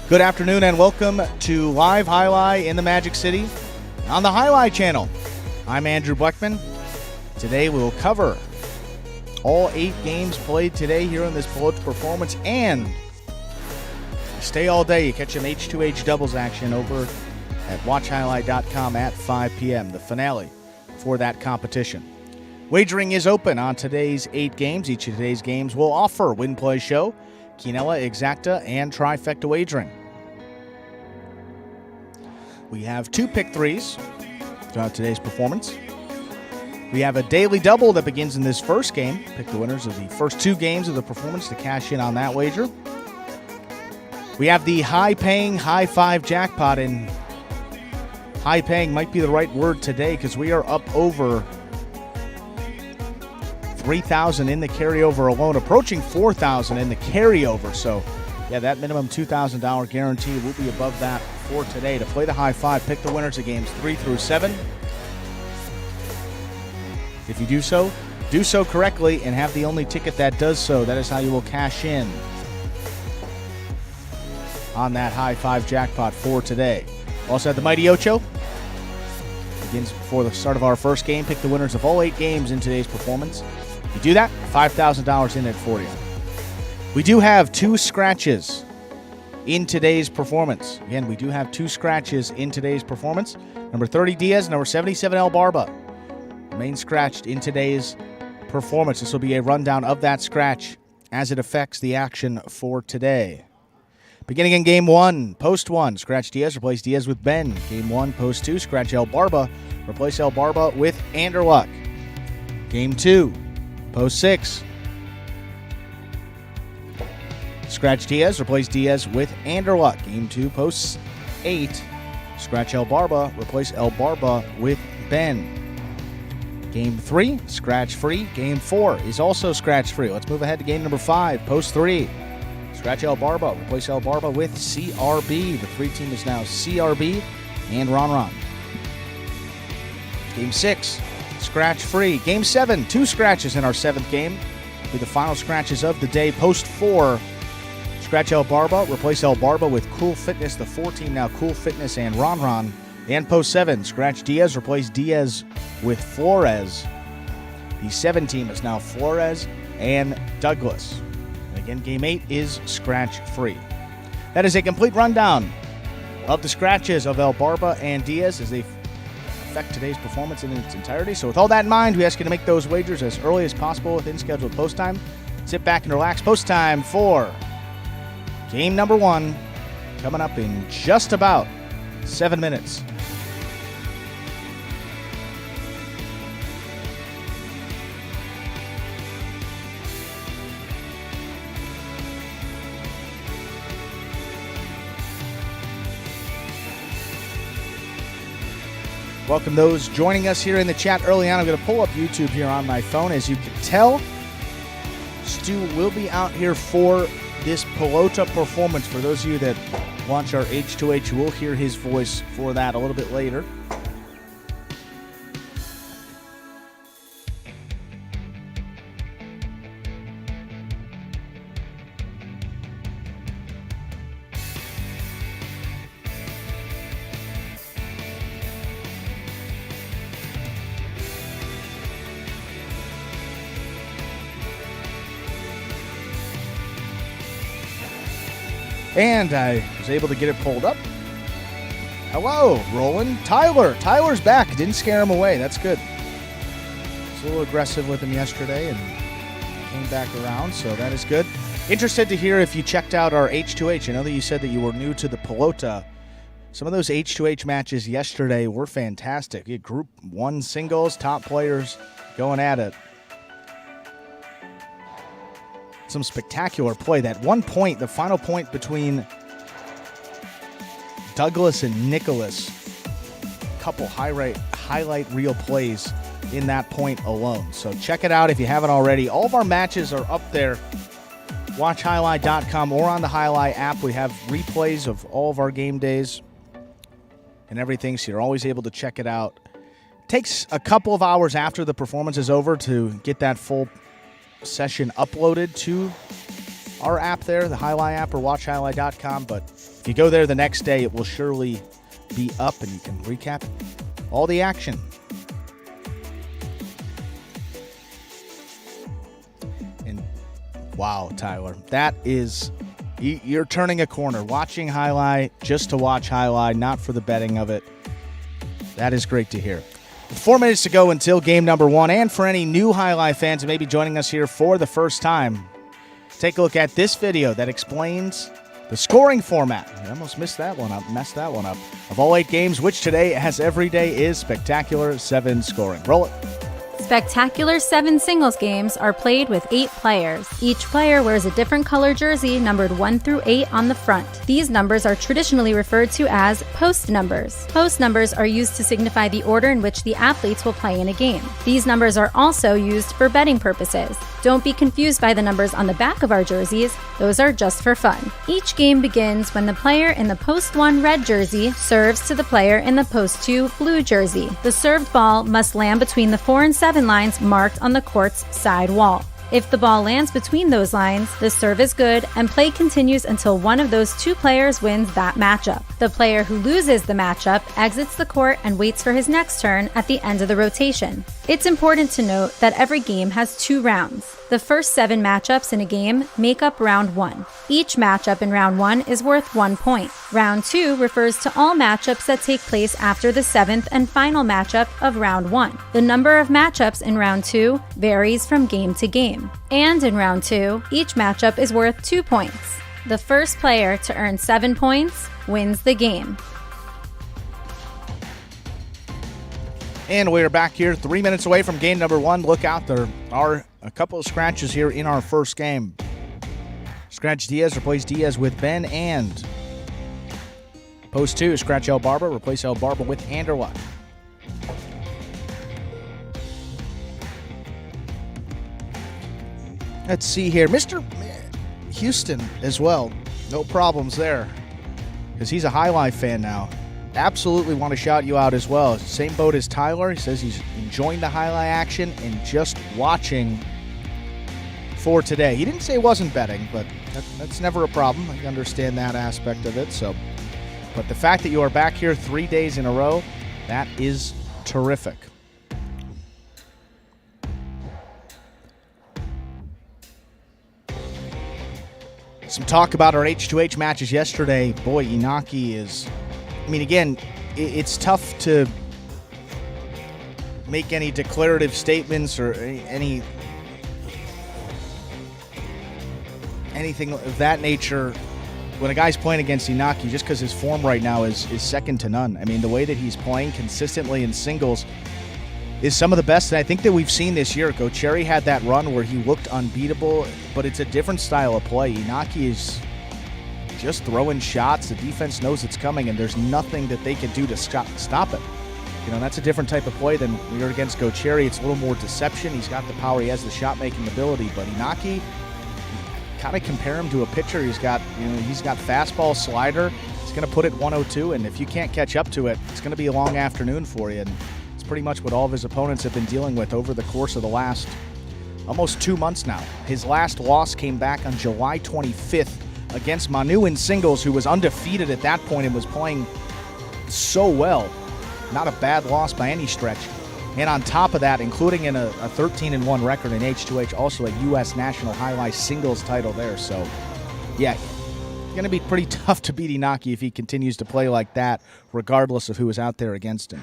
Good afternoon and welcome to Live Highlight in the Magic City on the Highlight channel. I'm Andrew Bleckman. Today we will cover all 8 games played today here in this Pelota performance, and stay all day. You catch some H2H doubles action over at watchhighlight.com at 5 p.m., the finale for that competition. Wagering is open on today's 8 games. Each of today's games will offer Win Play Show, Quinella, Exacta, and Trifecta wagering. We have 2 pick threes throughout today's performance. We have a daily double that begins in this first game. Pick the winners of the first 2 games of the performance to cash in on that wager. We have the high-paying high five jackpot, and high-paying might be the right word today because we are up over $3,000 in the carryover alone, approaching $4,000 in the carryover. So, yeah, that minimum $2,000 guarantee will be above that for today. To play the high five, pick the winners of games 3 through 7. If you do so correctly and have the only ticket that does so. That is how you will cash in on that high five jackpot for today. Also have the Mighty Ocho. Begins before the start of our first game. Pick the winners of all 8 games in today's performance. If you do that, $5,000 in it for you. We do have 2 scratches in today's performance. Again, we do have 2 scratches in today's performance. Number 30, Diaz. Number 77, El Barba. Remain scratched in today's performance. This will be a rundown of that scratch as it affects the action for today. Beginning in Game 1, Post 1, scratch Diaz, replace Diaz with Ben. Game 1, Post 2, scratch El Barba, replace El Barba with Anderluck. Game 2, Post 6, scratch Diaz, replace Diaz with Anderluck. Game 2, Post 8, scratch El Barba, replace El Barba with Ben. Game 3, scratch free. Game 4 is also scratch free. Let's move ahead to game number 5, Post 3. Scratch El Barba, replace El Barba with CRB. The 3 team is now CRB and Ron. Game 6, scratch free. Game 7, 2 scratches in our 7th game. With the final scratches of the day, Post 4, scratch El Barba, replace El Barba with Cool Fitness. The 4 team now Cool Fitness and Ron. And Post 7, scratch Diaz, replace Diaz with Flores. The 7 team is now Flores and Douglas. Again, Game 8 is scratch-free. That is a complete rundown of the scratches of El Barba and Diaz as they affect today's performance in its entirety. So with all that in mind, we ask you to make those wagers as early as possible within scheduled post time. Sit back and relax. Post time for game number 1 coming up in just about 7 minutes. Welcome those joining us here in the chat early on. I'm going to pull up YouTube here on my phone. As you can tell, Stu will be out here for this Pelota performance. For those of you that watch our H2H, you will hear his voice for that a little bit later. And I was able to get it pulled up. Hello, Roland. Tyler's back. Didn't scare him away. That's good. I was a little aggressive with him yesterday and came back around, so that is good. Interested to hear if you checked out our H2H. I know that you said that you were new to the Pelota. Some of those H2H matches yesterday were fantastic. You had Group 1 singles, top players going at it. Some spectacular play. That one point, the final point between Douglas and Nicholas, a couple highlight reel plays in that point alone. So check it out if you haven't already. All of our matches are up there. Watchhighlight.com or on the Highlight app. We have replays of all of our game days and everything, so you're always able to check it out. Takes a couple of hours after the performance is over to get that full session uploaded to our app there, the Highlight app, or watchhighlight.com. But if you go there the next day, it will surely be up, and you can recap all the action. And wow, Tyler, that is... You're turning a corner. Watching Highlight just to watch Highlight, not for the betting of it. That is great to hear. 4 minutes to go until game number 1. And for any new Highlight fans who may be joining us here for the first time, take a look at this video that explains the scoring format. I almost messed that one up. Of all 8 games, which today, as every day, is Spectacular 7 scoring. Roll it. Spectacular 7 singles games are played with 8 players. Each player wears a different color jersey numbered 1 through 8 on the front. These numbers are traditionally referred to as post numbers. Post numbers are used to signify the order in which the athletes will play in a game. These numbers are also used for betting purposes. Don't be confused by the numbers on the back of our jerseys. Those are just for fun. Each game begins when the player in the post 1 red jersey serves to the player in the post 2 blue jersey. The served ball must land between the 4 and 7 lines marked on the court's side wall. If the ball lands between those lines, the serve is good and play continues until one of those 2 players wins that matchup. The player who loses the matchup exits the court and waits for his next turn at the end of the rotation. It's important to note that every game has 2 rounds. The first 7 matchups in a game make up round 1. Each matchup in round 1 is worth 1 point. Round 2 refers to all matchups that take place after the 7th and final matchup of round 1. The number of matchups in round 2 varies from game to game. And in round 2, each matchup is worth 2 points. The first player to earn 7 points wins the game. And we're back here 3 minutes away from game number 1. Look out, there are a couple of scratches here in our first game. Scratch Diaz, replace Diaz with Ben, and post 2, scratch El Barba, replace El Barba with Anderluck. Let's see here. Mr. Houston as well. No problems there, because he's a Highlight fan now. Absolutely want to shout you out as well. Same boat as Tyler. He says he's enjoying the Highlight action and just watching for today. He didn't say he wasn't betting, but that's never a problem. I understand that aspect of it. But the fact that you are back here 3 days in a row, that is terrific. Some talk about our H2H matches yesterday. Boy, Inaki is... I mean, again, it's tough to make any declarative statements or anything of that nature when a guy's playing against Inaki, just because his form right now is second to none. I mean, the way that he's playing consistently in singles is some of the best that I think that we've seen this year. Gocherry had that run where he looked unbeatable, but it's a different style of play. Inaki is just throwing shots. The defense knows it's coming, and there's nothing that they can do to stop it. You know, that's a different type of play than when you're against Gocherry. It's a little more deception. He's got the power. He has the shot-making ability. But Inaki, kind of compare him to a pitcher. He's got fastball, slider. He's going to put it 102, and if you can't catch up to it, it's going to be a long afternoon for you. And it's pretty much what all of his opponents have been dealing with over the course of the last almost 2 months now. His last loss came back on July 25th against Manu in singles, who was undefeated at that point and was playing so well. Not a bad loss by any stretch. And on top of that, including in a 13-1 record in H2H, also a U.S. National Highlight singles title there. So, yeah, going to be pretty tough to beat Inaki if he continues to play like that, regardless of who is out there against him.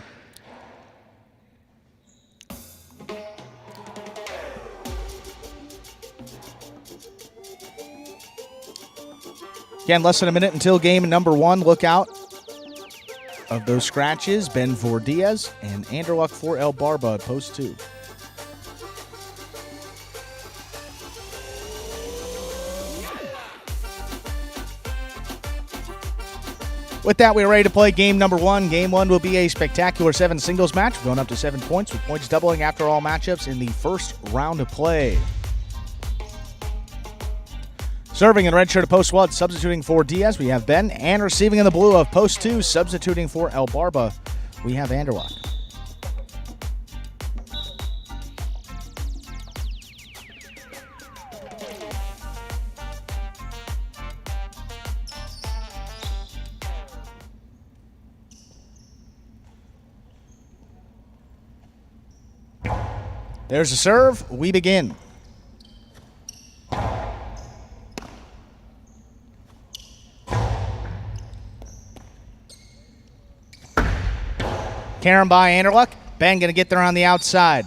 Again, less than a minute until game number 1. Look out of those scratches. Ben for Diaz and Anderluck for El Barba at post 2. With that, we're ready to play game number 1. Game 1 will be a spectacular 7 singles match. We're going up to 7 points, with points doubling after all matchups in the first round of play. Serving in red shirt of post 1, substituting for Diaz, we have Ben. And receiving in the blue of post 2, substituting for El Barba, we have Anderluck. There's a serve. We begin. Karen by Anderluck. Ben going to get there on the outside.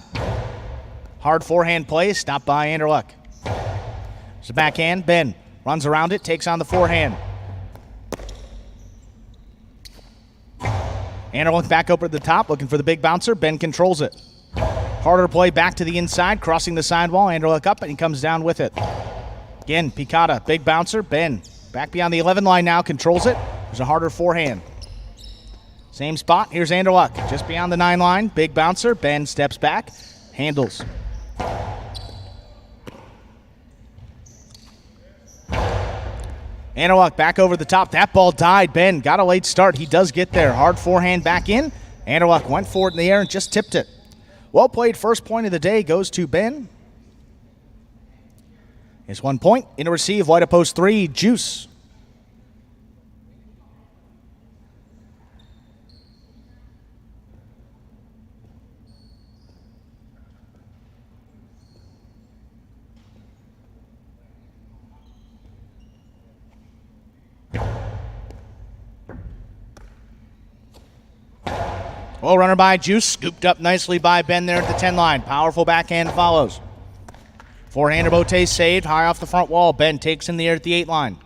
Hard forehand play, stopped by Anderluck. There's a backhand. Ben runs around it, takes on the forehand. Anderluck back over to the top, looking for the big bouncer. Ben controls it. Harder play back to the inside, crossing the sidewall. Anderluck up, and he comes down with it. Again, Picata, big bouncer. Ben back beyond the 11 line now, controls it. There's a harder forehand. Same spot. Here's Anderluck, just beyond the 9 line. Big bouncer. Ben steps back, handles. Anderluck back over the top. That ball died. Ben got a late start. He does get there. Hard forehand back in. Anderluck went for it in the air and just tipped it. Well played. First point of the day goes to Ben. It's 1 point. In a receive, wide of post 3, Juice. Well, runner by Juice, scooped up nicely by Ben there at the 10 line. Powerful backhand follows. Forehander Bote saved, high off the front wall. Ben takes in the air at the 8 line.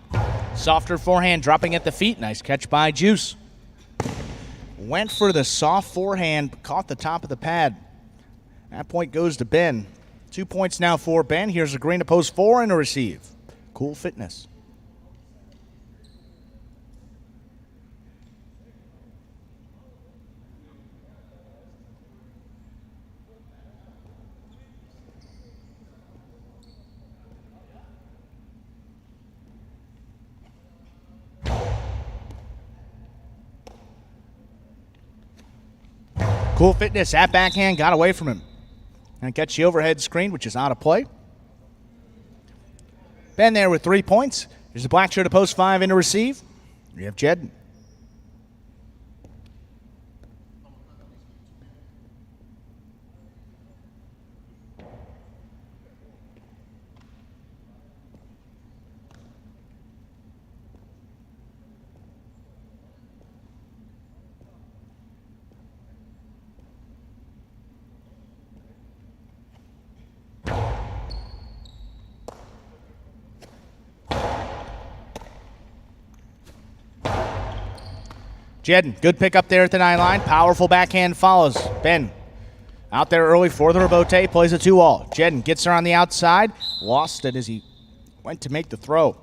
Softer forehand, dropping at the feet. Nice catch by Juice. Went for the soft forehand, caught the top of the pad. That point goes to Ben. 2 points now for Ben. Here's a green to post 4 and a receive. Cool Fitness. Cool Fitness, that backhand got away from him. And gets the overhead screen, which is out of play. Ben there with 3 points. There's a black shirt to post 5 in to receive. We have Jed. Jedden, good pick up there at the 9 line. Powerful backhand follows. Ben out there early for the rebote, plays a 2-all. Jedden gets her on the outside. Lost it as he went to make the throw.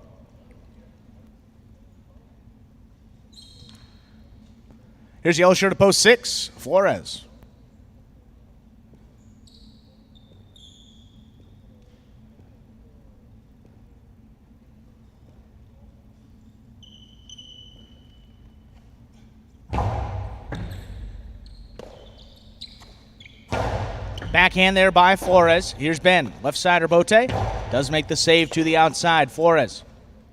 Here's yellow shirt to post 6, Flores. Backhand there by Flores. Here's Ben. Left side rebote. Does make the save to the outside. Flores.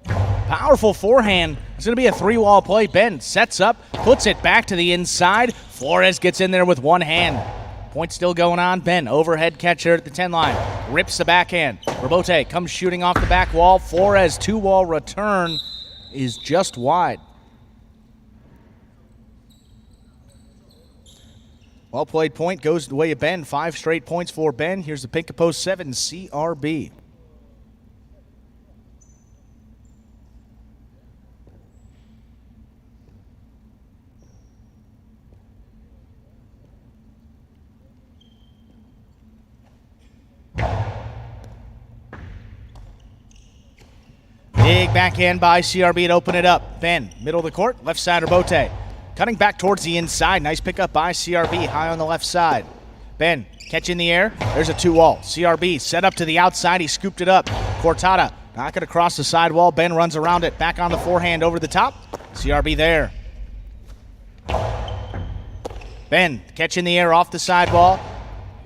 Powerful forehand. It's going to be a 3-wall play. Ben sets up, puts it back to the inside. Flores gets in there with one hand. Point still going on. Ben, overhead catcher at the 10 line. Rips the backhand. Rebote comes shooting off the back wall. Flores 2-wall return is just wide. Well played point goes the way of Ben. 5 straight points for Ben. Here's the pink of post 7, CRB. Big backhand by CRB to open it up. Ben, middle of the court, left side rebote. Cutting back towards the inside. Nice pickup by CRB, high on the left side. Ben, catch in the air. There's a 2-wall. CRB set up to the outside. He scooped it up. Cortada knocking across the sidewall. Ben runs around it. Back on the forehand over the top. CRB there. Ben, catch in the air off the sidewall.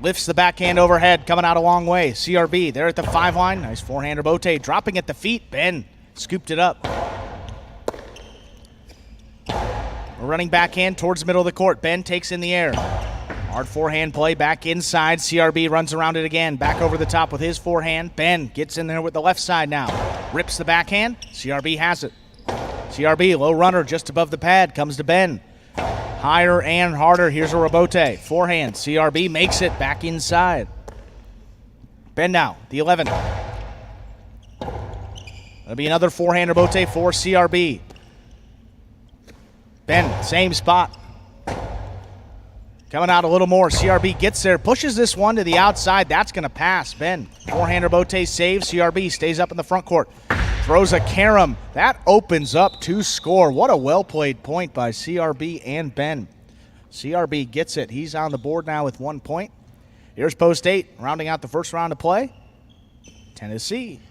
Lifts the backhand overhead, coming out a long way. CRB there at the 5 line. Nice forehander Bote dropping at the feet. Ben scooped it up. Running backhand towards the middle of the court. Ben takes in the air. Hard forehand play back inside. CRB runs around it again. Back over the top with his forehand. Ben gets in there with the left side now. Rips the backhand. CRB has it. CRB, low runner just above the pad. Comes to Ben. Higher and harder. Here's a rebote. Forehand. CRB makes it back inside. Ben now, the 11. That'll be another forehand rebote for CRB. Ben, same spot. Coming out a little more. CRB gets there, pushes this one to the outside. That's going to pass. Ben, forehand rebote saves. CRB stays up in the front court. Throws a carom. That opens up to score. What a well-played point by CRB and Ben. CRB gets it. He's on the board now with 1 point. Here's post 8, rounding out the first round of play. Tennessee.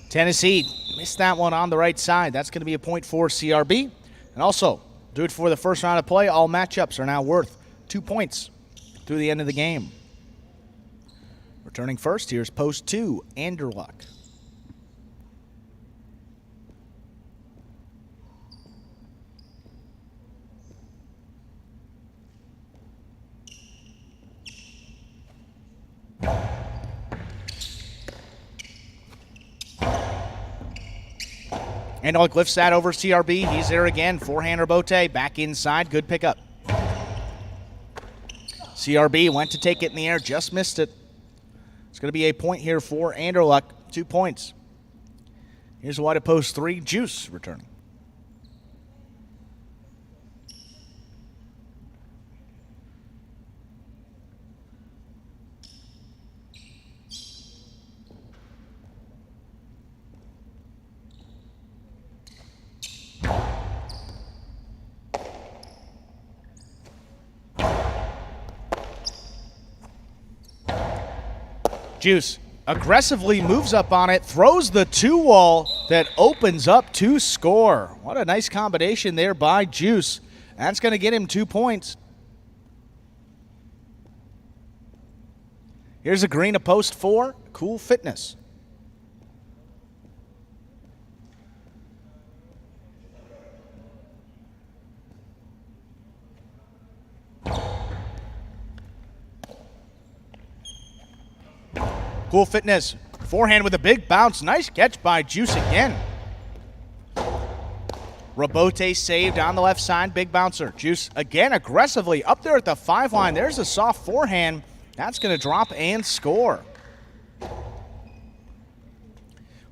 Tennessee missed that one on the right side. That's going to be a point for CRB. And also, do it for the first round of play. All matchups are now worth 2 points through the end of the game. Returning first, here's post 2, Anderluck. Anderluck lifts that over CRB. He's there again. Forehand rebote. Back inside. Good pickup. CRB went to take it in the air. Just missed it. It's going to be a point here for Anderluck. 2 points. Here's wide at post 3. Juice returning. Juice aggressively moves up on it, throws the 2-wall that opens up to score. What a nice combination there by Juice. That's going to get him 2 points. Here's a green to post 4, Cool Fitness. Cool Fitness, forehand with a big bounce. Nice catch by Juice again. Rebote saved on the left side, big bouncer. Juice again aggressively up there at the 5 line. There's a soft forehand. That's going to drop and score.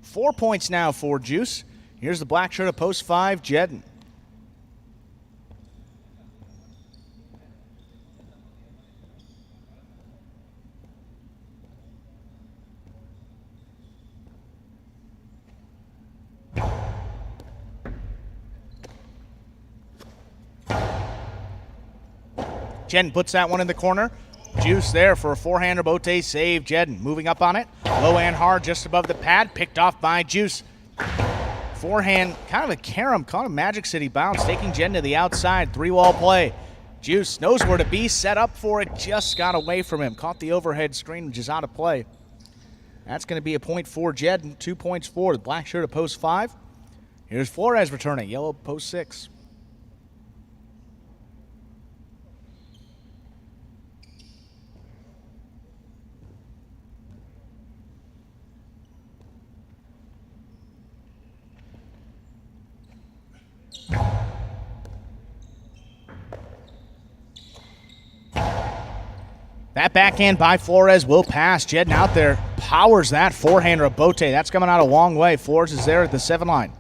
4 points now for Juice. Here's the black shirt of post 5, Jedden. Jedden puts that one in the corner. Juice there for a forehand rebote save. Jedden moving up on it. Low and hard just above the pad. Picked off by Juice. Forehand, kind of a carom, kind of Magic City bounce. Taking Jedden to the outside. 3-wall play. Juice knows where to be. Set up for it. Just got away from him. Caught the overhead screen, which is out of play. That's going to be a point for Jedden. 2 points for the black shirt of post 5. Here's Flores returning. Yellow post 6. That backhand by Flores will pass. Jedden out there powers that forehand rebote. That's coming out a long way. Flores is there at the 7 line.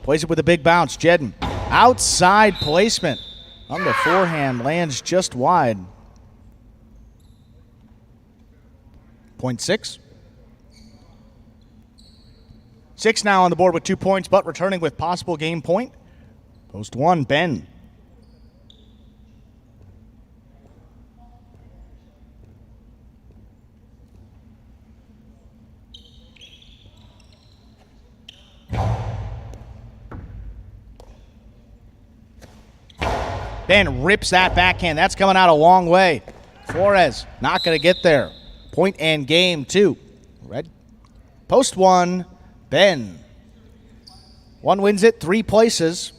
Plays it with a big bounce. Jedden outside placement on the forehand. Lands just wide. Point 6. 6 now on the board with 2 points, but returning with possible game point. Post 1, Ben. Ben rips that backhand. That's coming out a long way. Flores not going to get there. Point and game 2. Red. Post 1, Ben. 1 wins it, 3 places.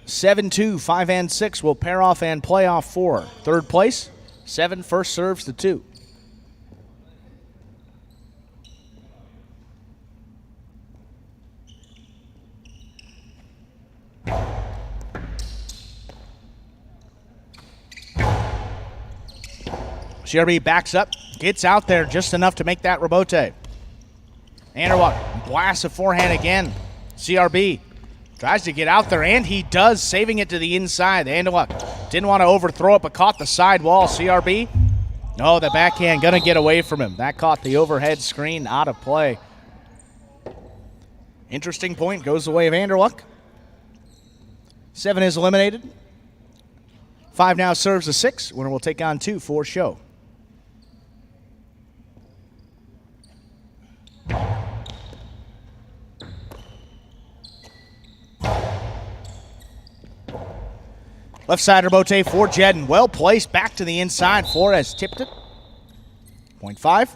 7-2, 5 and 6 will pair off and play off 4. Third place, 7 first serves to 2. CRB backs up, gets out there just enough to make that rebote. Anderwalk blasts a forehand again. CRB tries to get out there, and he does, saving it to the inside. Anderwalk didn't want to overthrow it, but caught the side wall. CRB, no, the backhand going to get away from him. That caught the overhead screen out of play. Interesting point, goes the way of Anderwalk. 7 is eliminated. 5 now serves a 6. Winner will take on 2 for show. Left side rebote for Jedden. Well placed back to the inside. Flores tipped it. 0.5.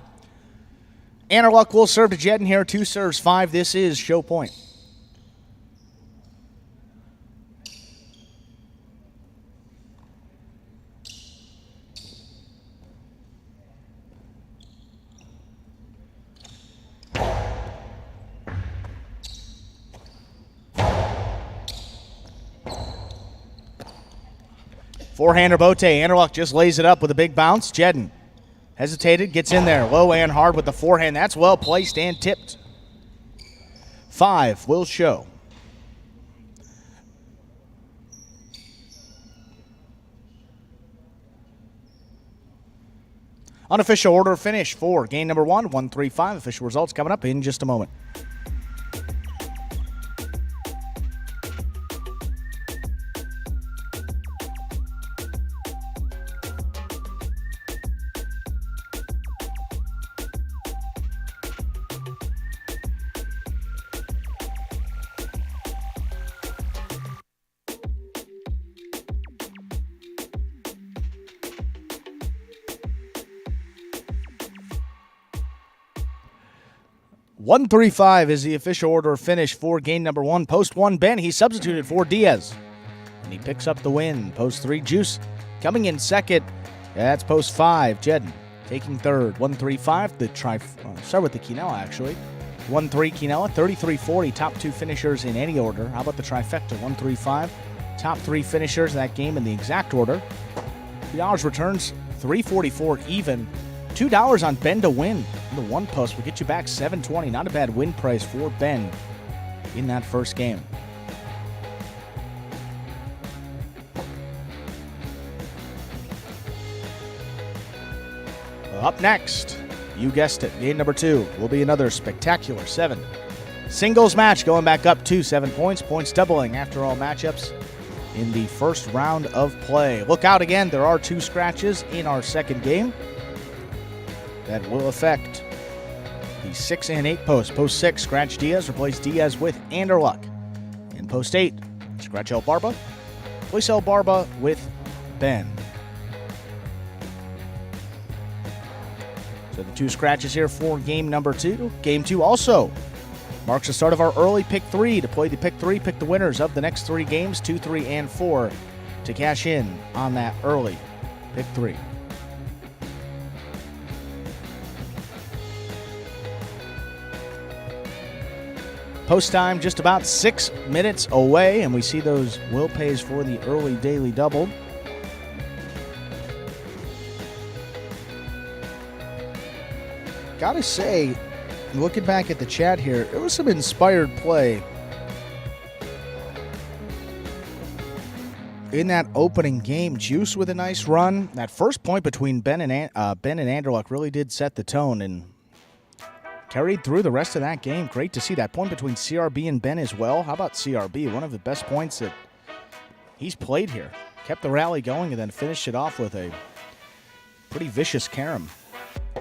Anderluck will serve to Jedden here. 2 serves 5. This is show point. Forehand rebote. Anderluck just lays it up with a big bounce. Jedden hesitated, gets in there. Low and hard with the forehand. That's well placed and tipped. 5 will show. Unofficial order finish for game number 1, 1-3-5. Official results coming up in just a moment. One 1-3-5 is the official order of finish for game number 1. Post 1, Ben. He substituted for Diaz, and he picks up the win. Post 3, Juice coming in second. That's post 5, Jedden taking third. 1-3-5. Start with the Quinella, actually. 1-3 Quinella, 33-40. Top 2 finishers in any order. How about the trifecta? 1-3-5. Top 3 finishers in that game in the exact order. $3 returns, 344 even. $2 on Ben to win in the 1 post will get you back $720. Not a bad win price for Ben in that first game. Up next, you guessed it, game number 2 will be another spectacular 7 singles match, going back up to 7 points. Points doubling after all matchups in the first round of play. Look out again, there are 2 scratches in our second game that will affect the 6 and 8 post. Post 6, scratch Diaz, replace Diaz with Anderluck. In post 8, scratch El Barba, replace El Barba with Ben. So the 2 scratches here for game number 2. Game 2 also marks the start of our early pick 3. To play the pick 3, pick the winners of the next 3 games, 2, 3, and 4, to cash in on that early pick 3. Post time just about 6 minutes away, and we see those will pays for the early daily double. Gotta say, looking back at the chat here, there was some inspired play in that opening game. Juice with a nice run. That first point between Ben and Anderluck really did set the tone and carried through the rest of that game. Great to see that point between CRB and Ben as well. How about CRB? One of the best points that he's played here. Kept the rally going and then finished it off with a pretty vicious carom.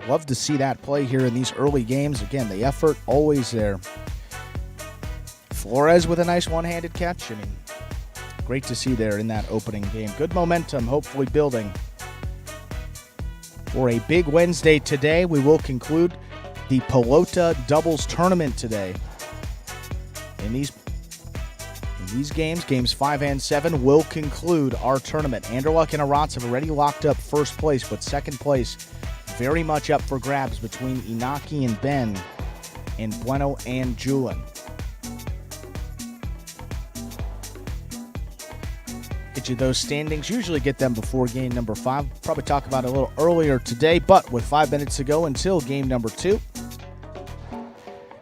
Love to see that play here in these early games. Again, the effort always there. Flores with a nice one-handed catch. I mean, great to see there in that opening game. Good momentum, hopefully building for a big Wednesday today. We will conclude the Pelota doubles tournament today. In these games, games 5 and 7, will conclude our tournament. Anderluck and Arats have already locked up first place, but second place very much up for grabs between Inaki and Ben and Bueno and Julin. Get you those standings. Usually get them before game number 5. Probably talk about it a little earlier today, but with 5 minutes to go until game number 2.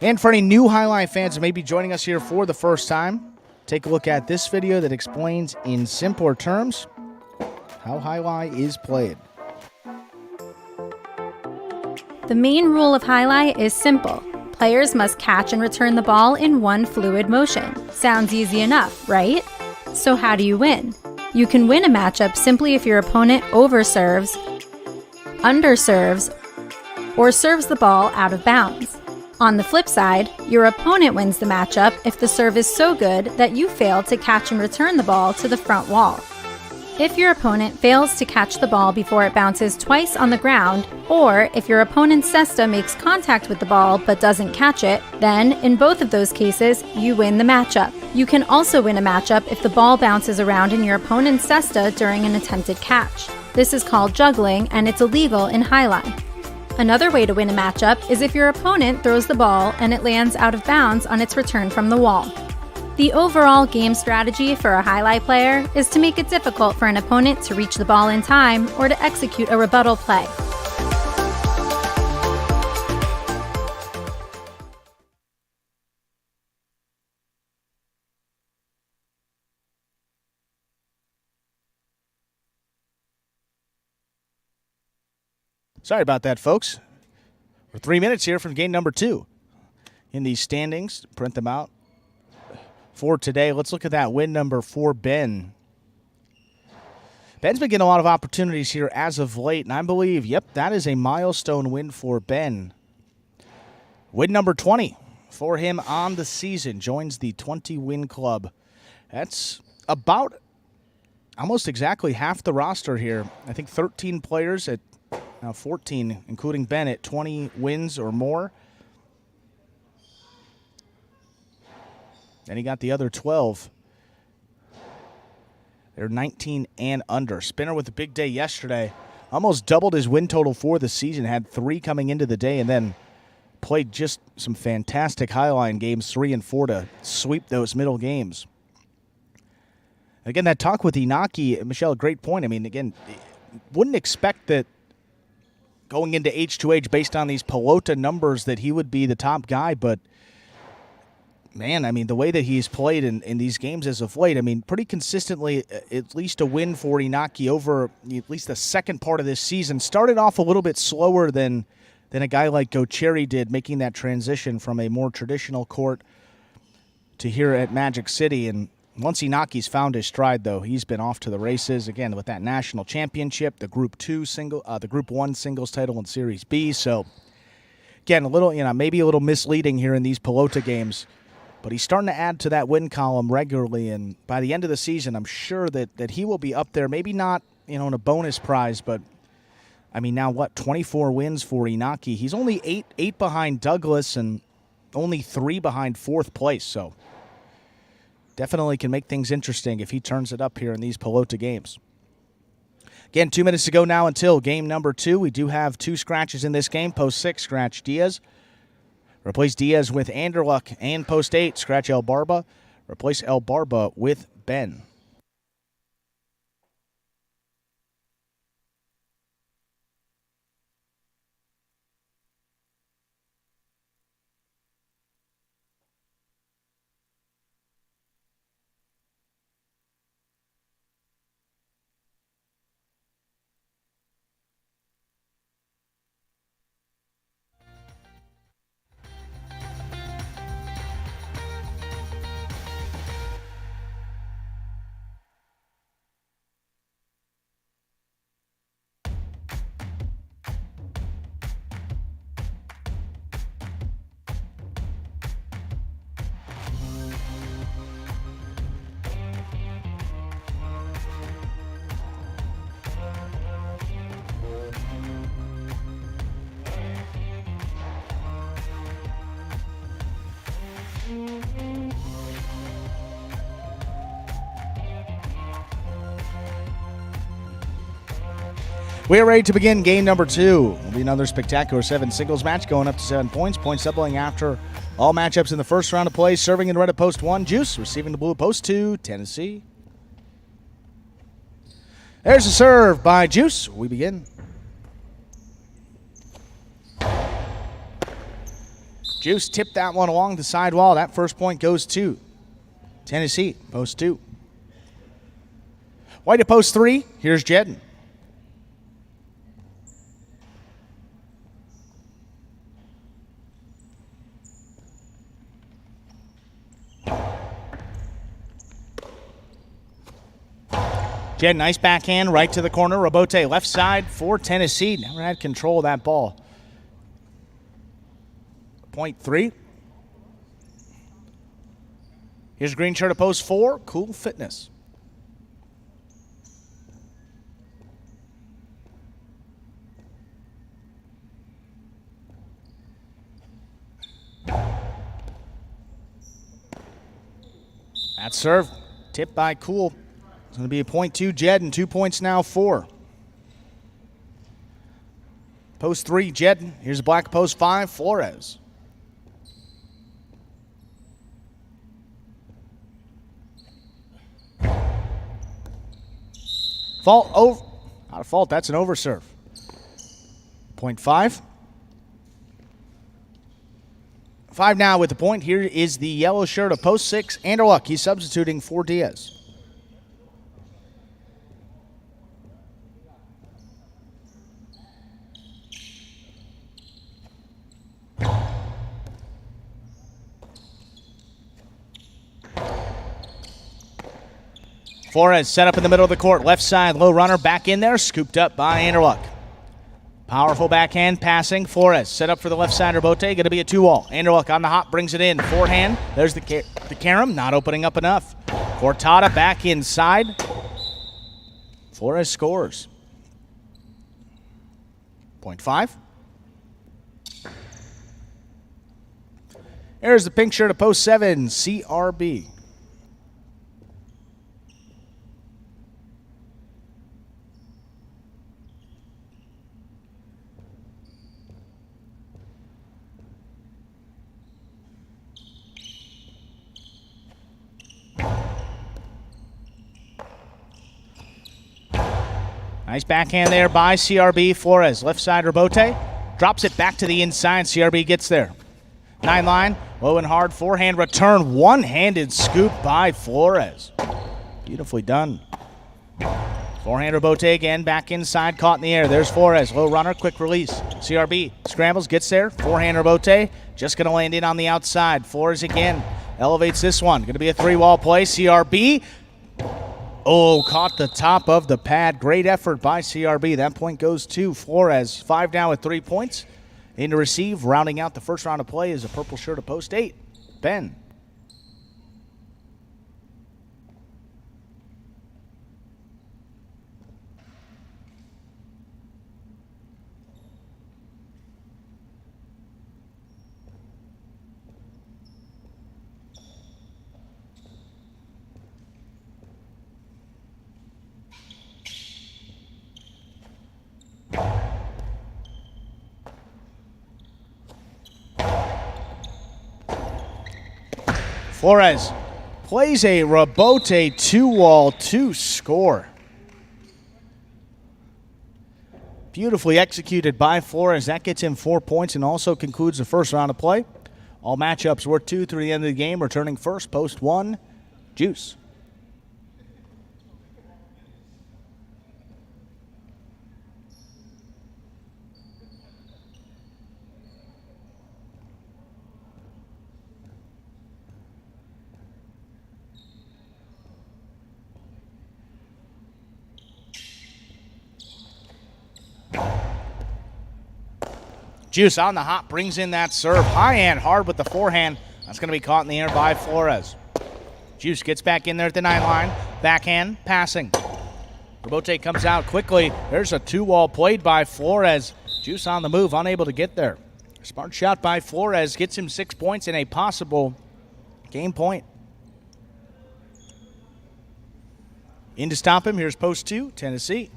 And for any new Highlight fans who may be joining us here for the first time, take a look at this video that explains in simpler terms how Highlight is played. The main rule of Highlight is simple. Players must catch and return the ball in one fluid motion. Sounds easy enough, right? So how do you win? You can win a matchup simply if your opponent overserves, underserves, or serves the ball out of bounds. On the flip side, your opponent wins the matchup if the serve is so good that you fail to catch and return the ball to the front wall. If your opponent fails to catch the ball before it bounces twice on the ground, or if your opponent's cesta makes contact with the ball but doesn't catch it, then in both of those cases, you win the matchup. You can also win a matchup if the ball bounces around in your opponent's cesta during an attempted catch. This is called juggling, and it's illegal in Highlight. Another way to win a matchup is if your opponent throws the ball and it lands out of bounds on its return from the wall. The overall game strategy for a Highlight player is to make it difficult for an opponent to reach the ball in time or to execute a rebuttal play. Sorry about that, folks. We're 3 minutes here from game number 2 in these standings. Print them out for today. Let's look at that win number for Ben. Ben's been getting a lot of opportunities here as of late, and I believe, yep, that is a milestone win for Ben. Win number 20 for him on the season. Joins the 20-win club. That's about almost exactly half the roster here. I think 13 players at 14, including Ben, at 20 wins or more. And he got the other 12. They're 19 and under. Spinner with a big day yesterday. Almost doubled his win total for the season. Had 3 coming into the day and then played just some fantastic Highline games, 3 and 4, to sweep those middle games. Again, that talk with Inaki, Michelle, a great point. I mean, again, wouldn't expect that going into H2H based on these Pelota numbers that he would be the top guy, but man, I mean, the way that he's played in these games as of late, I mean, pretty consistently, at least a win for Inaki over at least the second part of this season. Started off a little bit slower than a guy like Gocherry did, making that transition from a more traditional court to here at Magic City. And once Inaki's found his stride, though, he's been off to the races again with that national championship, the Group 1 singles title in Series B. So again, a little, maybe a little misleading here in these Pelota games, but he's starting to add to that win column regularly. And by the end of the season, I'm sure that he will be up there. Maybe not, in a bonus prize, but I mean, now what? 24 wins for Inaki. He's only eight behind Douglas and only 3 behind 4th place. So definitely can make things interesting if he turns it up here in these Pelota games. Again, 2 minutes to go now until game number 2. We do have 2 scratches in this game. Post 6, scratch Diaz. Replace Diaz with Anderluck. And post 8, scratch El Barba. Replace El Barba with Ben. We are ready to begin game number 2. It'll be another spectacular 7 singles match going up to 7 points. Points doubling after all matchups in the first round of play. Serving in red at post 1, Juice. Receiving the blue at post 2, Tennessee. There's a serve by Juice. We begin. Juice tipped that one along the sidewall. That first point goes to Tennessee, post 2. White at post 3. Here's Jedden. Jed, nice backhand right to the corner. Robote left side for Tennessee. Never had control of that ball. Point 3. Here's green shirt at post 4. Cool Fitness. That serve tipped by Cool. It's going to be a point 2 Jedden, 2 points now 4. Post 3 Jedden. Here's black post 5 Flores. Fault over. Not a fault. That's an overserve. Point 5. 5 now with the point. Here is the yellow shirt of post 6 Anderluck. He's substituting for Diaz. Flores set up in the middle of the court. Left side, low runner back in there. Scooped up by Anderluck. Powerful backhand passing. Flores set up for the left side. Robote going to be a 2-all. Anderluck on the hop brings it in. Forehand. There's the carom. Not opening up enough. Cortada back inside. Flores scores. Point 5. There's the pink shirt of post 7, CRB. Nice backhand there by CRB. Flores, left side Robote. Drops it back to the inside. CRB gets there. 9 line, low and hard. Forehand return. One-handed scoop by Flores. Beautifully done. Forehand Robote again. Back inside. Caught in the air. There's Flores. Low runner. Quick release. CRB scrambles. Gets there. Forehand Robote. Just going to land in on the outside. Flores again. Elevates this one. Going to be a 3-wall play. CRB. Oh, caught the top of the pad. Great effort by CRB. That point goes to Flores. 5 down with 3 points. In to receive, rounding out the first round of play is a purple shirt of post 8. Ben. Flores plays a Robote 2-wall to score. Beautifully executed by Flores. That gets him 4 points and also concludes the first round of play. All matchups worth 2 through the end of the game. Returning first, post 1, Juice. Juice on the hop, brings in that serve. High and hard with the forehand. That's going to be caught in the air by Flores. Juice gets back in there at the 9 line. Backhand, passing. Robote comes out quickly. There's a 2-wall played by Flores. Juice on the move, unable to get there. Smart shot by Flores gets him 6 points and a possible game point. In to stop him, here's post 2, Tennessee.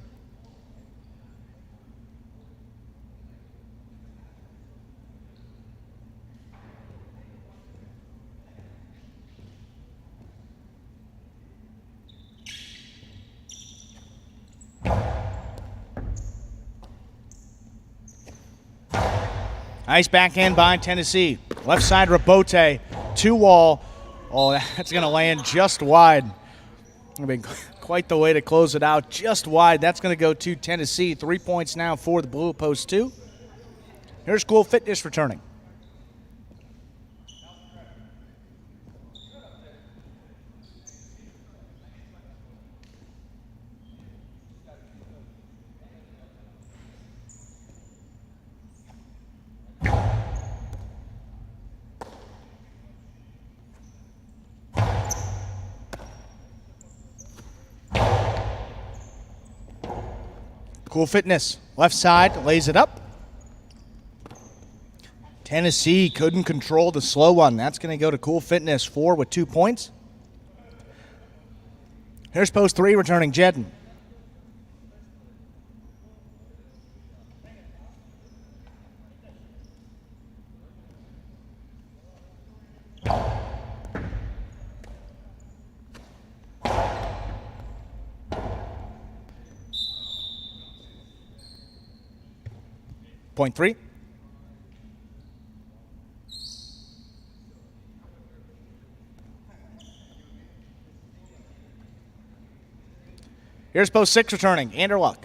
Nice backhand by Tennessee. Left side Rabote, 2-wall. Oh, that's going to land just wide. I mean, quite the way to close it out. Just wide. That's going to go to Tennessee. 3 points now for the Blue Post 2. Here's Cool Fitness returning. Cool Fitness, left side, lays it up. Tennessee couldn't control the slow one. That's going to go to Cool Fitness, 4 with 2 points. Here's post 3 returning Jedden. Point 3. Here's post 6 returning, Anderluck.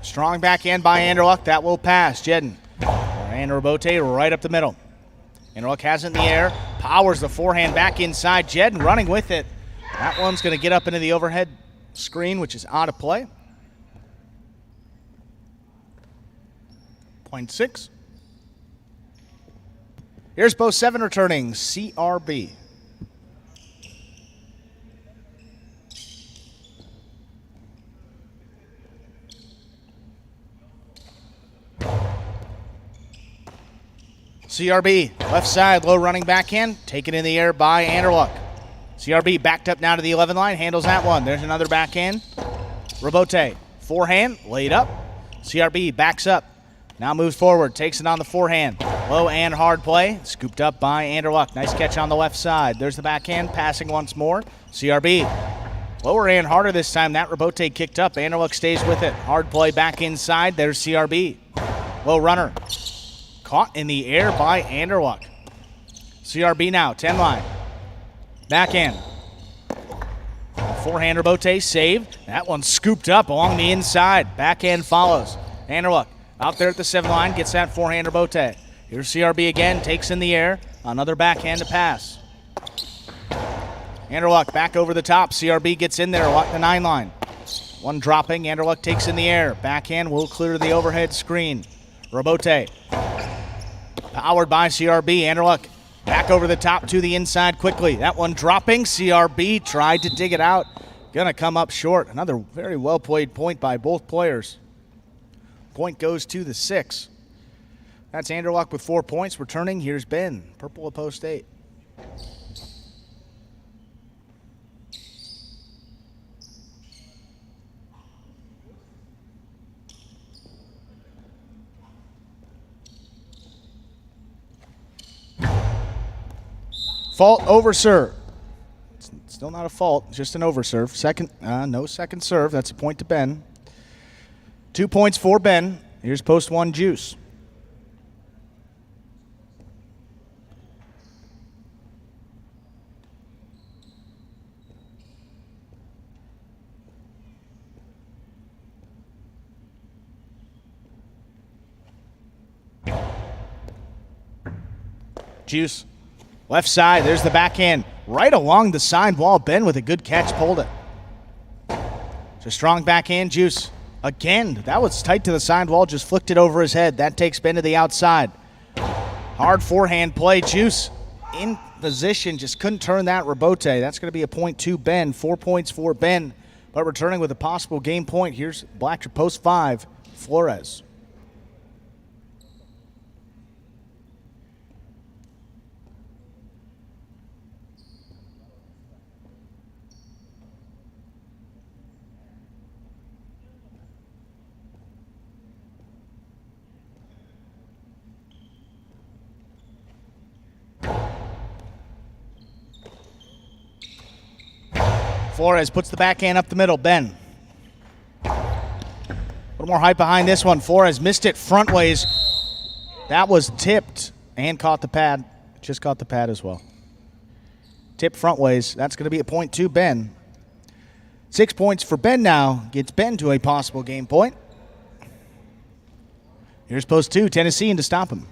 Strong backhand by Anderluck. That will pass. Jedden. And Rabote right up the middle. Anderluck has it in the air. Powers the forehand back inside. Jedden running with it. That one's going to get up into the overhead screen, which is out of play. Point 6. Here's post 7 returning, CRB. CRB, left side, low running backhand, taken in the air by Anderluck. CRB backed up now to the 11 line, handles that one. There's another backhand. Rabote, forehand, laid up. CRB backs up, now moves forward, takes it on the forehand. Low and hard play, scooped up by Anderluck. Nice catch on the left side. There's the backhand, passing once more. CRB, lower and harder this time. That Rabote kicked up. Anderluck stays with it. Hard play back inside. There's CRB. Low runner. Caught in the air by Anderluck. CRB now, 10 line. Backhand. Forehand Rabote saved. That one scooped up along the inside. Backhand follows. Anderluck out there at the 7 line, gets that forehand Rabote. Here's CRB again, takes in the air. Another backhand to pass. Anderluck back over the top. CRB gets in there along the 9 line. One dropping. Anderluck takes in the air. Backhand will clear the overhead screen. Rabote. Powered by CRB. Anderluck back over the top to the inside quickly. That one dropping. CRB tried to dig it out. Gonna come up short. Another very well played point by both players. Point goes to the 6. That's Anderluck with 4 points. Returning, here's Ben. Purple of post 8. Fault over serve. It's still not a fault, just an over serve. No second serve. That's a point to Ben. 2 points for Ben. Here's post 1 Juice. Juice. Left side, there's the backhand. Right along the side wall. Ben with a good catch, pulled it. It's a strong backhand, Juice. Again, that was tight to the side wall, just flicked it over his head. That takes Ben to the outside. Hard forehand play, Juice in position, just couldn't turn that Rabote. That's going to be a point to Ben. 4 points for Ben, but returning with a possible game point. Here's Blackshire post 5, Flores. Flores puts the backhand up the middle. Ben. A little more height behind this one. Flores missed it front ways. That was tipped and caught the pad. Just caught the pad as well. Tip front ways. That's going to be a point to Ben. 6 points for Ben now. Gets Ben to a possible game point. Here's post 2, Tennessee, in to stop him.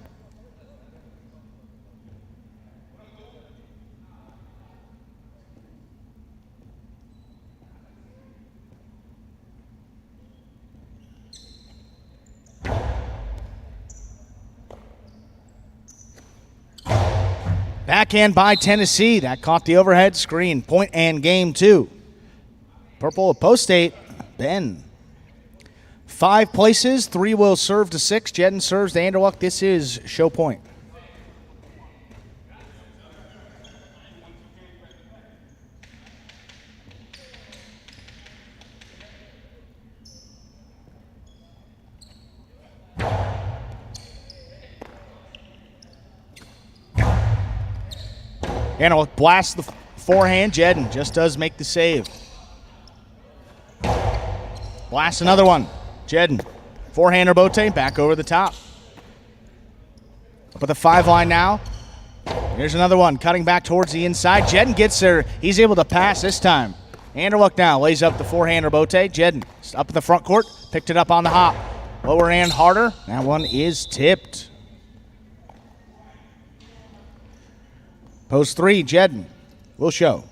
Backhand by Tennessee. That caught the overhead screen. Point and game 2. Purple at post 8. Ben. 5 places. 3 will serve to 6. Jedden serves to Anderluck. This is show point. Anderluck blasts the forehand. Jedden just does make the save. Blasts another one. Jedden. Forehand Bote back over the top. Up at the 5 line now. Here's another one. Cutting back towards the inside. Jedden gets there. He's able to pass this time. Anderluck now lays up the forehand Bote. Jedden up in the front court. Picked it up on the hop. Lower and harder. That one is tipped. Post 3, Jedden will show.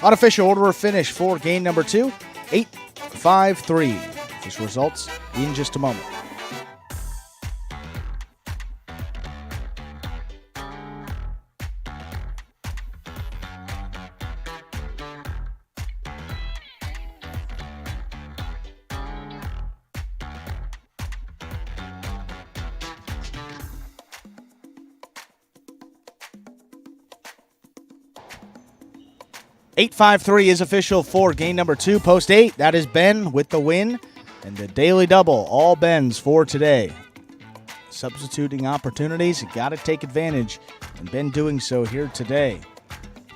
Unofficial order of finish for game number 2, 8-5-3. Official results in just a moment. Eight 5-3 is official for game number 2, post 8. That is Ben with the win and the daily double. All Bens for today. Substituting opportunities, got to take advantage, and Ben doing so here today.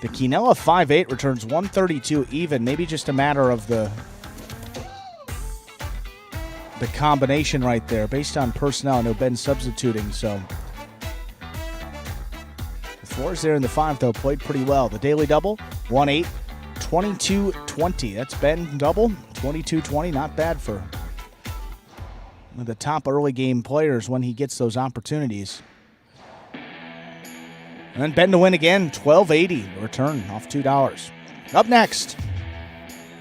The Quinella 5-8 returns 132 even. Maybe just a matter of the combination right there. Based on personnel, I know Ben's substituting, so. The floors there in the 5, though, played pretty well. The daily double, 1-8, 22-20. That's Ben double, 22-20. Not bad for one of the top early game players when he gets those opportunities. And then Ben to win again, 12.80. Return off $2. Up next,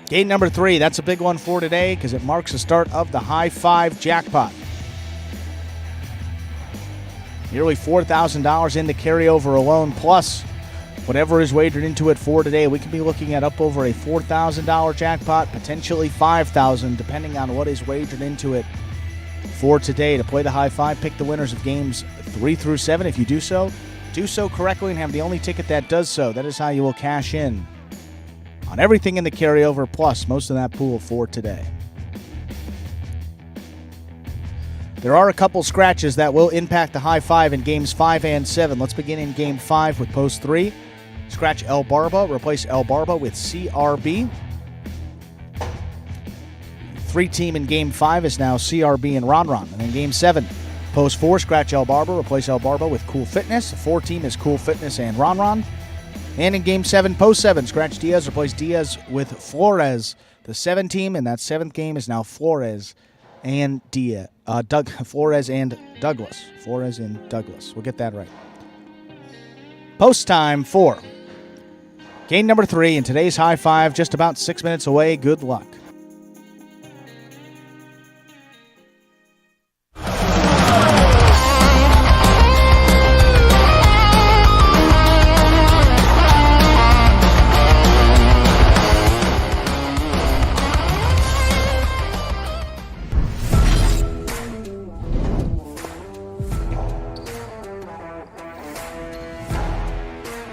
game number 3. That's a big one for today because it marks the start of the high 5 jackpot. Nearly $4,000 in the carryover alone, plus whatever is wagered into it for today. We could be looking at up over a $4,000 jackpot, potentially $5,000, depending on what is wagered into it for today. To play the high 5, pick the winners of games 3 through 7. If you do so correctly and have the only ticket that does so, that is how you will cash in on everything in the carryover, plus most of that pool for today. There are a couple scratches that will impact the high 5 in games 5 and 7. Let's begin in game 5 with post 3. Scratch El Barba, replace El Barba with CRB. 3-team in game 5 is now CRB and Ron Ron. And in game 7, post 4, scratch El Barba, replace El Barba with Cool Fitness. 4-team is Cool Fitness and Ron Ron. And in game 7, post 7, scratch Diaz, replace Diaz with Flores. The 7-team in that 7th game is now Flores and Flores and Douglas. Flores and Douglas. We'll get that right. Post time for game number 3 in today's high 5, just about 6 minutes away. Good luck.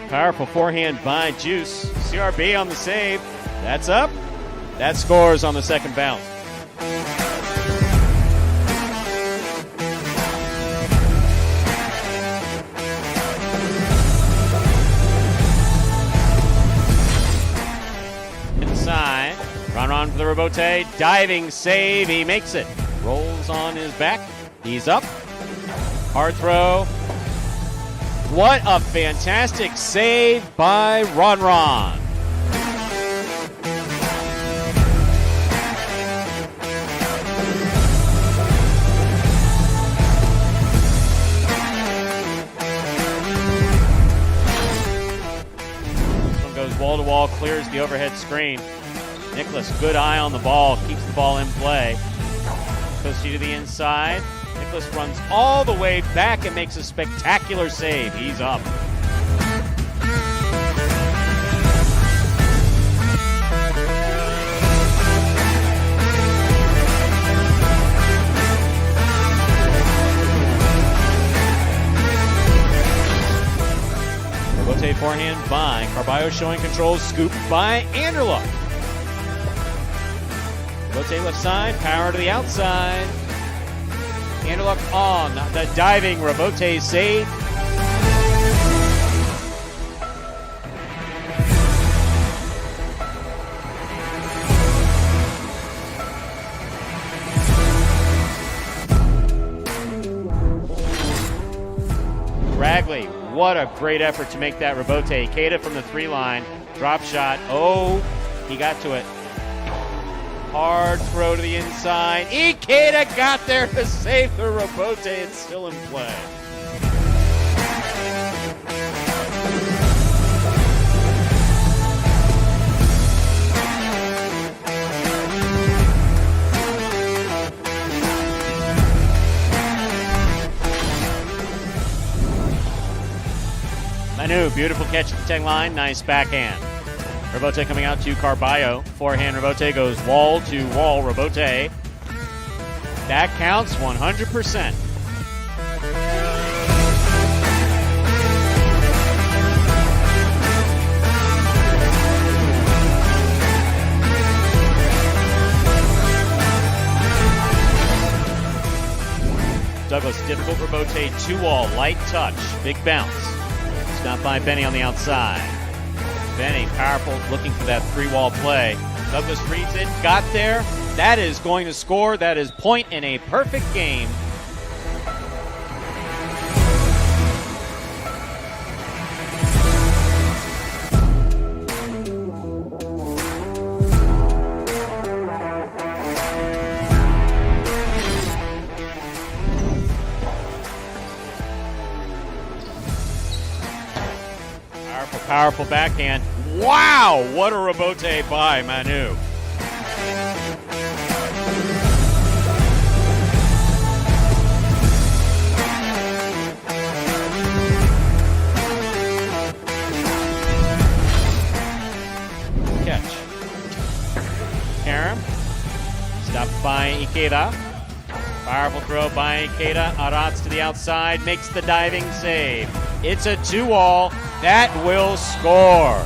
Powerful forehand by Juice. CRB on the save. That's up. That scores on the second bounce. Robote. Diving save. He makes it. Rolls on his back. He's up. Hard throw. What a fantastic save by Ron. Wall to wall, clears the overhead screen. Nicholas, good eye on the ball, keeps the ball in play. Coastie to the inside. Nicholas runs all the way back and makes a spectacular save. He's up. Robote forehand by Carballo, showing control, scoop by Anderluck. Robote left side, power to the outside. Anderluck on the diving Robote save. Ragley, what a great effort to make that Robote. Ikeda from the 3 line, drop shot. Oh, he got to it. Hard throw to the inside. Ikeda got there to save the Robote. It's still in play. Manu, beautiful catch at the 10 line. Nice backhand. Robote coming out to Carballo. Forehand Robote goes wall to wall Robote. That counts 100%. Douglas, difficult Robote, 2-wall, light touch, big bounce. Stopped by Benny on the outside. Benny, powerful, looking for that 3-wall play. Douglas reads it, got there. That is going to score. That is point in a perfect game. Powerful backhand. Wow, what a Robote by Manu. Catch. Karam. Stopped by Ikeda. Powerful throw by Ikeda. Arats to the outside. Makes the diving save. It's a 2-wall. That will score.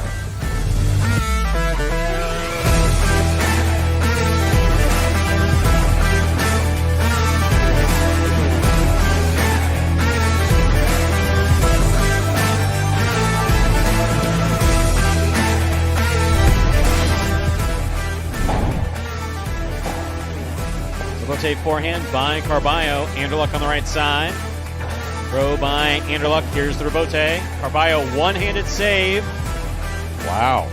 Robote forehand by Carballo. Anderluck on the right side. Throw by Anderluck. Here's the Robote. Carballo, one-handed save. Wow.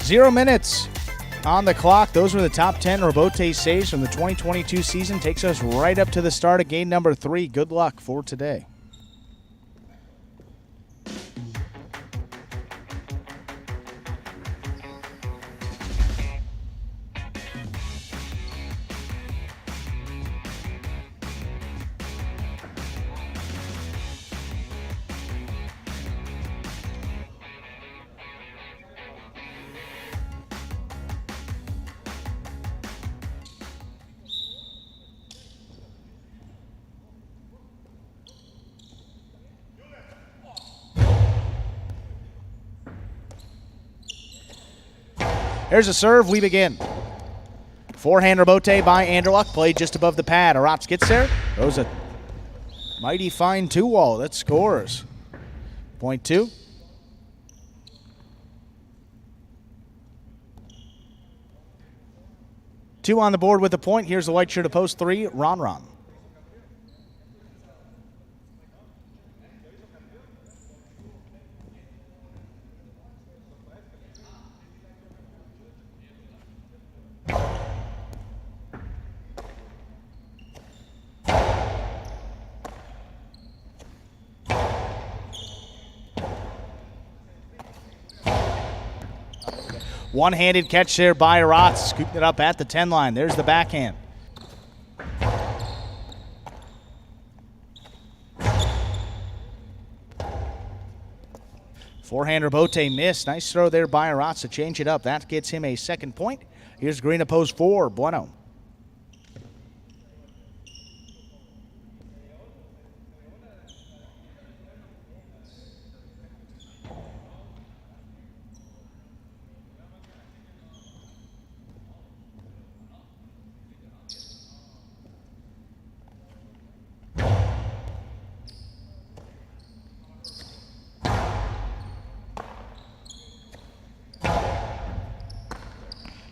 Zero minutes on the clock. Those were the top 10 Robote saves from the 2022 season. Takes us right up to the start of game number 3. Good luck for today. There's a serve. We begin. Forehand rebote by Anderluck. Played just above the pad. Aratz gets there. Throws a mighty fine 2-wall. That scores. Point 2. Two on the board with the point. Here's the white shirt of post 3, Ron. One-handed catch there by Aratz. Scooped it up at the 10 line. There's the backhand. Forehand rebote missed. Nice throw there by Aratz to change it up. That gets him a second point. Here's green to post 4, Bueno.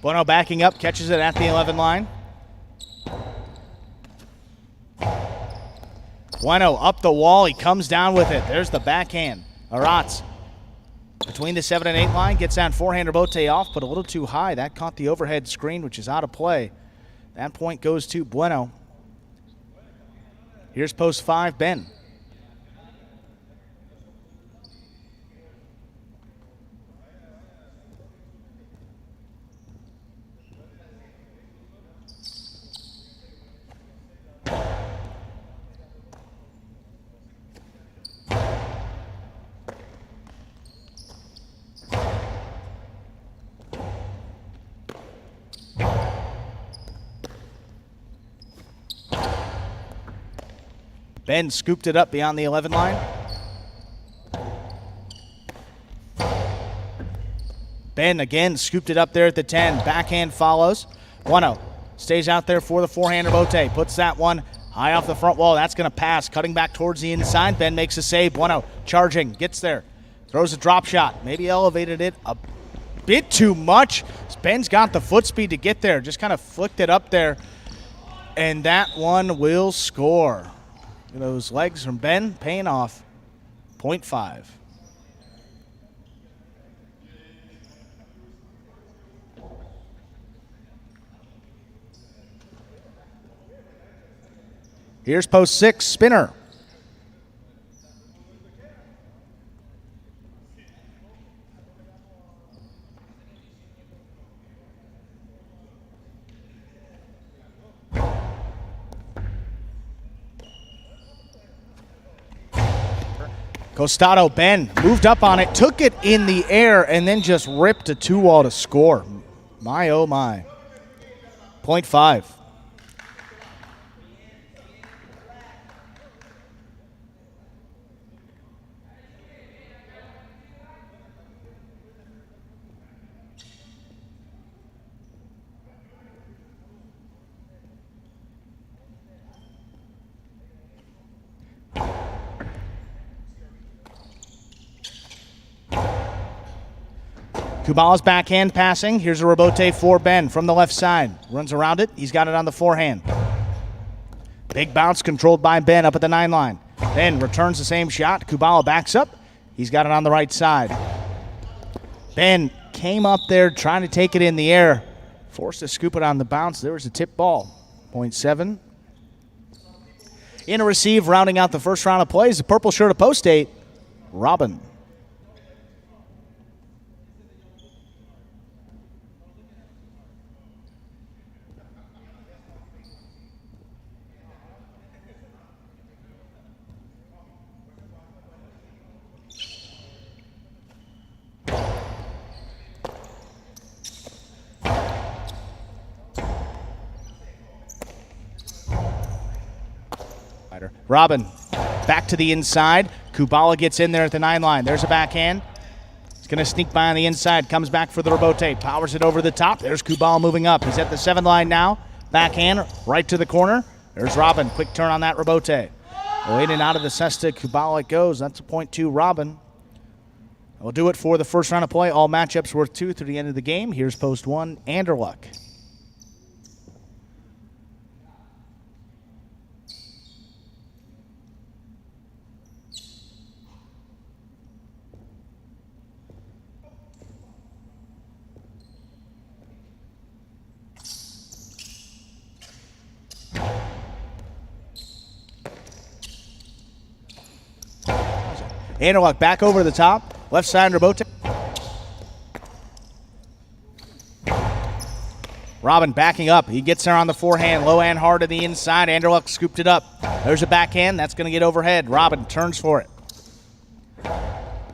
Bueno backing up, catches it at the 11 line. Bueno up the wall, he comes down with it. There's the backhand. Aratz between the 7 and 8 line, gets down forehand rebote off, but a little too high. That caught the overhead screen, which is out of play. That point goes to Bueno. Here's post 5, Ben. Ben scooped it up beyond the 11 line. Ben again scooped it up there at the 10. Backhand follows. Bueno stays out there for the forehand rebote. Puts that one high off the front wall. That's going to pass. Cutting back towards the inside. Ben makes a save. Bueno charging. Gets there. Throws a drop shot. Maybe elevated it a bit too much. Ben's got the foot speed to get there. Just kind of flicked it up there. And that one will score. Those legs from Ben paying off. Point 5. Here's post 6, Spinner. Costado, Ben, moved up on it, took it in the air, and then just ripped a 2-wall to score. My, oh my. Point 5. Kubala's backhand passing. Here's a rebote for Ben from the left side. Runs around it. He's got it on the forehand. Big bounce controlled by Ben up at the 9 line. Ben returns the same shot. Kubala backs up. He's got it on the right side. Ben came up there trying to take it in the air. Forced to scoop it on the bounce. There was a tip ball. Point 7. In a receive, rounding out the first round of plays, the purple shirt of post 8, Robin. Robin back to the inside. Kubala gets in there at the 9 line. There's a backhand. He's going to sneak by on the inside. Comes back for the rebote. Powers it over the top. There's Kubala moving up. He's at the 7 line now. Backhand right to the corner. There's Robin. Quick turn on that rebote. In and out of the cesta. Kubala it goes. That's a point to Robin. We'll do it for the first round of play. All matchups worth 2 through the end of the game. Here's post 1, Anderluck. Anderluck back over the top. Left side, Rebote. Robin backing up. He gets there on the forehand. Low and hard to the inside. Anderluck scooped it up. There's a backhand. That's going to get overhead. Robin turns for it.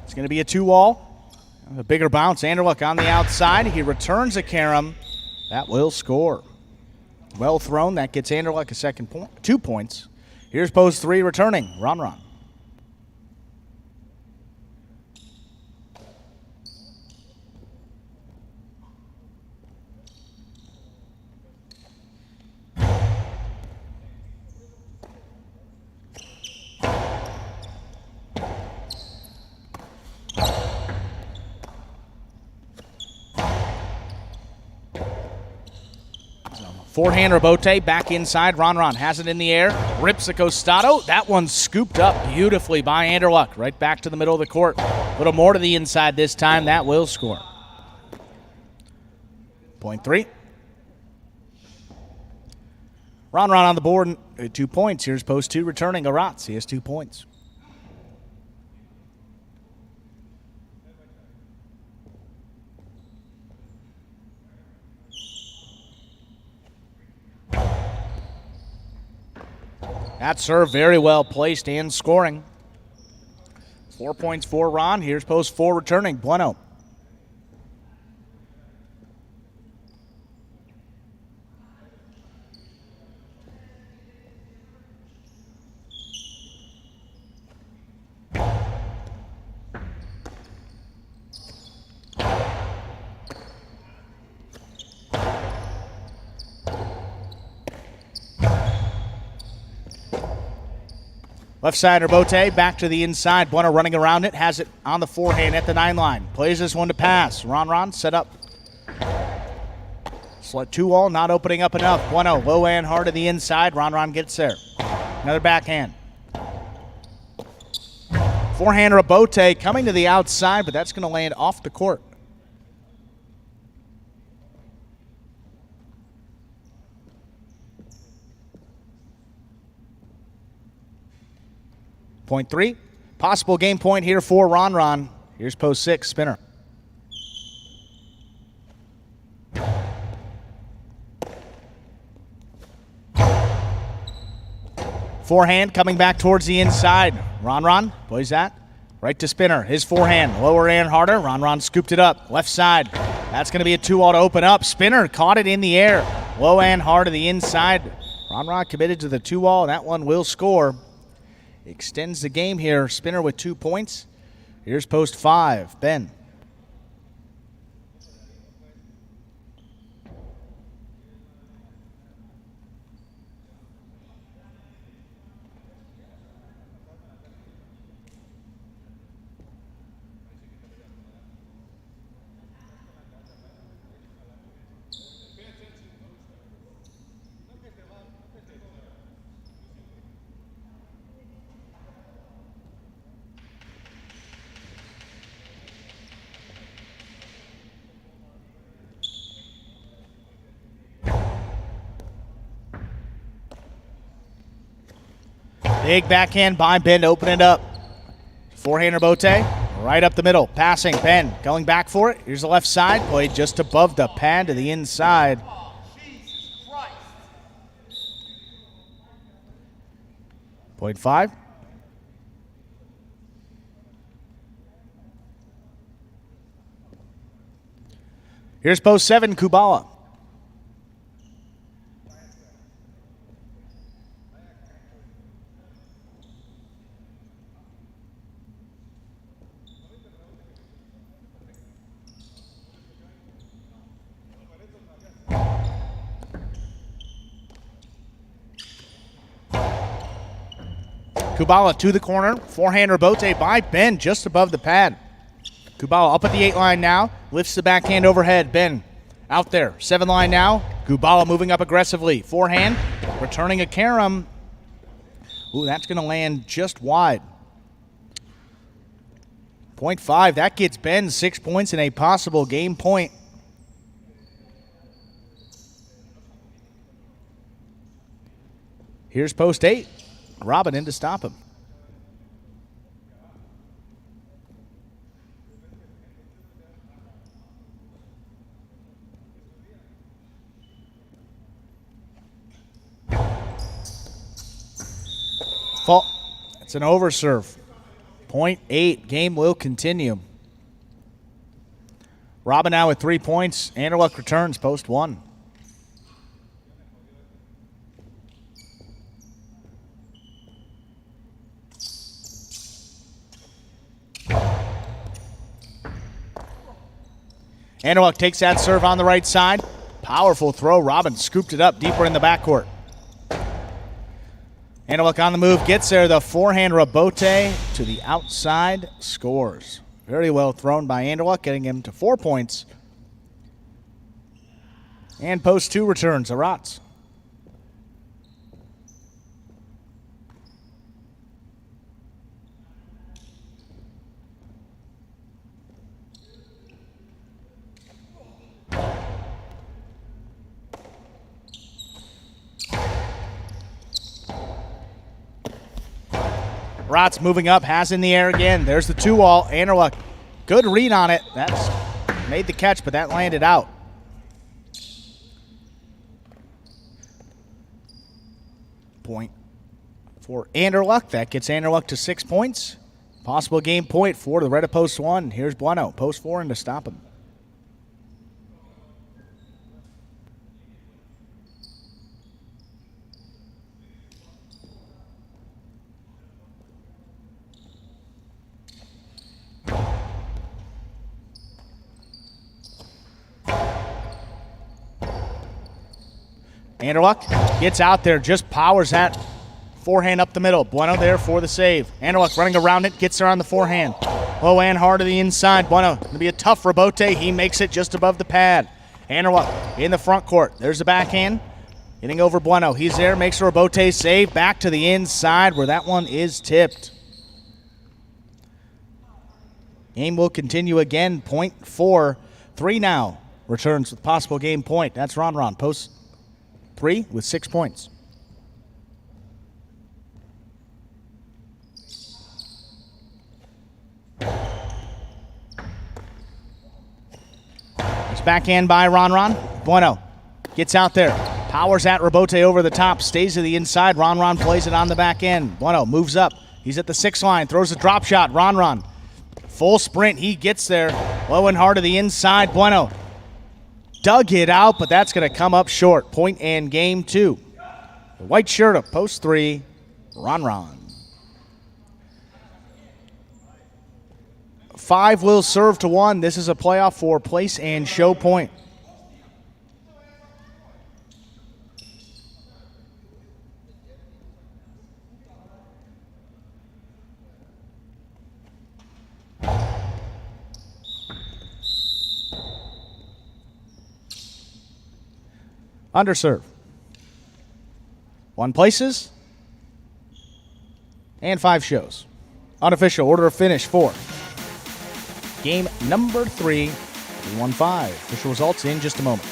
It's going to be a 2-wall. A bigger bounce. Anderluck on the outside. He returns a carom. That will score. Well thrown. That gets Anderluck a second point. 2 points. Here's post 3 returning. Ron. Forehand Rebote back inside. Ron has it in the air. Rips a costado. That one's scooped up beautifully by Anderluck. Right back to the middle of the court. A little more to the inside this time. That will score. Point 3. Ron on the board. 2 points. Here's post 2 returning. Aratz. He has 2 points. That serve very well placed and scoring. 4 points for Ron. Here's post 4 returning. Bueno. Left side Rebote, back to the inside. Bueno running around it, has it on the forehand at the 9 line. Plays this one to pass. Ron set up. Slut 2-wall, not opening up enough. Bueno low and hard to the inside. Ron gets there. Another backhand. Forehand Rebote coming to the outside, but that's going to land off the court. Point 3. Possible game point here for Ron. Here's post 6, spinner. Forehand coming back towards the inside. Ron plays that. Right to spinner. His forehand. Lower and harder. Ron scooped it up. Left side. That's going to be a 2-all to open up. Spinner caught it in the air. Low and hard to the inside. Ron committed to the 2-all. That one will score. Extends the game here. Spinner with 2 points. Here's post 5. Ben. Big backhand by Ben to open it up. Forehand Rebote, right up the middle. Passing, Ben going back for it. Here's the left side. Played just above the pad to the inside. Point 5. Here's post 7, Kubala. Kubala to the corner. Forehand rebote by Ben just above the pad. Kubala up at the 8 line now. Lifts the backhand overhead. Ben out there. 7 line now. Kubala moving up aggressively. Forehand. Returning a carom. Ooh, that's going to land just wide. 0.5. That gets Ben 6 points and a possible game point. Here's post 8. Robin in to stop him. Fault. It's an overserve. 0.8. Game will continue. Robin now with 3 points. Anderluck returns post 1. Anderluck takes that serve on the right side. Powerful throw. Robin scooped it up deeper in the backcourt. Anderluck on the move, gets there. The forehand rebote to the outside, scores. Very well thrown by Anderluck, getting him to 4 points. And post 2 returns, Arats. Rotz moving up, has in the air again. There's the 2-wall. Anderluck, good read on it. That's made the catch, but that landed out. Point for Anderluck. That gets Anderluck to 6 points. Possible game point for the red of post 1. Here's Bueno, post 4, and to stop him. Anderluck gets out there, just powers that forehand up the middle. Bueno there for the save. Anderluck running around it, gets there on the forehand. Low and hard to the inside. Bueno, going to be a tough rebote. He makes it just above the pad. Anderluck in the front court. There's the backhand. Getting over Bueno. He's there, makes a rebote save. Back to the inside where that one is tipped. Game will continue again. 0.4. 3 now. Returns with possible game point. That's Ron. Post 3 with 6 points. It's backhand by Ron. Bueno gets out there. Powers that rebote over the top. Stays to the inside. Ron plays it on the back end. Bueno moves up. He's at the 6 line. Throws a drop shot. Ron. Full sprint. He gets there. Low and hard to the inside. Bueno dug it out, but that's going to come up short. Point and game 2. The white shirt of post 3, Ron. 5 will serve to 1. This is a playoff for place and show point. Underserve. 1 places. And 5 shows. Unofficial order of finish for game number 3, 3-1-5. Official results in just a moment.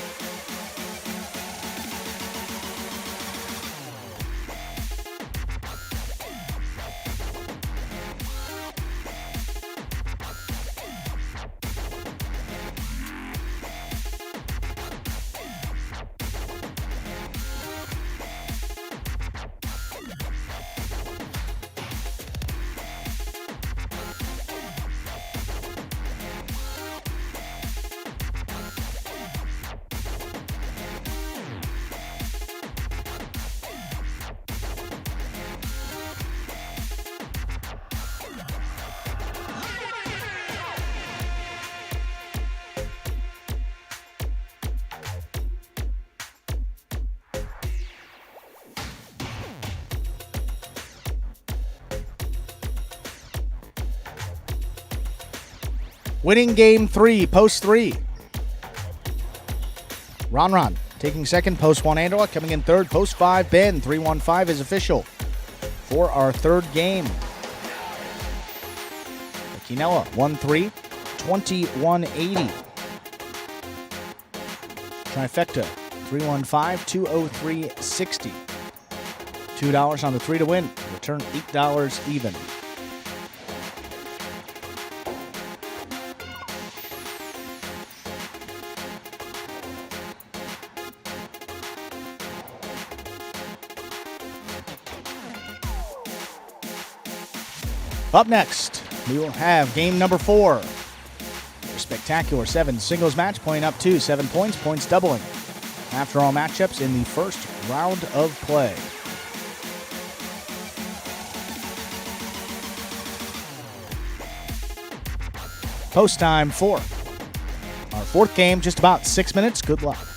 Winning game 3, post 3. Ron taking second, post 1 Anderlecht. Coming in third, post 5 Ben. 3-1-5 is official for our third game. Quinella 1-3, 21-80. Trifecta 3-1-5, 203-60. $2 on the 3 to win. Return $8 even. Up next, we will have game number 4. A spectacular 7 singles match, point up to 7 points, points doubling. After all matchups in the first round of play. Post time 4. Our fourth game, just about 6 minutes. Good luck.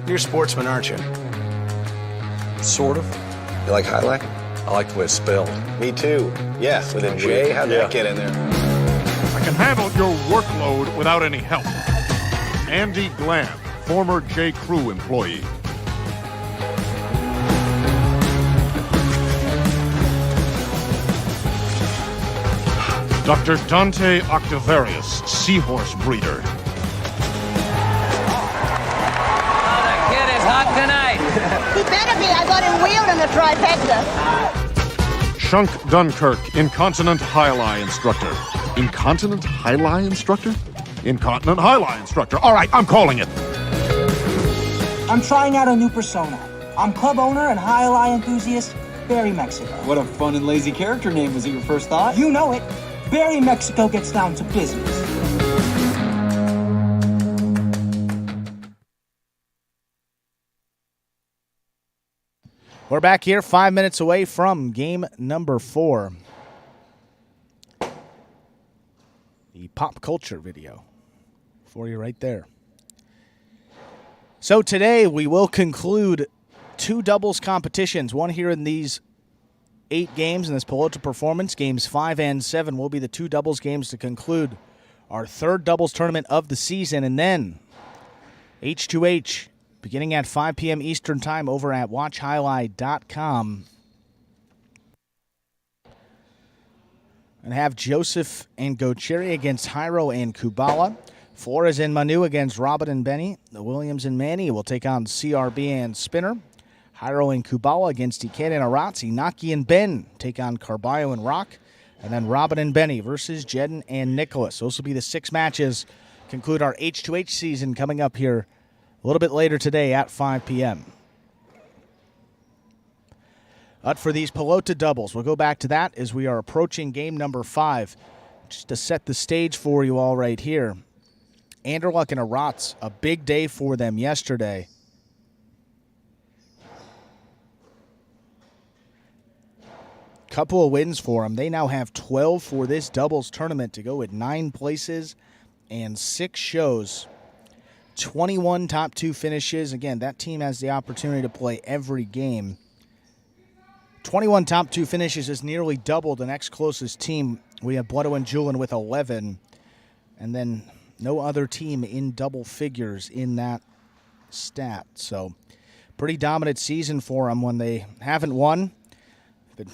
You're a sportsman, aren't you? Sort of. You like highlight? I like the way it's spelled. Me too. Yeah, with a J. How'd that get in there? I can handle your workload without any help. Andy Glam, former J. Crew employee. Dr. Dante Octavarius, seahorse breeder. Hot tonight. He better be. I got him wheeled in the trifecta. Shunk Dunkirk, incontinent high-lie instructor. Incontinent high-lie instructor? Incontinent high-lie instructor. All right, I'm calling it. I'm trying out a new persona. I'm club owner and high-lie enthusiast, Barry Mexico. What a fun and lazy character name. Was it your first thought? You know it. Barry Mexico gets down to business. We're back here 5 minutes away from game number 4. The pop culture video for you right there. So today we will conclude 2 doubles competitions. One here in these 8 games in this Pelota performance. Games 5 and 7 will be the 2 doubles games to conclude our third doubles tournament of the season. And then H2H beginning at 5 p.m. Eastern Time over at watchhighlight.com. And have Joseph and Gocheri against Jairo and Kubala. Flores and Manu against Robin and Benny. The Williams and Manny will take on CRB and Spinner. Jairo and Kubala against Ikeda and Aratz. Inaki and Ben take on Carballo and Rock. And then Robin and Benny versus Jedden and Nicholas. Those will be the 6 matches. Conclude our H2H season coming up here a little bit later today at 5 p.m. But for these Pelota doubles, we'll go back to that as we are approaching game number 5. Just to set the stage for you all right here. Anderlecht and Aratz, a big day for them yesterday. Couple of wins for them. They now have 12 for this doubles tournament to go at 9 places and 6 shows. 21 top 2 finishes. Again, that team has the opportunity to play every game. 21 top 2 finishes is nearly double the next closest team. We have Bledsoe and Julin with 11. And then no other team in double figures in that stat. So pretty dominant season for them when they haven't won. Been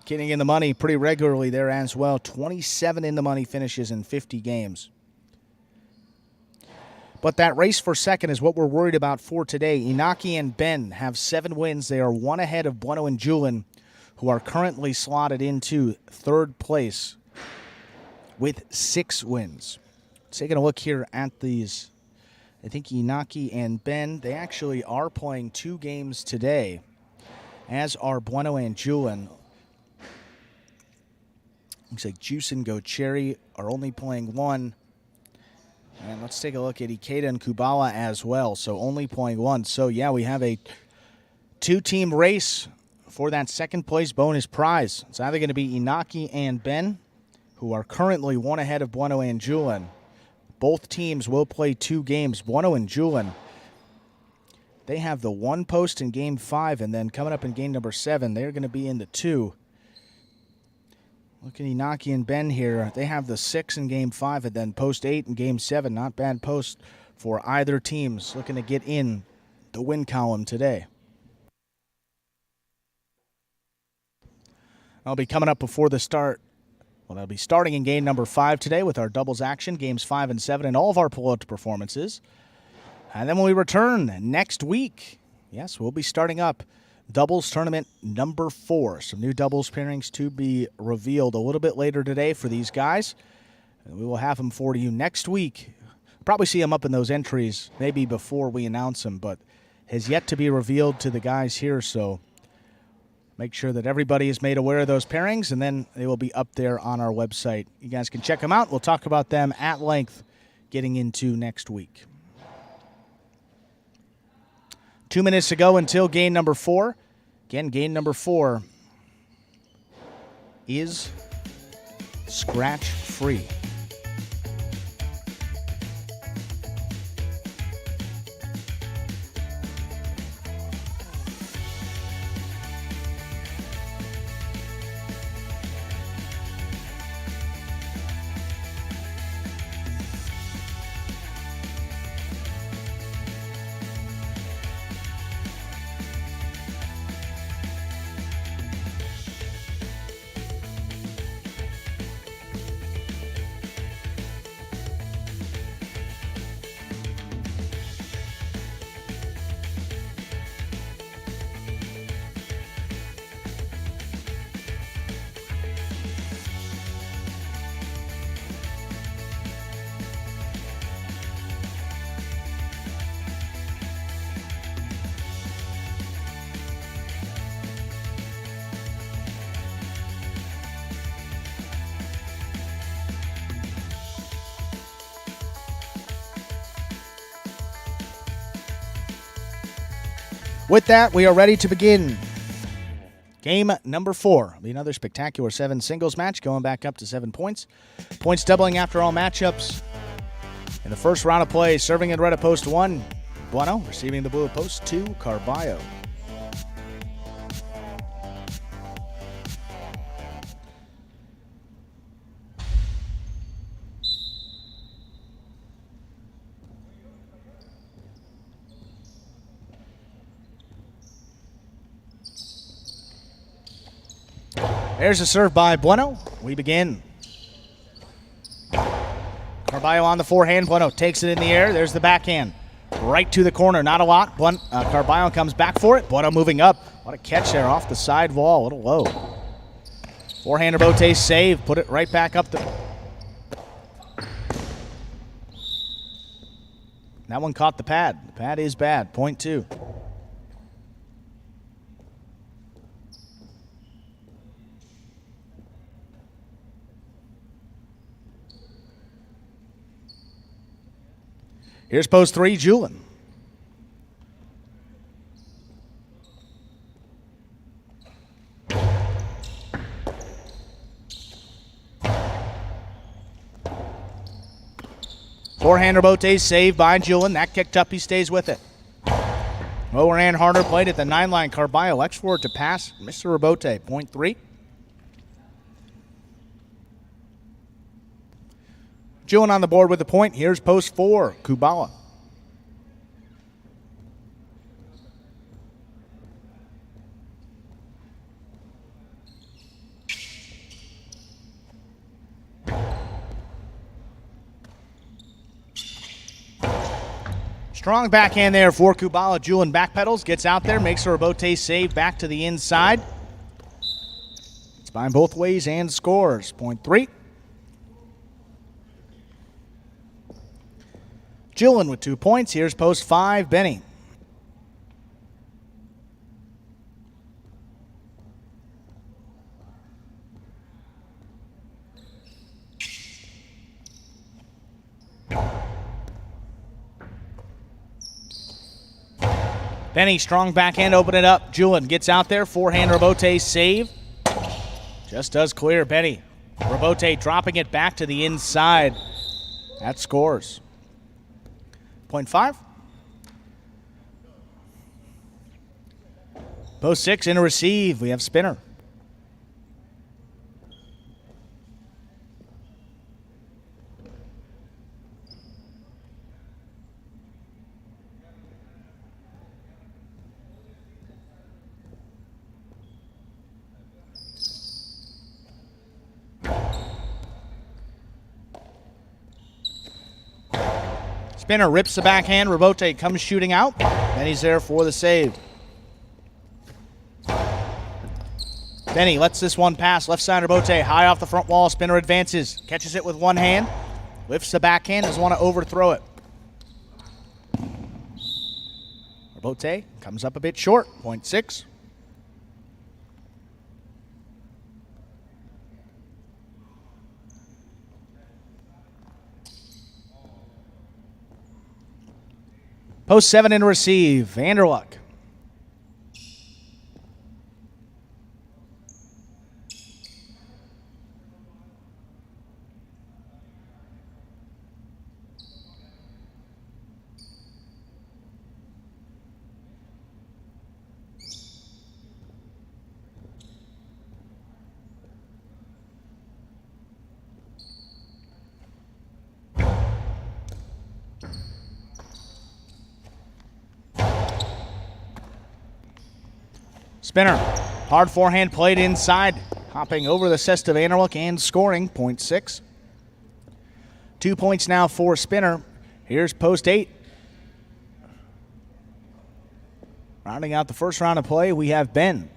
getting in the money pretty regularly there as well. 27 in the money finishes in 50 games. But that race for second is what we're worried about for today. Inaki and Ben have 7 wins. They are 1 ahead of Bueno and Julin, who are currently slotted into 3rd place with 6 wins. Taking a look here at these, I think Inaki and Ben, they actually are playing 2 games today, as are Bueno and Julin. Looks like Juice and Gocheri are only playing 1. And let's take a look at Ikeda and Kubala as well. So only playing 1. So, yeah, we have a 2-team race for that second place bonus prize. It's either going to be Inaki and Ben, who are currently 1 ahead of Bueno and Julin. Both teams will play 2 games. Bueno and Julin, they have the 1 post in Game 5, and then coming up in Game number 7, they're going to be in the 2. Look at Inaki and Ben here. They have the 6 in Game 5 and then post 8 in Game 7. Not bad post for either teams looking to get in the win column today. I'll be coming up before the start. Well, I'll be starting in game number 5 today with our doubles action, games 5 and 7, and all of our Pelota performances. And then when we return next week, yes, we'll be starting up doubles tournament number 4. Some new doubles pairings to be revealed a little bit later today for these guys. And we will have them for you next week. Probably see them up in those entries maybe before we announce them, but has yet to be revealed to the guys here, so make sure that everybody is made aware of those pairings, and then they will be up there on our website. You guys can check them out. We'll talk about them at length getting into next week. 2 minutes to go until game number 4. Again, game number 4 is scratch free. With that, we are ready to begin game number 4. It'll be another spectacular 7 singles match, going back up to 7 points. Points doubling after all matchups. In the first round of play, serving in red at post 1, Bueno. Receiving the blue at post 2, Carballo. There's a serve by Bueno. We begin. Carballo on the forehand. Bueno takes it in the air. There's the backhand. Right to the corner. Not a lot. Carballo comes back for it. Bueno moving up. What a catch there off the side wall. A little low. Forehander Bote save. Put it right back up. That one caught the pad. The pad is bad. Point 2. Here's post 3, Julin. Forehander Bote saved by Julin. That kicked up. He stays with it. Lower and harder played at the 9-line. Carballo X forward to pass. Mr. Rabote, point 3. Julin on the board with the point. Here's post 4, Kubala. Strong backhand there for Kubala. Julin backpedals, gets out there, makes a Rabote save back to the inside. It's by both ways and scores. Point 3. Julin with 2 points. Here's post 5, Benny. Benny, strong backhand, open it up. Julin gets out there. Forehand Rabote save. Just does clear. Benny. Rabote dropping it back to the inside. That scores. Point 5. Post 6 in a receive. We have spinner. Spinner rips the backhand. Rebote comes shooting out. And he's there for the save. Benny lets this one pass. Left side Rebote high off the front wall. Spinner advances. Catches it with one hand. Lifts the backhand. Doesn't want to overthrow it. Rebote comes up a bit short. Point 6. Post 7 in receive. Vanderluck. Spinner, hard forehand played inside, hopping over the chest of Vanderluck and scoring, point 6. 2 points now for Spinner. Here's post 8. Rounding out the first round of play, we have Ben.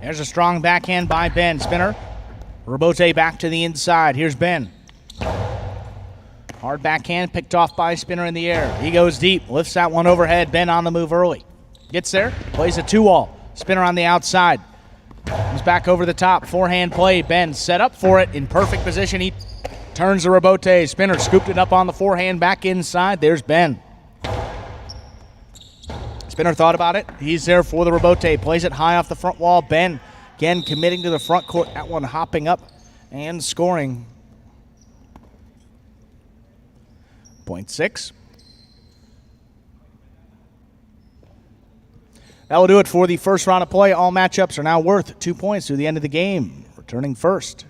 There's a strong backhand by Ben. Spinner. Rebote back to the inside. Here's Ben. Hard backhand picked off by Spinner in the air. He goes deep. Lifts that one overhead. Ben on the move early. Gets there. Plays a 2-wall. Spinner on the outside. Comes back over the top. Forehand play. Ben set up for it in perfect position. He turns the Rebote. Spinner scooped it up on the forehand back inside. There's Ben. Spinner thought about it. He's there for the Rebote. Plays it high off the front wall. Ben again committing to the front court. That one hopping up and scoring. Point 6. That will do it for the first round of play. All matchups are now worth 2 points through the end of the game. Returning first.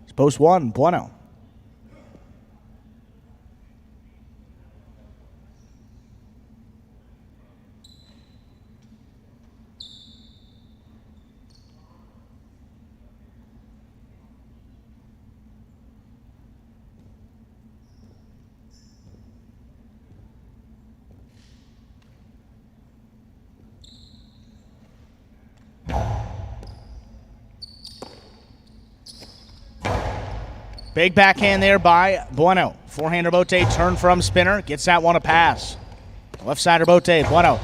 It's post 1, Bueno. Big backhand there by Bueno. Forehand Rebote, turn from Spinner. Gets that one a pass. Left side Rebote, Bueno.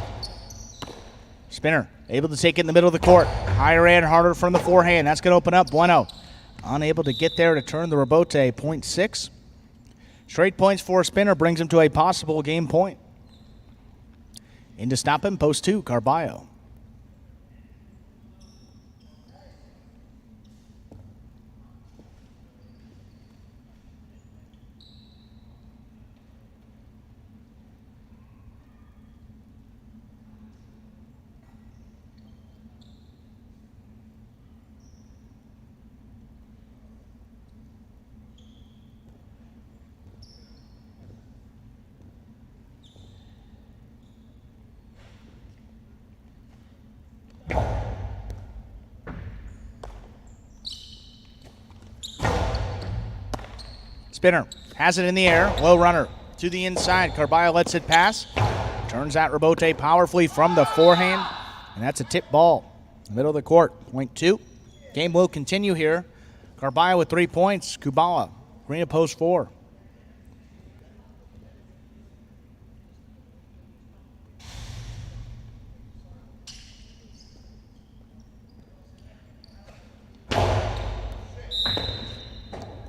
Spinner able to take it in the middle of the court. Higher and harder from the forehand. That's going to open up Bueno. Unable to get there to turn the Rebote. Point 6. Straight points for Spinner brings him to a possible game point. In to stop him, post 2, Carballo. Spinner has it in the air. Low runner to the inside. Carballo lets it pass. Turns out Rebote powerfully from the forehand. And that's a tip ball. Middle of the court. Point 2. Game will continue here. Carballo with 3 points. Kubala. Green at post 4.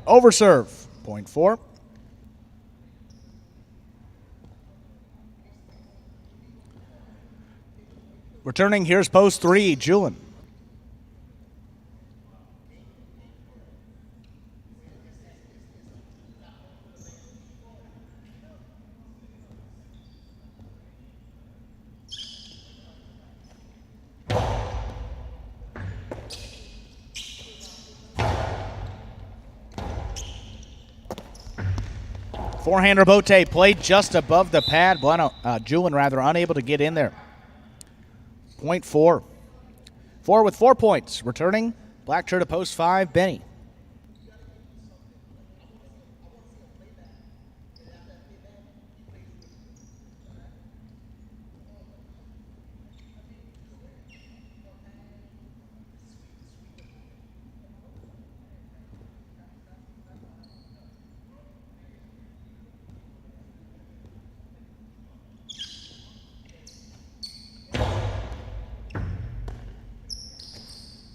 Overserve. Point 4. Returning, here's post 3, Julin. Forehand rebote played just above the pad. Julian unable to get in there. Point 4. 4 with 4 points. Returning, black shirt to post 5, Benny.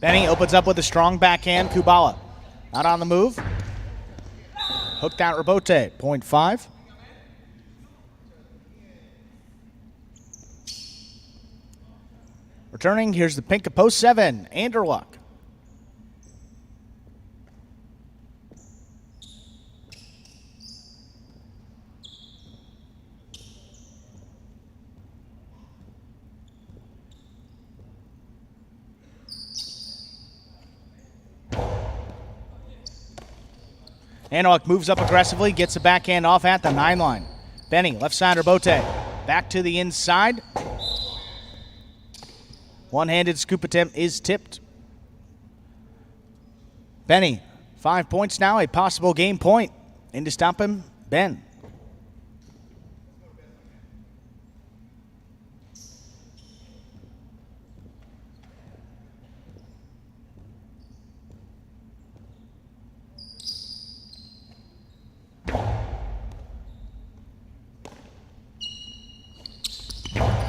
Benny opens up with a strong backhand. Kubala not on the move. Hooked out rebote, point 5. Returning, here's the pink of post 7, Anderluck. Anderluck moves up aggressively, gets the backhand off at the 9 line. Benny, left side rebote, back to the inside. One-handed scoop attempt is tipped. Benny, 5 points now, a possible game point. In to stop him, Ben.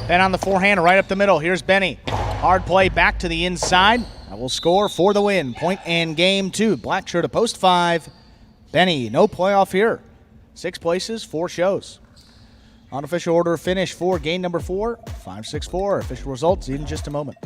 Ben on the forehand, right up the middle. Here's Benny. Hard play back to the inside. That will score for the win. Point and game 2. Black shirt to post 5. Benny, no playoff here. 6 places, 4 shows. Unofficial order finish for game number 4, 5-6-4. Official results in just a moment.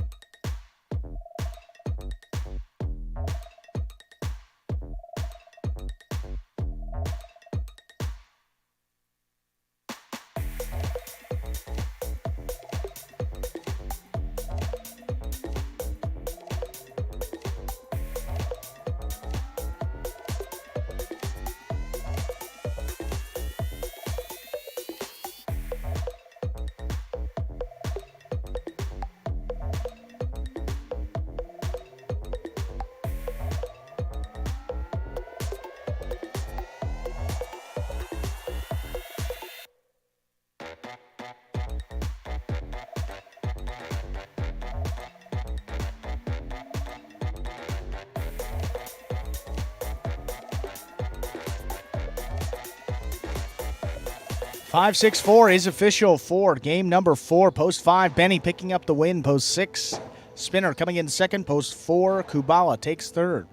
Five, 6, 4 is official for game number 4. Post 5, Benny picking up the win. Post 6, Spinner coming in second. Post 4, Kubala takes third.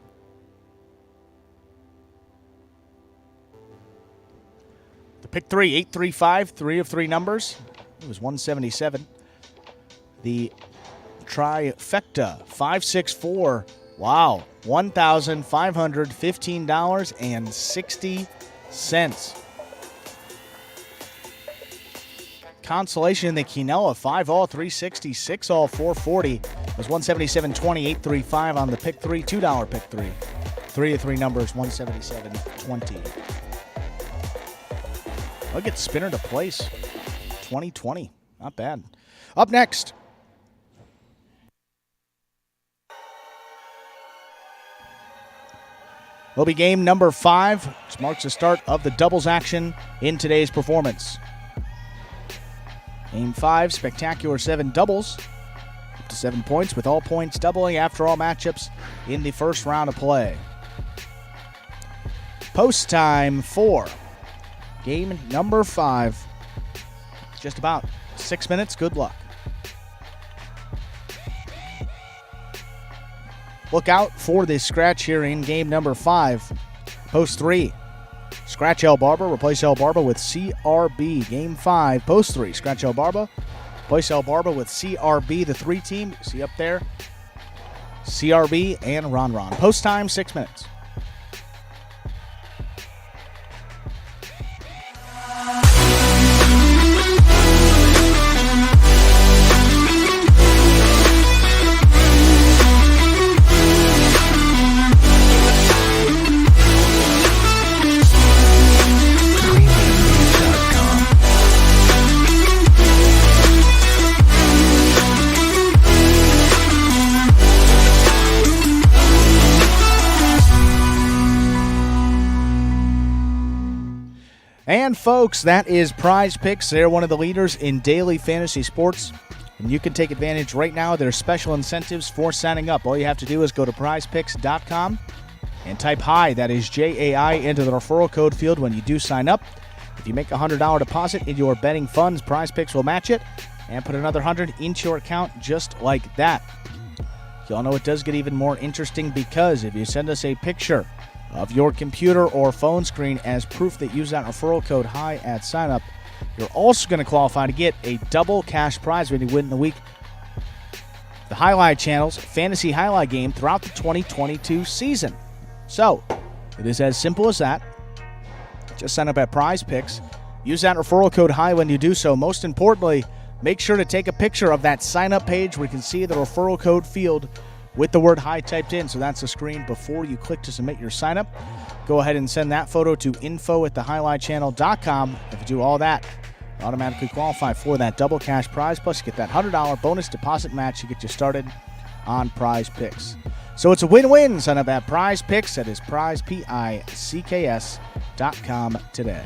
The pick 3, 835, 3 of 3 numbers. It was 177. The trifecta, 5, 6, 4. Wow, $1,515.60. Consolation in the Quinoa, 5 all, 360, 6 all, 440. It was 177.20, 835 on the pick 3, $2 pick 3. 3 of 3 numbers, 177.20. Look at Spinner to place, 2020. Not bad. Up next, will be game number 5, which marks the start of the doubles action in today's performance. Game 5, spectacular 7 doubles, up to 7 points, with all points doubling after all matchups in the first round of play. Post time 4, game number 5. Just about 6 minutes. Good luck. Look out for this scratch here in game number 5. Post 3. Scratch El Barba, replace El Barba with CRB. Game 5, post 3. Scratch El Barba, replace El Barba with CRB. The 3 team, see up there, CRB and Ron. Post time, 6 minutes. And folks, that is Prize Picks. They're one of the leaders in daily fantasy sports. And you can take advantage right now of their special incentives for signing up. All you have to do is go to prizepicks.com and type HI, that is JAI, into the referral code field when you do sign up. If you make a $100 deposit in your betting funds, Prize Picks will match it and put another $100 into your account just like that. You all know it does get even more interesting because if you send us a picture of your computer or phone screen as proof that you use that referral code HI at sign up, you're also going to qualify to get a double cash prize when you win the week. The Highlight Channel's fantasy highlight game throughout the 2022 season. So, it is as simple as that. Just sign up at Prize Picks. Use that referral code HI when you do so. Most importantly, make sure to take a picture of that sign-up page where you can see the referral code field with the word HI typed in. So that's the screen before you click to submit your sign-up. Go ahead and send that photo to info@thehighlightchannel.com. If you do all that, you automatically qualify for that double cash prize. Plus, you get that $100 bonus deposit match to get you started on Prize Picks. So it's a win-win. Sign up at Prize Picks. That is prizepicks.com today.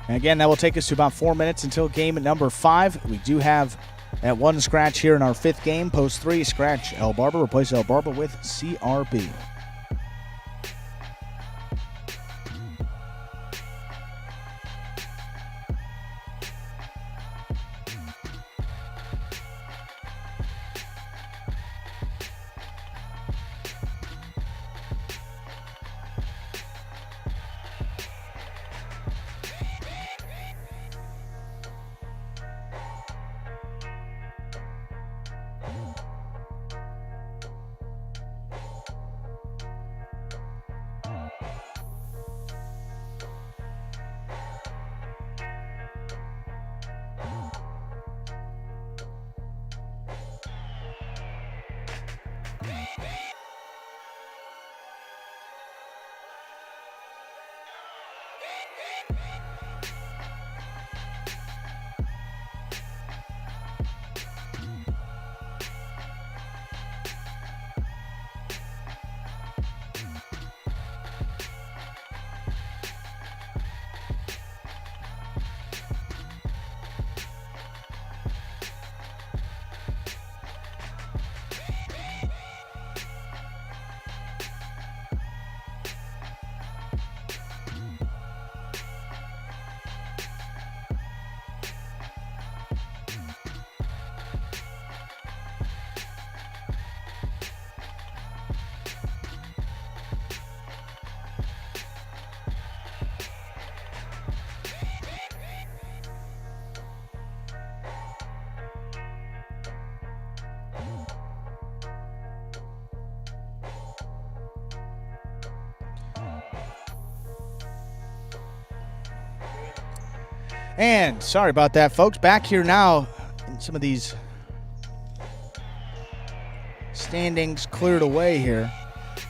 And again, that will take us to about 4 minutes until game number 5. We do have at one scratch here in our 5th game. Post 3, scratch El Barba. Replace El Barba with CRB. And sorry about that, folks. Back here now in some of these standings cleared away here.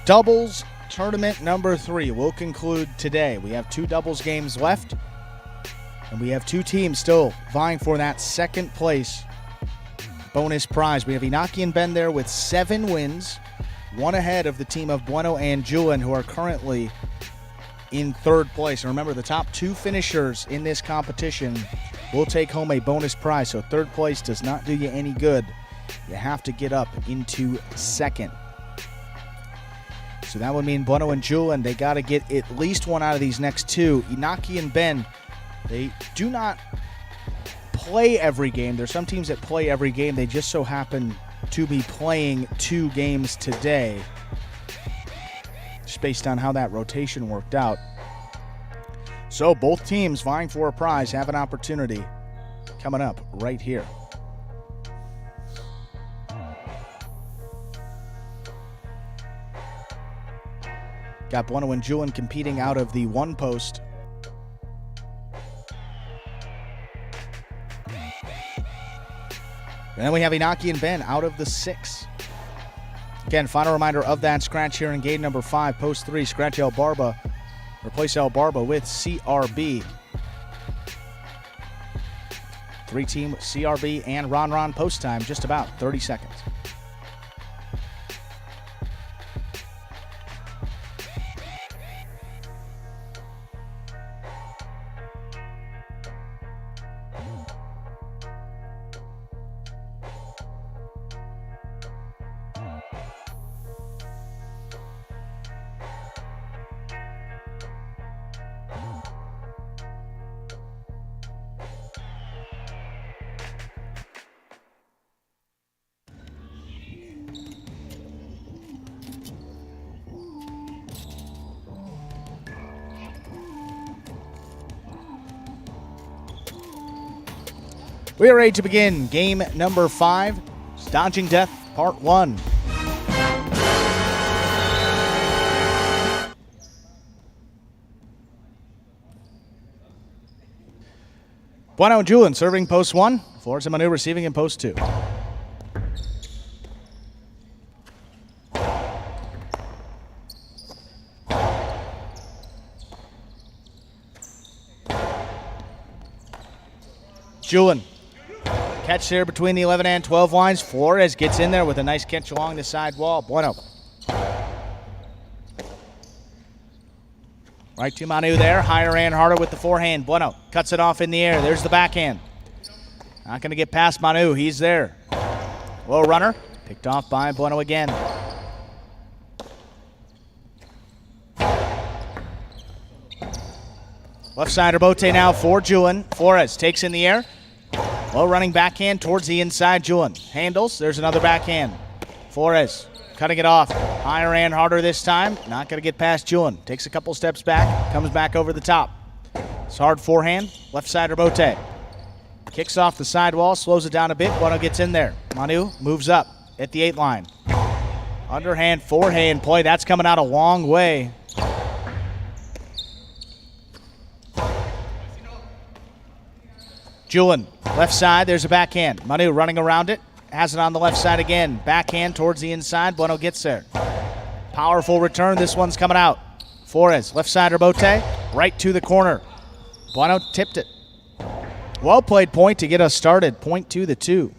Doubles tournament number 3 will conclude today. We have 2 doubles games left, and we have 2 teams still vying for that second place bonus prize. We have Inaki and Ben there with 7 wins, 1 ahead of the team of Bueno and Julian, who are currently in 3rd place. And remember, the top 2 finishers in this competition will take home a bonus prize. So 3rd place does not do you any good. You have to get up into 2nd. So that would mean Bueno and Julian, they got to get at least 1 out of these next 2. Inaki and Ben, they do not play every game. There's some teams that play every game. They just so happen to be playing 2 games today, just based on how that rotation worked out. So both teams vying for a prize have an opportunity coming up right here. Got Bueno and Julian competing out of the 1 post. And then we have Inaki and Ben out of the 6. Again, final reminder of that scratch here in game number 5. Post 3, scratch El Barba. Replace El Barba with CRB. 3-team CRB and Ron post time, just about 30 seconds. We are ready to begin game number 5, Dodging Death, Part 1. Bueno and Julian serving post 1. Flores and Manu receiving in post 2. Julian. Catch there between the 11 and 12 lines. Flores gets in there with a nice catch along the side wall. Bueno. Right to Manu there. Higher and harder with the forehand. Bueno cuts it off in the air. There's the backhand. Not going to get past Manu. He's there. Low runner. Picked off by Bueno again. Left side rebote now for Julian. Flores takes in the air. Low running backhand towards the inside. Julian handles. There's another backhand. Flores cutting it off. Higher and harder this time. Not going to get past Julian. Takes a couple steps back. Comes back over the top. It's hard forehand. Left side rebote. Kicks off the sidewall. Slows it down a bit. Bueno gets in there. Manu moves up at the 8 line. Underhand forehand play. That's coming out a long way. Julian, left side, there's a backhand. Manu running around it, has it on the left side again. Backhand towards the inside, Bueno gets there. Powerful return, this one's coming out. Flores, left side rebote, right to the corner. Bueno tipped it. Well played point to get us started, point to the 2.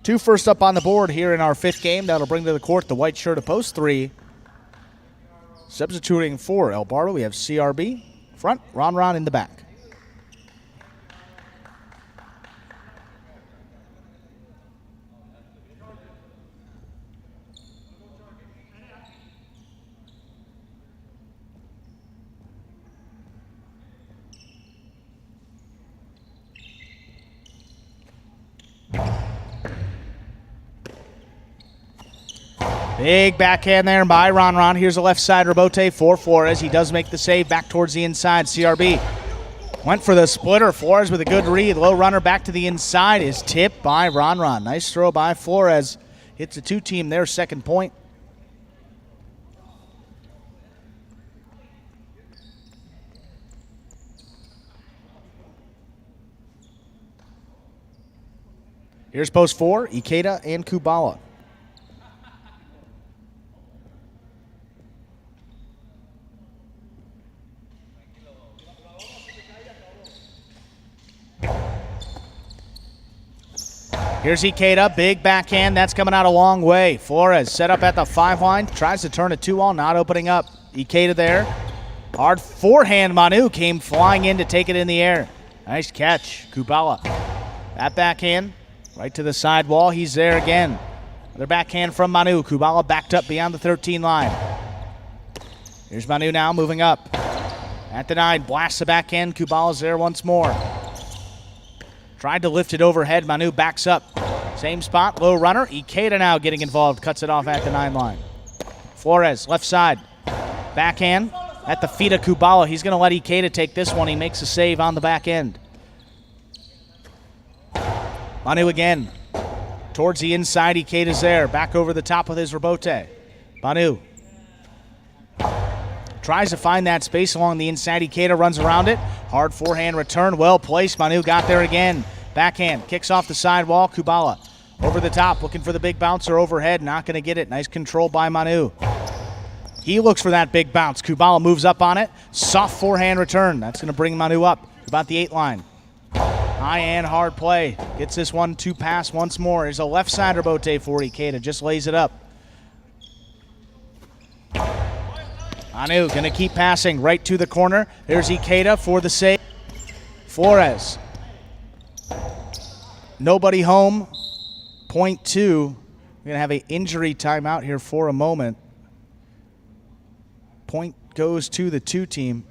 2 first up on the board here in our 5th game. That'll bring to the court the white shirt of post 3. Substituting for El Bardo, we have CRB. Front, Ron in the back. Big backhand there by Ron. Here's a left side rebote for Flores. He does make the save back towards the inside. CRB went for the splitter. Flores with a good read. Low runner back to the inside is tipped by Ron. Nice throw by Flores. Hits a 2-team there, second point. Here's post 4, Ikeda and Kubala. Here's Ikeda, big backhand. That's coming out a long way. Flores set up at the 5 line. Tries to turn a 2-all, not opening up. Ikeda there. Hard forehand. Manu came flying in to take it in the air. Nice catch. Kubala. That backhand right to the side wall. He's there again. Another backhand from Manu. Kubala backed up beyond the 13 line. Here's Manu now moving up. At the 9, blasts the backhand. Kubala's there once more. Tried to lift it overhead. Manu backs up. Same spot, low runner. Ikeda now getting involved. Cuts it off at the 9 line. Flores, left side. Backhand at the feet of Kubala. He's going to let Ikeda take this one. He makes a save on the back end. Manu again. Towards the inside, Ikeda's there. Back over the top with his rebote. Manu tries to find that space along the inside. Ikeda runs around it. Hard forehand return. Well placed. Manu got there again. Backhand. Kicks off the side wall. Kubala over the top. Looking for the big bouncer overhead. Not going to get it. Nice control by Manu. He looks for that big bounce. Kubala moves up on it. Soft forehand return. That's going to bring Manu up. About the 8 line. High and hard play. Gets this 1-2 pass once more. There's a left side rebote for Ikeda. Just lays it up. Manu going to keep passing right to the corner. There's Ikeda for the save. Flores. Nobody home. Point 2. We're going to have an injury timeout here for a moment. Point goes to the 2 team.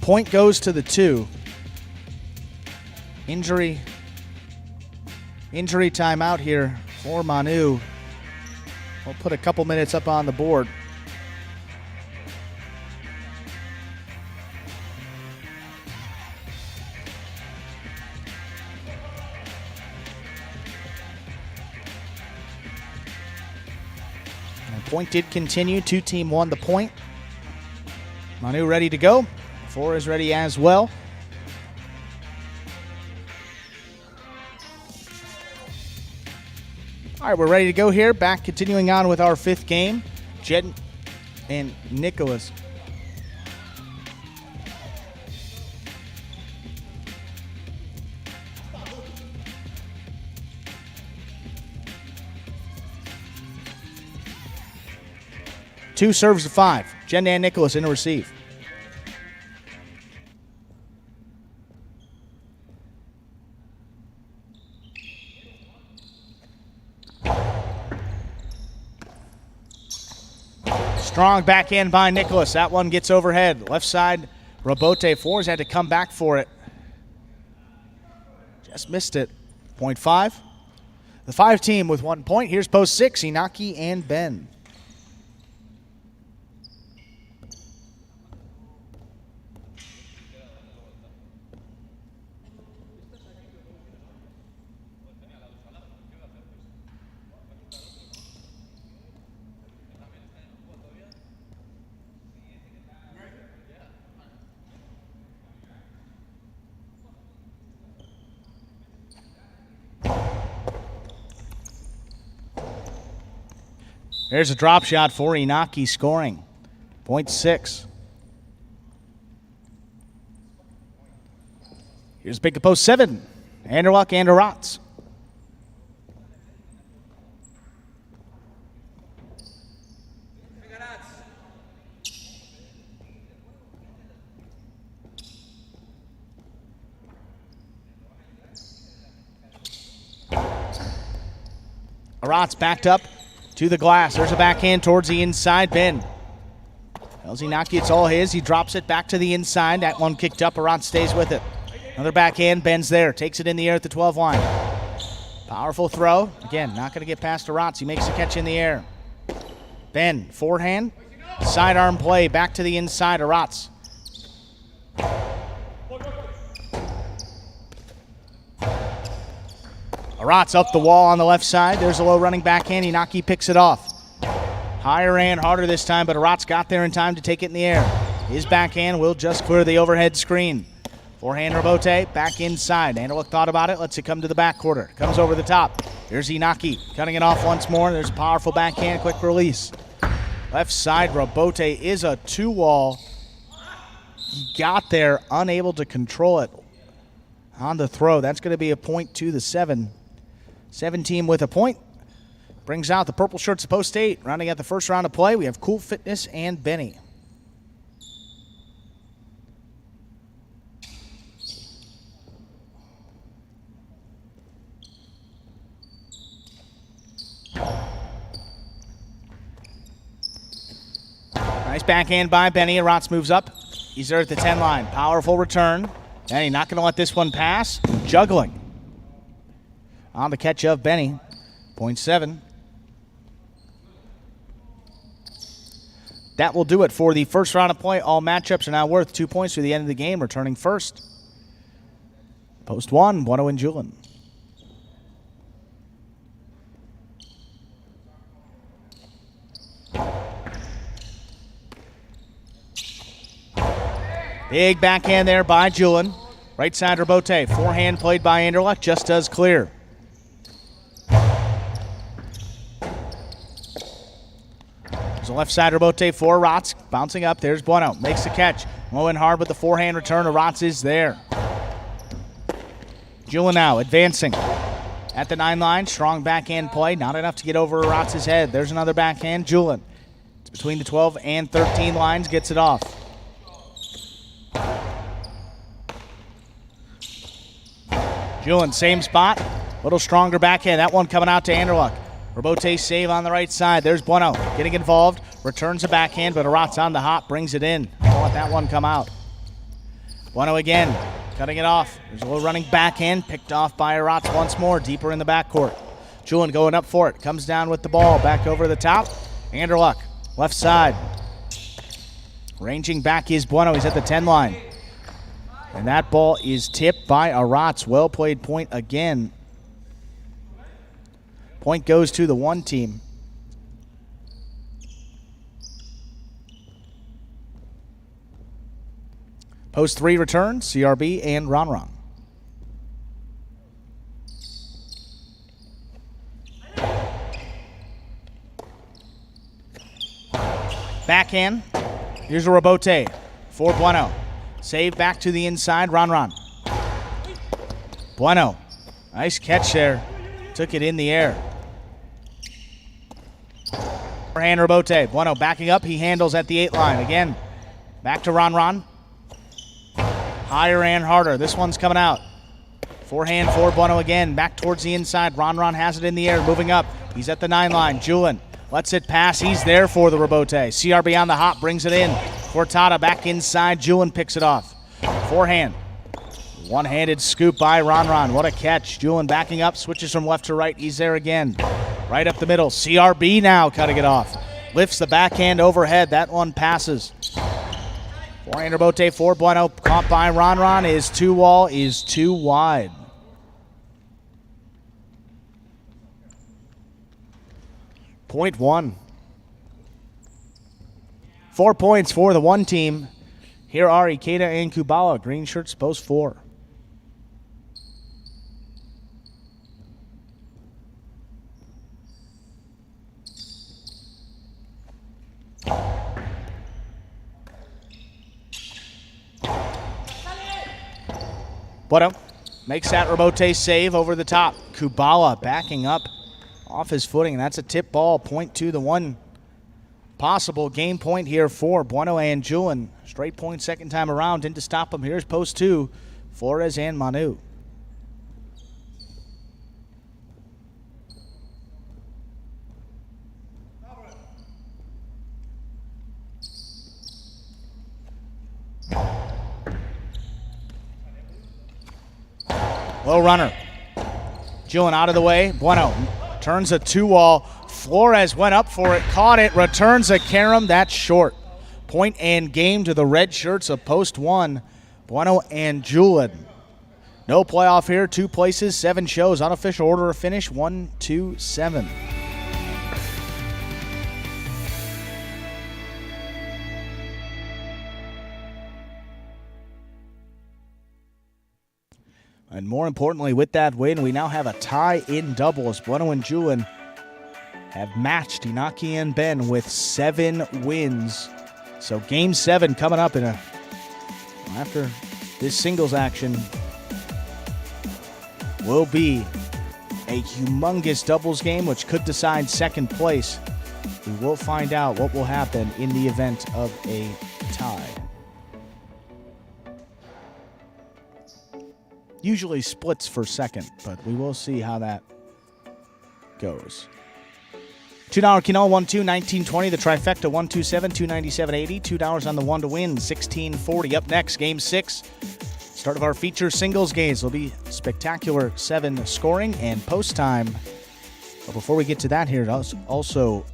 point goes to the 2. Injury timeout here for Manu. We'll put a couple minutes up on the board. And point did continue. 2-team won the point. Manu ready to go. 4 is ready as well. All right, we're ready to go here. Back continuing on with our 5th game. Jed and Nicholas. Two serves to 5. Jed and Nicholas in to receive. Strong backhand by Nicholas. That one gets overhead. Left side, Robote. 4's had to come back for it. Just missed it. Point 5. The 5 team with 1 point. Here's post 6, Inaki and Ben. There's a drop shot for Inaki scoring. Point 6. Here's pick to post 7. Anderluck and Aratz. Aratz backed up to the glass. There's a backhand towards the inside. Ben tells Inaki it's all his. He drops it back to the inside. That one kicked up. Aratz stays with it. Another backhand. Ben's there. Takes it in the air at the 12 line. Powerful throw. Again, not going to get past Aratz. He makes the catch in the air. Ben, forehand. Sidearm play. Back to the inside. Aratz. Aratz up the wall on the left side. There's a low running backhand. Inaki picks it off. Higher and harder this time, but Aratz got there in time to take it in the air. His backhand will just clear the overhead screen. Forehand Robote, back inside. Anderluck thought about it, lets it come to the back quarter. Comes over the top. Here's Inaki, cutting it off once more. There's a powerful backhand, quick release. Left side, Robote is a 2-wall. He got there, unable to control it on the throw. That's going to be a point to the 7. 7 team with a point. Brings out the purple shirts of post 8. Rounding out the first round of play, we have Cool Fitness and Benny. Nice backhand by Benny. Aratz moves up. He's there at the 10 line. Powerful return. Benny not going to let this one pass. Juggling. On the catch of Benny. Point 7. That will do it for the first round of play. All matchups are now worth 2 points through the end of the game. Returning first. Post 1, Bueno and Julin. Big backhand there by Julin. Right side Robote. Forehand played by Anderluck. Just does clear. There's a left side Robote for Aratz. Bouncing up. There's Bueno. Makes the catch. Low and hard with the forehand return. Aratz is there. Julin now advancing. At the 9 line. Strong backhand play. Not enough to get over Aratz's head. There's another backhand. Julin. It's between the 12 and 13 lines. Gets it off. Julin, same spot. Little stronger backhand. That one coming out to Anderluck. Robote save on the right side. There's Bueno getting involved. Returns a backhand, but Aratz on the hop brings it in. Don't let that one come out. Bueno again, cutting it off. There's a little running backhand, picked off by Aratz once more, deeper in the backcourt. Julian going up for it, comes down with the ball, back over the top. Anderluck, left side. Ranging back is Bueno, he's at the 10 line. And that ball is tipped by Aratz. Well played point again. Point goes to the 1 team. Post 3 return, CRB and Ron. Backhand. Here's a rebote for Bueno. Save back to the inside, Ron. Bueno, nice catch there. Took it in the air. Forehand rebote. Bueno backing up, he handles at the 8 line. Again, back to Ron. Higher and harder. This one's coming out. Forehand for Bueno again. Back towards the inside. Ron has it in the air. Moving up. He's at the 9 line. Julian lets it pass. He's there for the rebote. CRB on the hop. Brings it in. Cortada back inside. Julian picks it off. Forehand. One-handed scoop by Ron. What a catch. Julian backing up. Switches from left to right. He's there again. Right up the middle. CRB now cutting it off. Lifts the backhand overhead. That one passes. Forehand rebote for Bueno. Caught by Ron. His 2-wall is too wide. Point 1. 4 points for the 1 team. Here are Ikeda and Kubala. Green shirts, post 4. Bueno makes that rebote save over the top. Kubala backing up off his footing, and that's a tip ball. Point to the 1 possible game point here for Bueno and Julian. Straight point second time around. Didn't stop him. Here's post 2, Flores and Manu. Low runner. Julian out of the way. Bueno turns a 2-wall. Flores went up for it, caught it, returns a carom. That's short. Point and game to the red shirts of post 1. Bueno and Julian. No playoff here. 2 places, 7 shows. Unofficial order of finish 1, 2, 7. And more importantly, with that win, we now have a tie in doubles. Bueno and Julian have matched Inaki and Ben with 7 wins. So game 7 coming up after this singles action will be a humongous doubles game, which could decide second place. We will find out what will happen in the event of a tie. Usually splits for second, but we will see how that goes. $2 Quinoa 1-2, 19.20. The trifecta 127, 297.80. $2 on the 1 to win, 16.40. Up next, game 6. Start of our feature singles games will be spectacular 7 scoring and post time. But before we get to that, here does also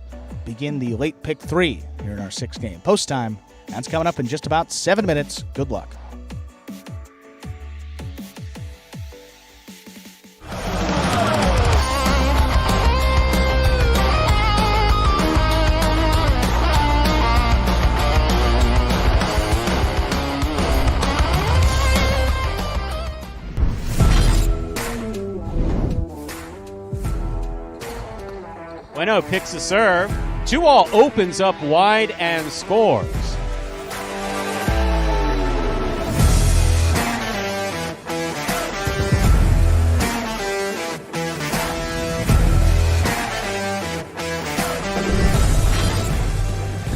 begin the late pick 3 here in our 6th game. Post time. That's coming up in just about 7 minutes. Good luck. Bueno picks the serve. 2-all opens up wide and scores.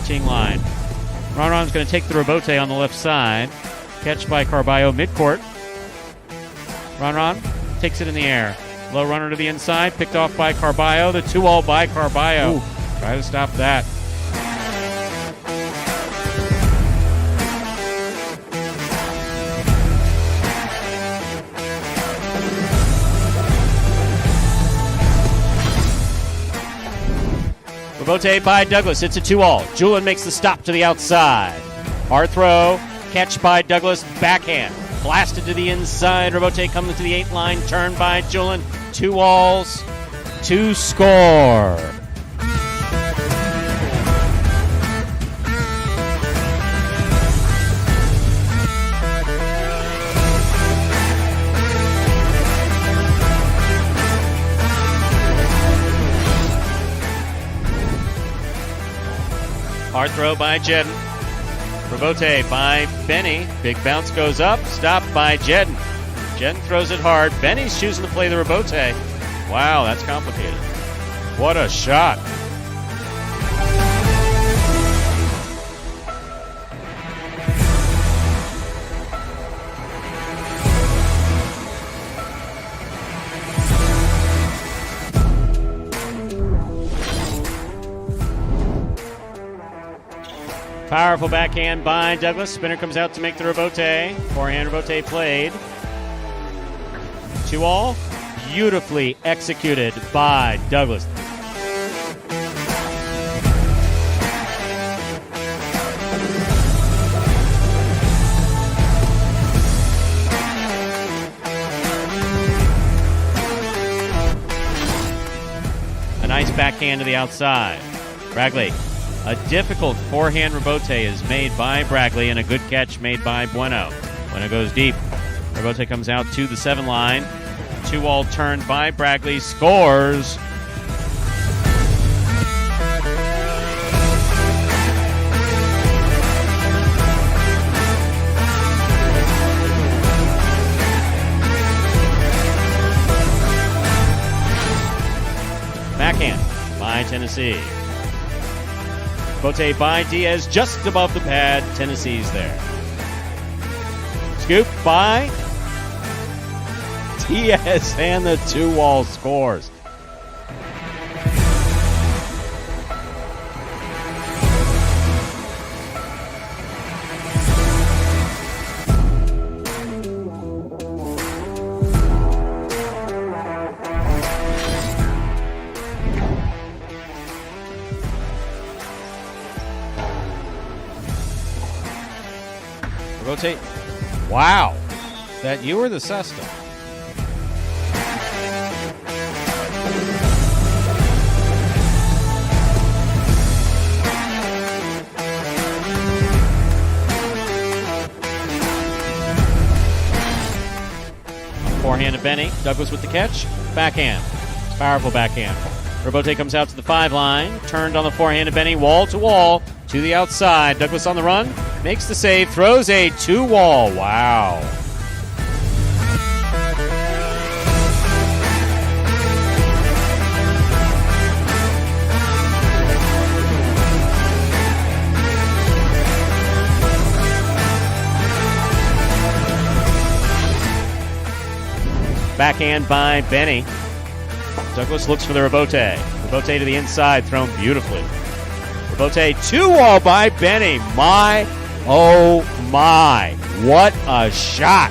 Ching line. Ron's going to take the rebote on the left side. Catch by Carballo midcourt. Ron takes it in the air. Low runner to the inside, picked off by Carballo. The 2-all by Carballo. Try to stop that. Rabote by Douglas. It's a 2-all. Julin makes the stop to the outside. Hard throw. Catch by Douglas. Backhand. Blasted to the inside. Rabote coming to the 8 line. Turn by Julin. 2-alls. 2 score. Hard throw by Jedden. Rabote by Benny. Big bounce goes up. Stopped by Jedden. Jedden throws it hard. Benny's choosing to play the Rabote. Wow, that's complicated. What a shot. Powerful backhand by Douglas. Spinner comes out to make the Rabote. Forehand Rabote played. 2-all. Beautifully executed by Douglas. A nice backhand to the outside. Bragley. A difficult forehand Rabote is made by Bragley and a good catch made by Bueno. Bueno goes deep. Rabote comes out to the 7 line. 2-all turned by Bragley. Scores. Backhand by Tennessee. Rabote by Diaz just above the pad. Tennessee's there. Scoop by Diaz and the 2-all scores. Rotate. Wow. That you or the Sesta? Forehand to Benny. Douglas with the catch. Backhand. Powerful backhand. Rabote comes out to the 5 line. Turned on the forehand to Benny. Wall to wall. To the outside. Douglas on the run. Makes the save. Throws a 2-wall. Wow. Backhand by Benny. Douglas looks for the Rabote. Rabote to the inside, thrown beautifully. Rabote 2-wall by Benny. My, oh my. What a shot.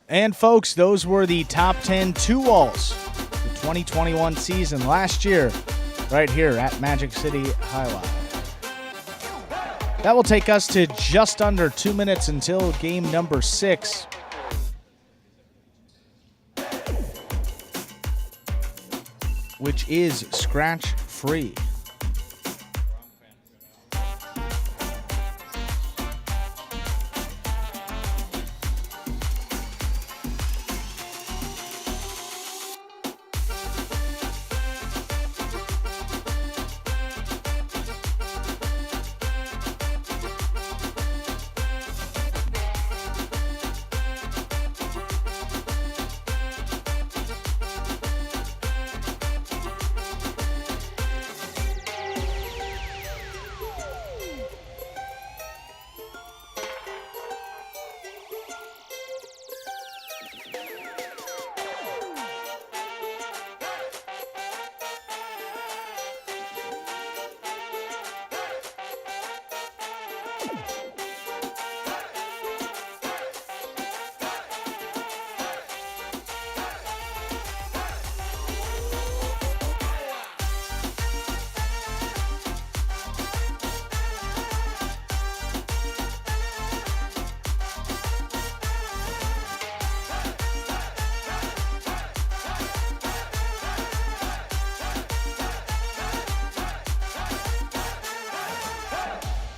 And folks, those were the top 10 2-walls the 2021 season last year, right here at Magic City Highlight. That will take us to just under 2 minutes until game number 6. Which is scratch free.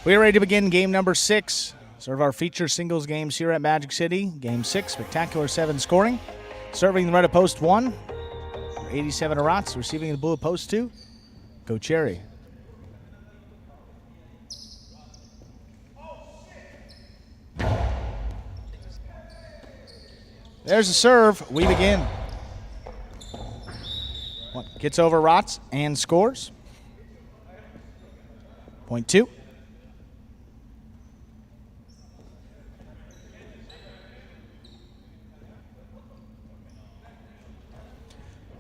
We are ready to begin game number 6. Serve our feature singles games here at Magic City. Game 6, spectacular 7 scoring. Serving the red of post 1, 87 Arats. Receiving the blue of post 2, Go Cherry. There's the serve. We begin. Gets over Rotz and scores. Point 2.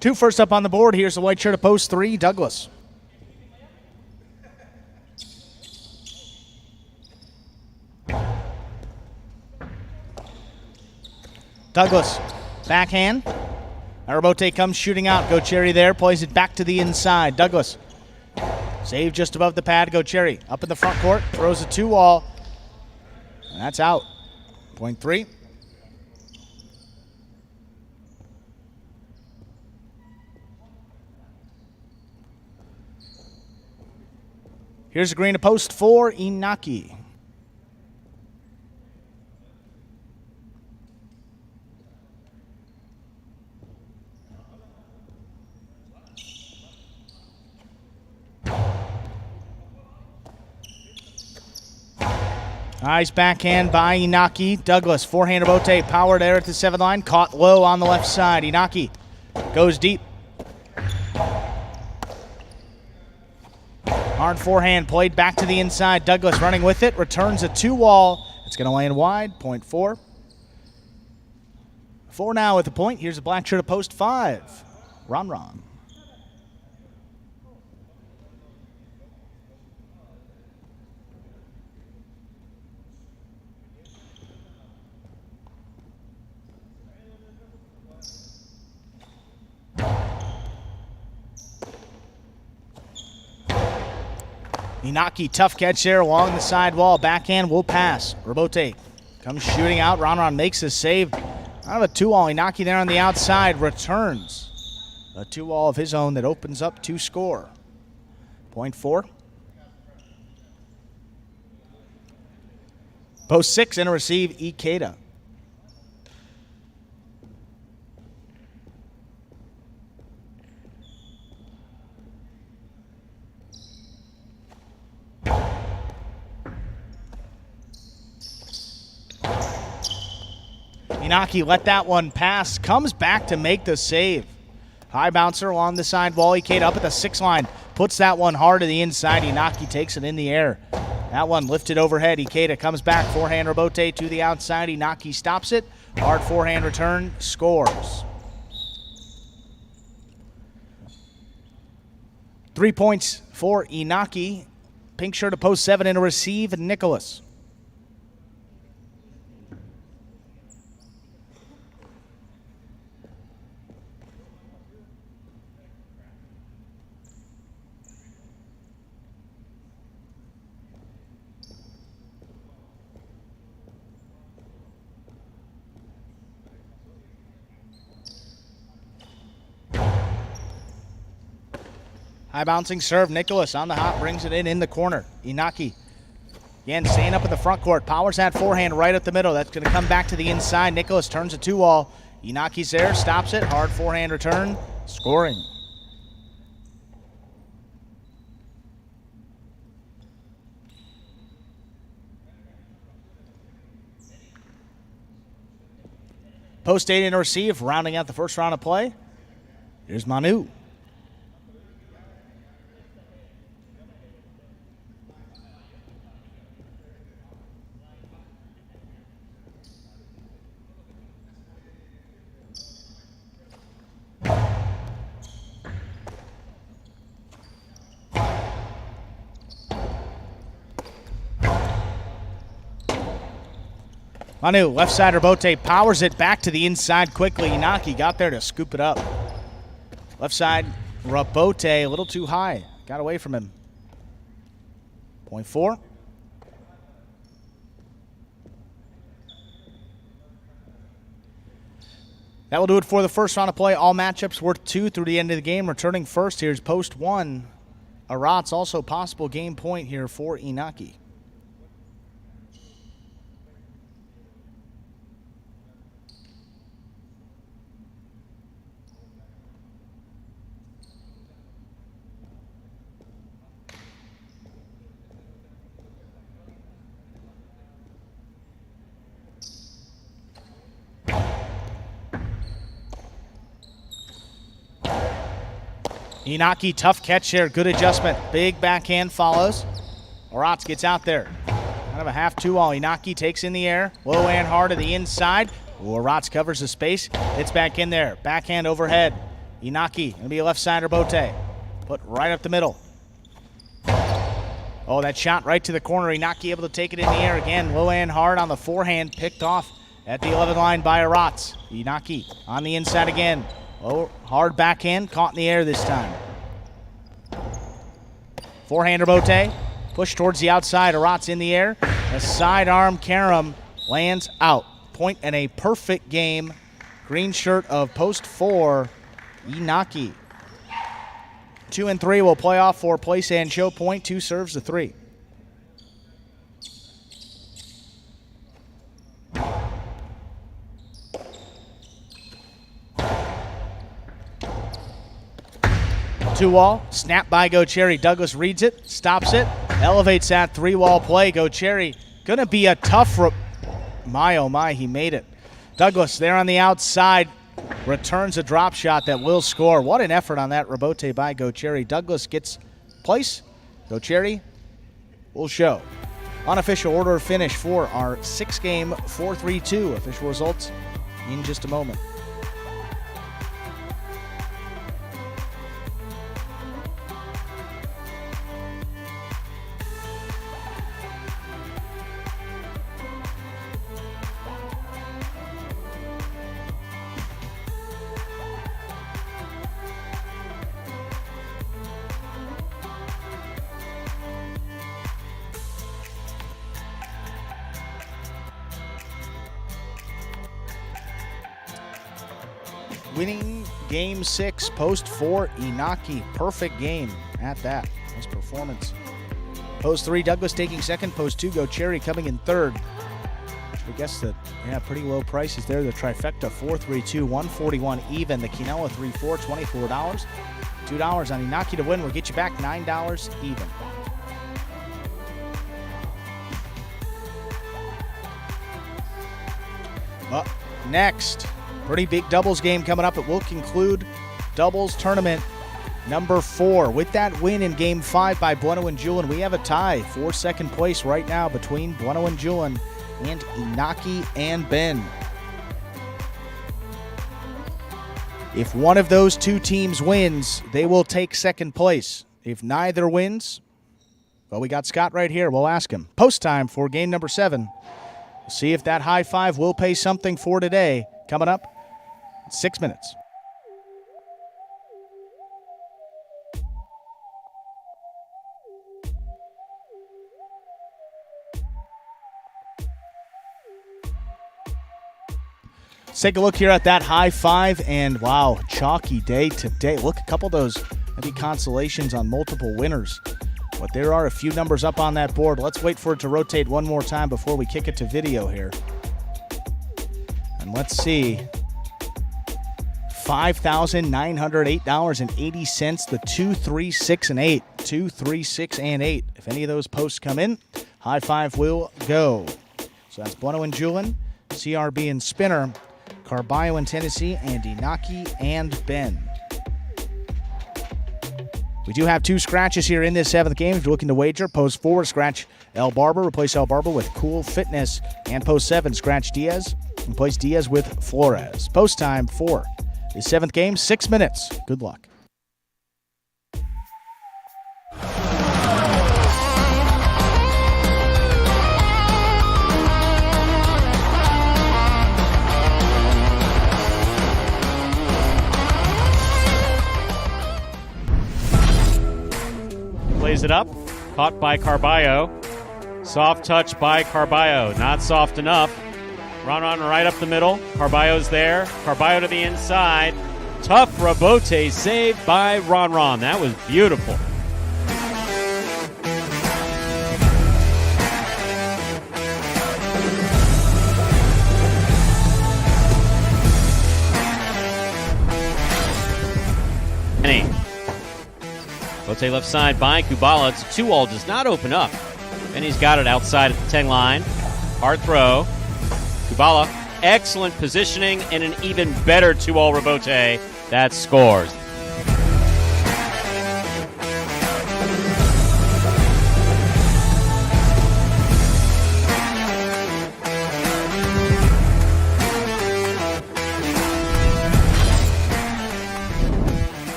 Two first up on the board. Here's the white shirt of post 3, Douglas. Douglas, backhand. Arabote comes shooting out. Go Cherry there, plays it back to the inside. Douglas, save just above the pad. Go Cherry up in the front court, throws a 2-wall, and that's out. Point 3. Here's a green to post 4, Inaki. Nice backhand by Inaki. Douglas, forehand Bote, power there at the 7th line. Caught low on the left side. Inaki goes deep. Hard forehand played back to the inside. Douglas running with it. Returns a 2-wall. It's going to land wide. Point 4. 4 now at the point. Here's a black shirt of post 5. Ron. Inaki, tough catch there along the side wall. Backhand will pass. Rabote comes shooting out. Ron makes a save. Out of a 2-wall. Inaki there on the outside returns a 2-wall of his own that opens up to score. Point 4. Post 6 and a receive, Ikeda. Inaki let that one pass, comes back to make the save. High bouncer along the side wall. Ikeda up at the 6 line, puts that one hard to the inside. Inaki takes it in the air. That one lifted overhead. Ikeda comes back, forehand Rabote to the outside. Inaki stops it. Hard forehand return, scores. 3 points for Inaki. Pink shirt to post 7 and a receive, Nicholas. High bouncing serve. Nicholas on the hop, brings it in the corner. Inaki again staying up in the front court. Powers that forehand right up the middle. That's going to come back to the inside. Nicholas turns a 2-wall. Inaki's there, stops it. Hard forehand return, scoring. Post 8 and a receive, rounding out the first round of play. Here's Manu. Manu, left side Robote powers it back to the inside quickly. Inaki got there to scoop it up. Left side Robote a little too high. Got away from him. Point 4. That will do it for the first round of play. All matchups worth 2 through the end of the game. Returning first, here's post 1. Arat's also possible game point here for Inaki. Inaki, tough catch here. Good adjustment. Big backhand follows. Aratz gets out there. Kind of a half 2-all. Inaki takes in the air. Low and hard to the inside. Aratz covers the space. It's back in there. Backhand overhead. Inaki, going to be a left side Robote. Put right up the middle. Oh, that shot right to the corner. Inaki able to take it in the air again. Low and hard on the forehand. Picked off at the 11th line by Aratz. Inaki on the inside again. Oh, hard backhand, caught in the air this time. Forehand Robote, push towards the outside. Aratz in the air. A sidearm carom lands out. Point and a perfect game. Green shirt of post 4, Inaki. 2 and 3 will play off for place and show point. 2 serves to 3. Two-wall, snap by Gocherry. Douglas reads it, stops it, elevates that 3-wall play. Gocherry gonna be a tough, my oh my, he made it. Douglas there on the outside, returns a drop shot that will score. What an effort on that Robote by Gocherry. Douglas gets place, Gocherry will show. Unofficial order of finish for our 6-game 4-3-2. Official results in just a moment. Winning game 6, post 4, Inaki. Perfect game at that. Nice performance. Post 3, Douglas taking second. Post 2, Gocherry coming in third. I guess that, yeah, pretty low prices there. The trifecta 4-3-2, 141 even. The Quinoa 3-4, $24. $2 on Inaki to win will get you back $9 even. Up next, pretty big doubles game coming up. It will conclude doubles tournament number 4. With that win in game 5 by Bueno and Julin, we have a tie for second place right now between Bueno and Julin and Inaki and Ben. If one of those two teams wins, they will take second place. If neither wins, well, we got Scott right here. We'll ask him. Post time for game number 7. We'll see if that high five will pay something for today. Coming up in 6 minutes. Let's take a look here at that high five, and wow, chalky day today. Look, a couple of those maybe consolations on multiple winners, but there are a few numbers up on that board. Let's wait for it to rotate one more time before we kick it to video here. And let's see. $5,908.80. The 2, 3, 6, and 8. 2, 3, 6, and 8. If any of those posts come in, high five will go. So that's Bueno and Julin, CRB and Spinner, Carballo and Tennessee, and Inaki and Ben. We do have 2 scratches here in this 7th game. If you're looking to wager, post 4, scratch El Barber, replace El Barber with Cool Fitness. And post 7, scratch Diaz, replace Diaz with Flores. Post time for the 7th game, 6 minutes. Good luck. Caught by Carballo. Soft touch by Carballo. Not soft enough. Ron right up the middle. Carballo's there. Carballo to the inside. Tough rebote saved by Ron. That was beautiful. Bote left side by Kubala. It's a 2-all. Does not open up. And he's got it outside at the 10 line. Hard throw. Kubala. Excellent positioning and an even better 2-all rebote. That scores.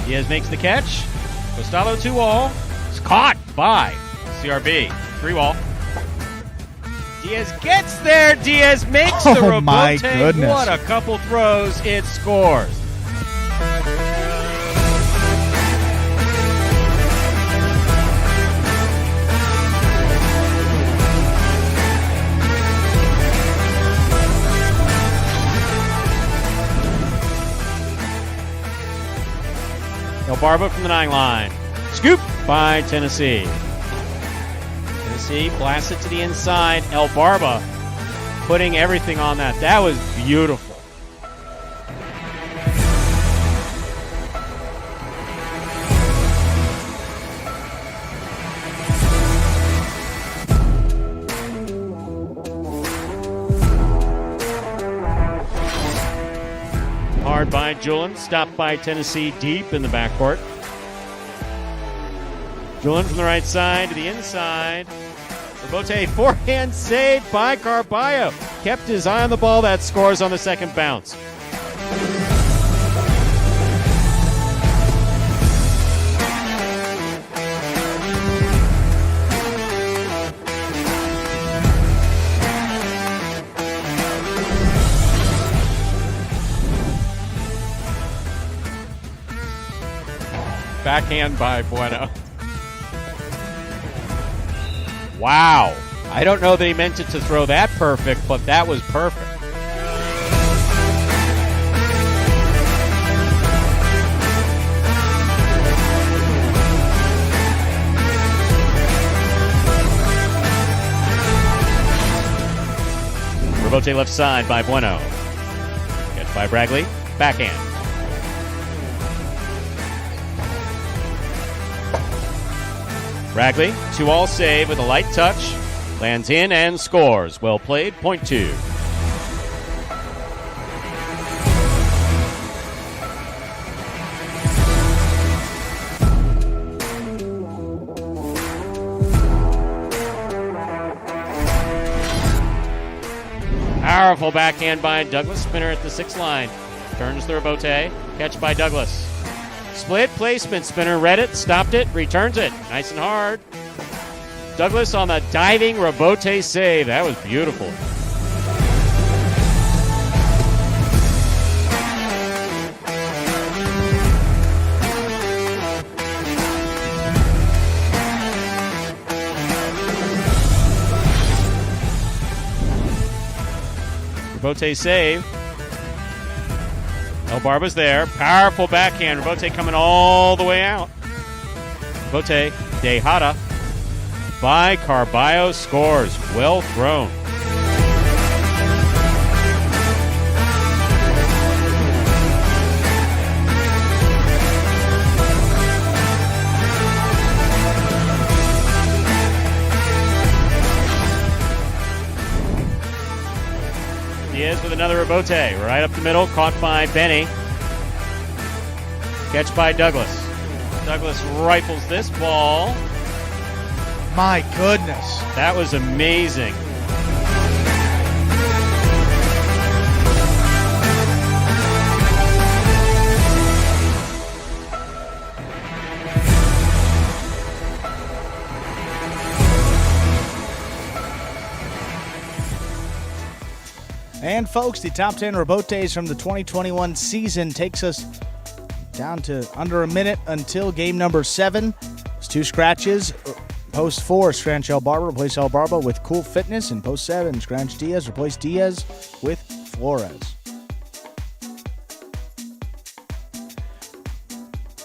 Diaz makes the catch. Costello 2-all. It's caught by CRB. 3-wall. Diaz gets there. Diaz makes the rebote. My goodness. What a couple throws. It scores. Barba from the 9 line. Scoop by Tennessee. Tennessee blasts it to the inside. El Barba putting everything on that. That was beautiful. Hard by Julin, stopped by Tennessee deep in the backcourt. Julin from the right side to the inside. Rebote forehand saved by Carballo. Kept his eye on the ball. That scores on the second bounce. Backhand by Bueno. Wow. I don't know that he meant it to throw that perfect, but that was perfect. Rebote left side by Bueno. Catch by Bragley. Backhand. Bragley, 2-all save with a light touch. Lands in and scores. Well played, point 2. Powerful backhand by Douglas. Spinner at the 6 line. Turns the rebote. Catch by Douglas. Split placement. Spinner read it, stopped it, returns it. Nice and hard. Douglas on the diving rebote save. That was beautiful. Rebote save. El Barba's there. Powerful backhand. Rebote coming all the way out. Rebote, Tejada by Carballo scores. Well thrown. Diaz with another rebote. Right up the middle. Caught by Benny. Catch by Douglas. Douglas rifles this ball. My goodness. That was amazing. And folks, the top 10 rebotes from the 2021 season takes us down to under a minute until game number 7. two scratches. Post 4, scratch El Barba, replace El Barba with Cool Fitness. And post 7, scratch Diaz, replace Diaz with Flores.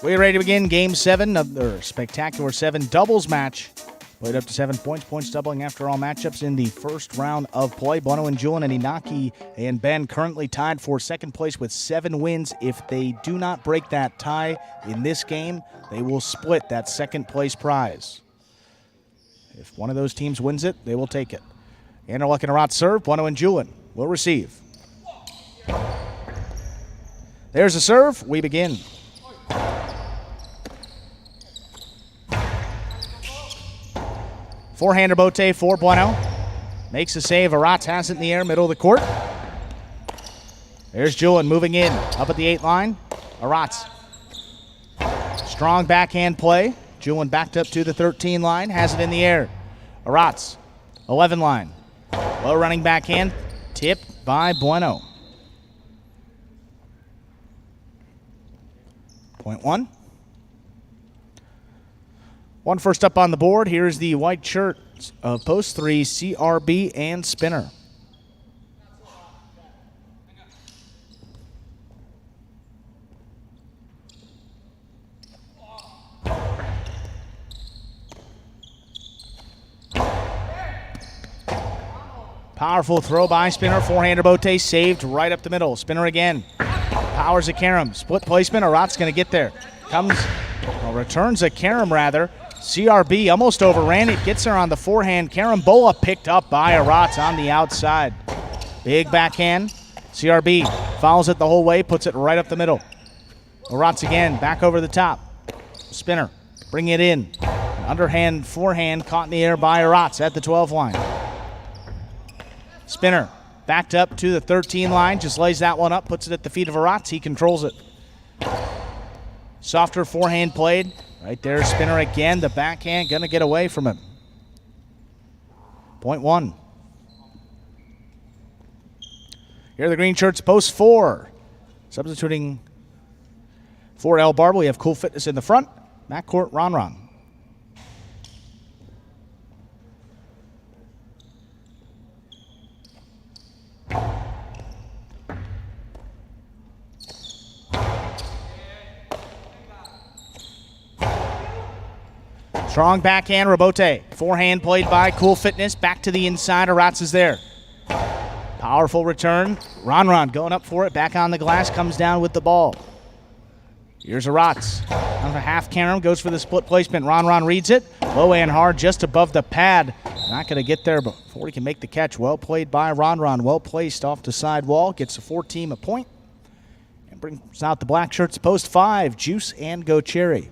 We're ready to begin Game 7 of the Spectacular 7 doubles match. Played up to 7 points. Points doubling after all matchups in the first round of play. Bueno and Julian and Inaki and Ben currently tied for second place with 7 wins. If they do not break that tie in this game, they will split that second place prize. If one of those teams wins it, they will take it. Anderluck and Arat serve. Bueno and Julian will receive. There's a serve. We begin. Forehander Bote for Bueno. Makes a save. Arat has it in the air, middle of the court. There's Julian moving in. Up at the 8 line. Arat. Strong backhand play. Julian backed up to the 13 line. Has it in the air. Arat. 11 line. Low running backhand. Tipped by Bueno. Point 1. One first up on the board. Here's the white shirt of post 3, CRB and Spinner. Powerful throw by Spinner. Forehander Bote saved right up the middle. Spinner again. Powers a Karam. Split placement. Arat's going to get there. Returns a Karam rather. CRB almost overran it. Gets there on the forehand. Carambola picked up by Arat on the outside. Big backhand. CRB follows it the whole way. Puts it right up the middle. Arat's again. Back over the top. Spinner. Bring it in. Underhand forehand caught in the air by Arat at the 12 line. Spinner backed up to the 13 line. Just lays that one up. Puts it at the feet of Arat. He controls it. Softer forehand played. Right there, Spinner again. The backhand going to get away from him. Point 1. Here are the green shirts, post 4. Substituting for El Barba, we have Cool Fitness in the front. Backcourt, Ron. Strong backhand, Rabote. Forehand played by Cool Fitness. Back to the inside, Aratz is there. Powerful return. Ron going up for it. Back on the glass, comes down with the ball. Here's Aratz. On the half Karam, goes for the split placement. Ron reads it. Low and hard, just above the pad. Not going to get there before he can make the catch. Well played by Ron. Well placed off the side wall. Gets the 4-team a point. And brings out the black shirts, post 5. Juice and Go Cherry.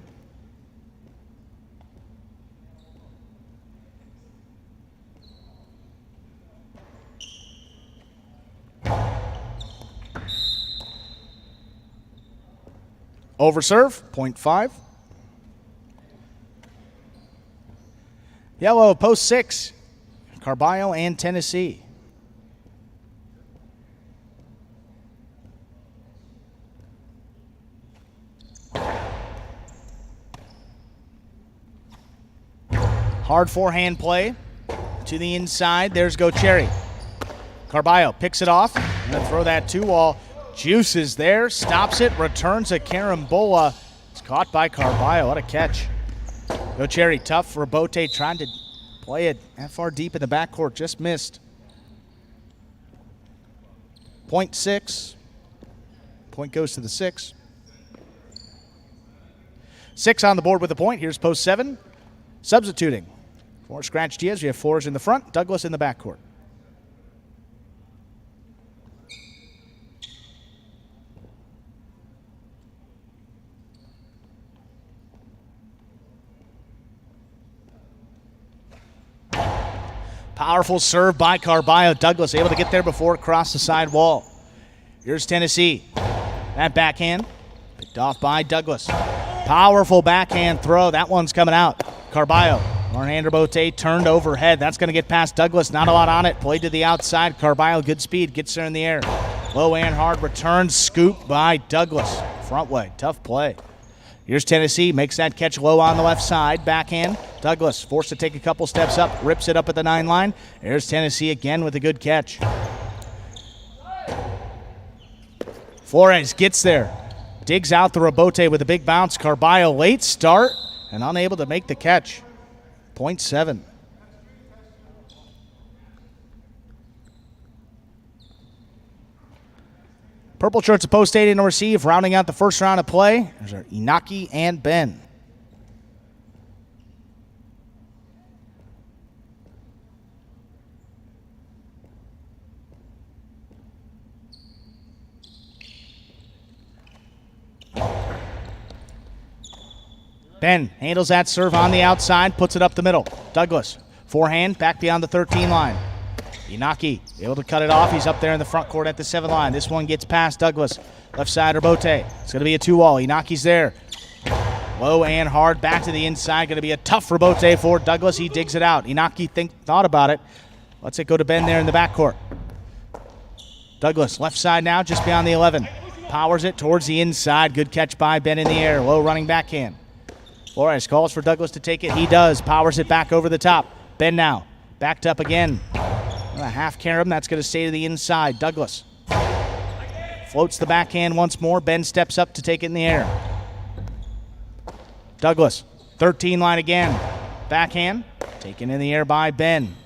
Overserve, point 5. Yellow, post 6. Carballo and Tennessee. Hard forehand play to the inside. There's Go Cherry. Carballo picks it off. Gonna throw that 2-wall. Juice is there, stops it, returns a Carambola. It's caught by Carballo. What a catch. Go Cherry, tough for Bote, trying to play it that far deep in the backcourt, just missed. Point 6. Point goes to the 6. 6 on the board with the point. Here's post 7. Substituting for Scratch Diaz, we have Flores in the front, Douglas in the backcourt. Powerful serve by Carballo. Douglas able to get there before it crossed the side wall. Here's Tennessee. That backhand picked off by Douglas. Powerful backhand throw. That one's coming out. Carballo. Marhander Bote turned overhead. That's going to get past Douglas. Not a lot on it. Played to the outside. Carballo, good speed. Gets there in the air. Low and hard return. Scoop by Douglas. Front way. Tough play. Here's Tennessee, makes that catch low on the left side, backhand. Douglas forced to take a couple steps up, rips it up at the 9 line. There's Tennessee again with a good catch. Flores gets there, digs out the rebote with a big bounce. Carballo, late start and unable to make the catch. 0.7. Purple shirts of post 8 in to receive, rounding out the first round of play. There's our Inaki and Ben. Ben handles that serve on the outside, puts it up the middle. Douglas, forehand, back beyond the 13 line. Inaki able to cut it off. He's up there in the front court at the 7 line. This one gets past Douglas. Left side rebote. It's going to be a 2-wall. Inaki's there. Low and hard back to the inside. Going to be a tough rebote for Douglas. He digs it out. Inaki thought about it. Lets it go to Ben there in the backcourt. Douglas left side now just beyond the 11. Powers it towards the inside. Good catch by Ben in the air. Low running backhand. Flores calls for Douglas to take it. He does. Powers it back over the top. Ben now backed up again. A half carom. That's going to stay to the inside. Douglas floats the backhand once more. Ben steps up to take it in the air. Douglas, 13 line again. Backhand, taken in the air by Ben.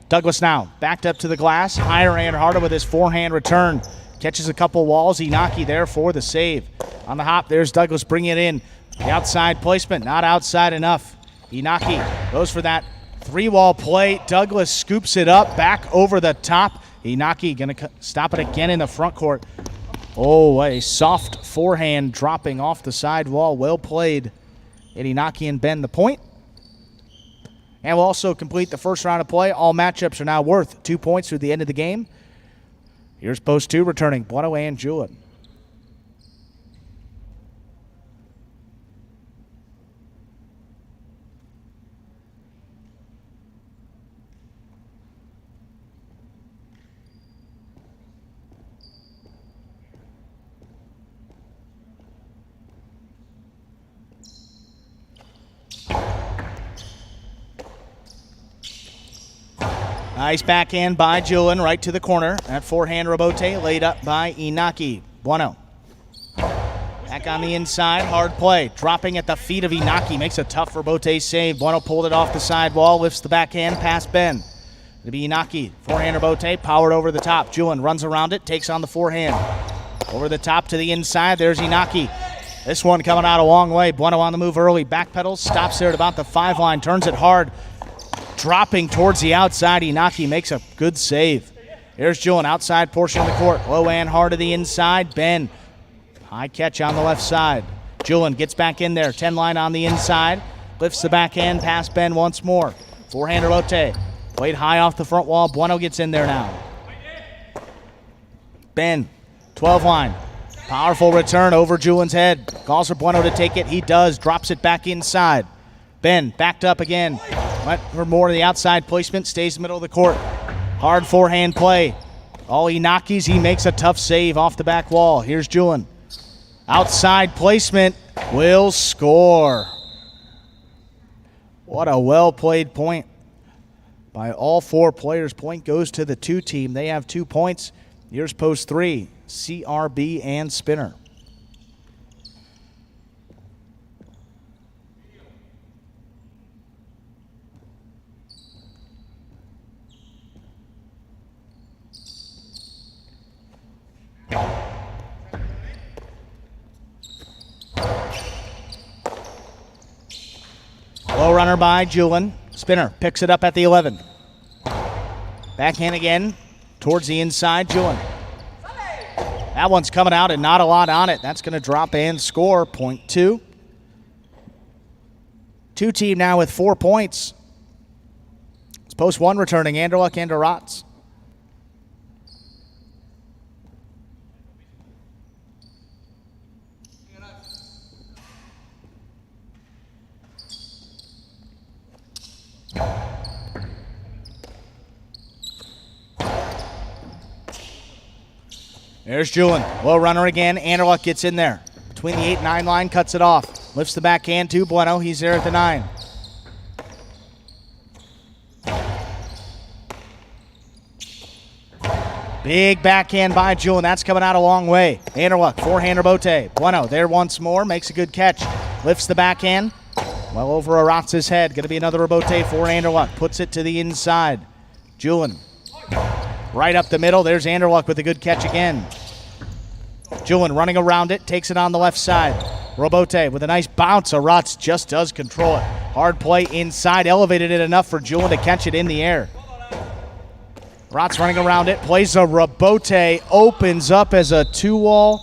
Douglas now backed up to the glass. Higher and harder with his forehand return. Catches a couple walls. Inaki there for the save. On the hop, there's Douglas bringing it in. The outside placement, not outside enough. Inaki goes for that 3-wall play. Douglas scoops it up, back over the top. Inaki going to stop it again in the front court. Oh, a soft forehand dropping off the side wall. Well played. And Inaki and Ben the point. And we'll also complete the first round of play. All matchups are now worth 2 points through the end of the game. Here's post 2 returning Bueno and Julin. Nice backhand by Julin right to the corner. That forehand rebote laid up by Inaki. Bueno. Back on the inside, hard play. Dropping at the feet of Inaki. Makes a tough rebote save. Bueno pulled it off the side wall, lifts the backhand past Ben. It'll be Inaki. Forehand rebote, powered over the top. Julin runs around it, takes on the forehand. Over the top to the inside, there's Inaki. This one coming out a long way. Bueno on the move early. Backpedals, stops there at about the 5 line, turns it hard. Dropping towards the outside, Inaki makes a good save. Here's Julin, outside portion of the court. Low and hard to the inside. Ben, high catch on the left side. Julin gets back in there, 10 line on the inside. Lifts the backhand past Ben once more. Forehand rebote, played high off the front wall. Bueno gets in there now. Ben, 12 line. Powerful return over Julin's head. Calls for Bueno to take it. He does. Drops it back inside. Ben backed up again. Went for more of the outside placement. Stays in the middle of the court. Hard forehand play. All Inaki's. He makes a tough save off the back wall. Here's Julin. Outside placement. Will score. What a well-played point by all 4 players. Point goes to the 2 team. They have 2 points. Here's post 3. CRB and Spinner. Low runner by Julin. Spinner picks it up at the 11. Backhand again towards the inside. Julin. That one's coming out and not a lot on it. That's going to drop and score. Point 2. 2 team now with 4 points. It's post 1 returning Anderluck and Aratz. There's Julin. Low runner again. Anderluck gets in there. between the 8-9 line, cuts it off. Lifts the backhand to Bueno. He's there at the 9. Big backhand by Julian. That's coming out a long way. Anderluck, forehand rebote. Bueno there once more. Makes a good catch. Lifts the backhand. Well over Aratz's head. Going to be another rebote for Anderluck. Puts it to the inside. Julian right up the middle. There's Anderluck with a good catch again. Julian running around it. Takes it on the left side. Rebote with a nice bounce. Aratz just does control it. Hard play inside. Elevated it enough for Julian to catch it in the air. Rotz running around it, plays a rebote, opens up as a 2-wall.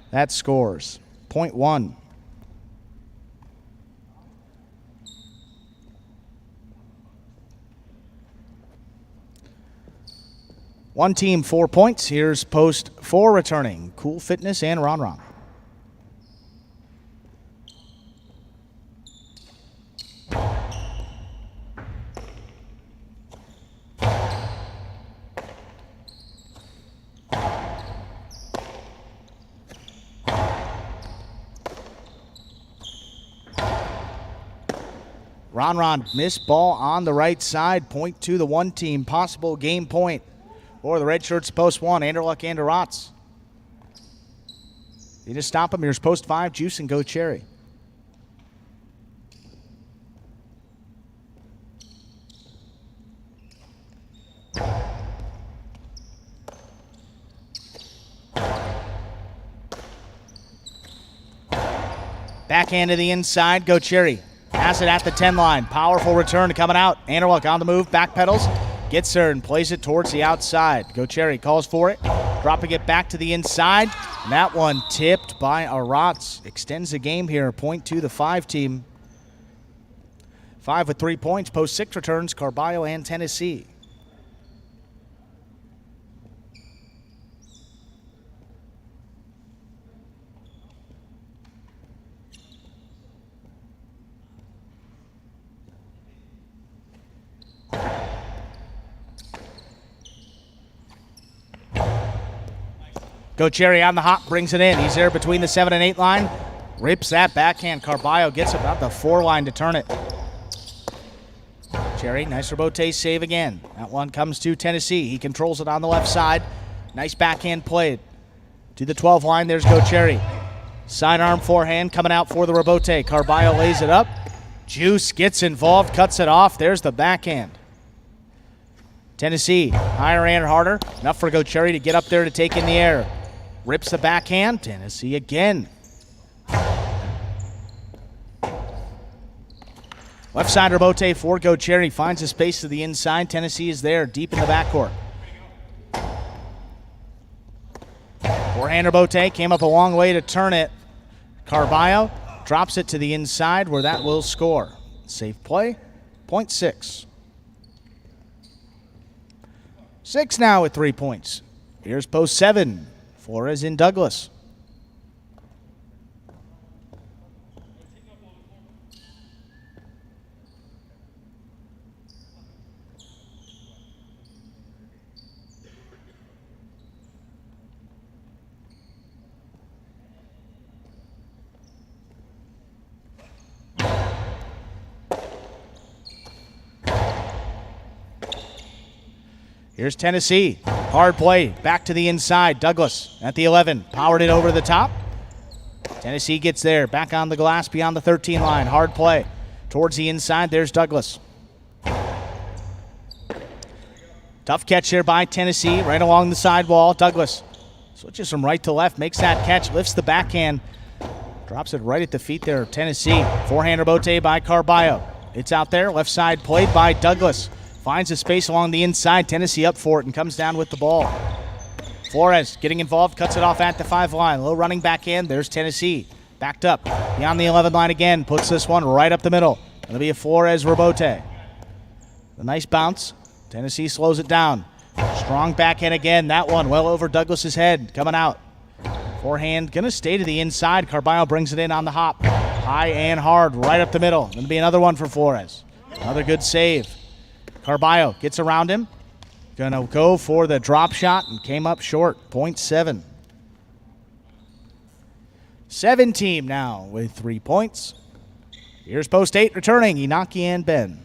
That scores. Point 1. One team, 4 points. Here's post 4 returning. Cool Fitness and Ron Ron. Ron missed ball on the right side. Point to the 1 team. Possible game point for the red shirts post 1. Anderluck and Aratz. You just stop them. Here's post 5. Juice and Go Cherry. Backhand to the inside. Go Cherry. Pass it at the 10 line. Powerful return coming out. Anderluck on the move. Backpedals. Gets there and plays it towards the outside. Go Cherry calls for it. Dropping it back to the inside. And that one tipped by Aratz. Extends the game here. Point to the 5 team. 5 with 3 points. Post 6 returns. Carballo and Tennessee. Go Cherry on the hop, brings it in. He's there between the 7 and 8 line. Rips that backhand. Carballo gets about the 4 line to turn it. Cherry, nice rebote save again. That one comes to Tennessee. He controls it on the left side. Nice backhand played. To the 12 line, there's Go Cherry. Sidearm forehand coming out for the rebote. Carballo lays it up. Juice gets involved, cuts it off. There's the backhand. Tennessee, higher and harder. Enough for Go Cherry to get up there to take in the air. Rips the backhand. Tennessee again. Left side rebote for Go Cherry. Finds a space to the inside. Tennessee is there, deep in the backcourt. Forehand rebote. Came up a long way to turn it. Carballo drops it to the inside where that will score. Safe play. Point 6. 6 now with 3 points. Here's post 7. Flores in Douglas. Here's Tennessee. Hard play. Back to the inside. Douglas at the 11. Powered it over the top. Tennessee gets there. Back on the glass beyond the 13 line. Hard play. Towards the inside. There's Douglas. Tough catch here by Tennessee. Right along the sidewall. Douglas switches from right to left. Makes that catch. Lifts the backhand. Drops it right at the feet there of Tennessee. Forehand rebote by Carballo. It's out there. Left side played by Douglas. Finds a space along the inside. Tennessee up for it and comes down with the ball. Flores getting involved, cuts it off at the 5 line. Low running backhand. There's Tennessee. Backed up. Beyond the 11 line again. Puts this one right up the middle. It'll be a Flores rebote. A nice bounce. Tennessee slows it down. Strong backhand again. That one well over Douglas's head. Coming out. Forehand going to stay to the inside. Carballo brings it in on the hop. High and hard right up the middle. Going to be another one for Flores. Another good save. Carballo gets around him. Gonna go for the drop shot and came up short. Point 7. 7 team now with 3 points. Here's post 8 returning, Inaki and Ben.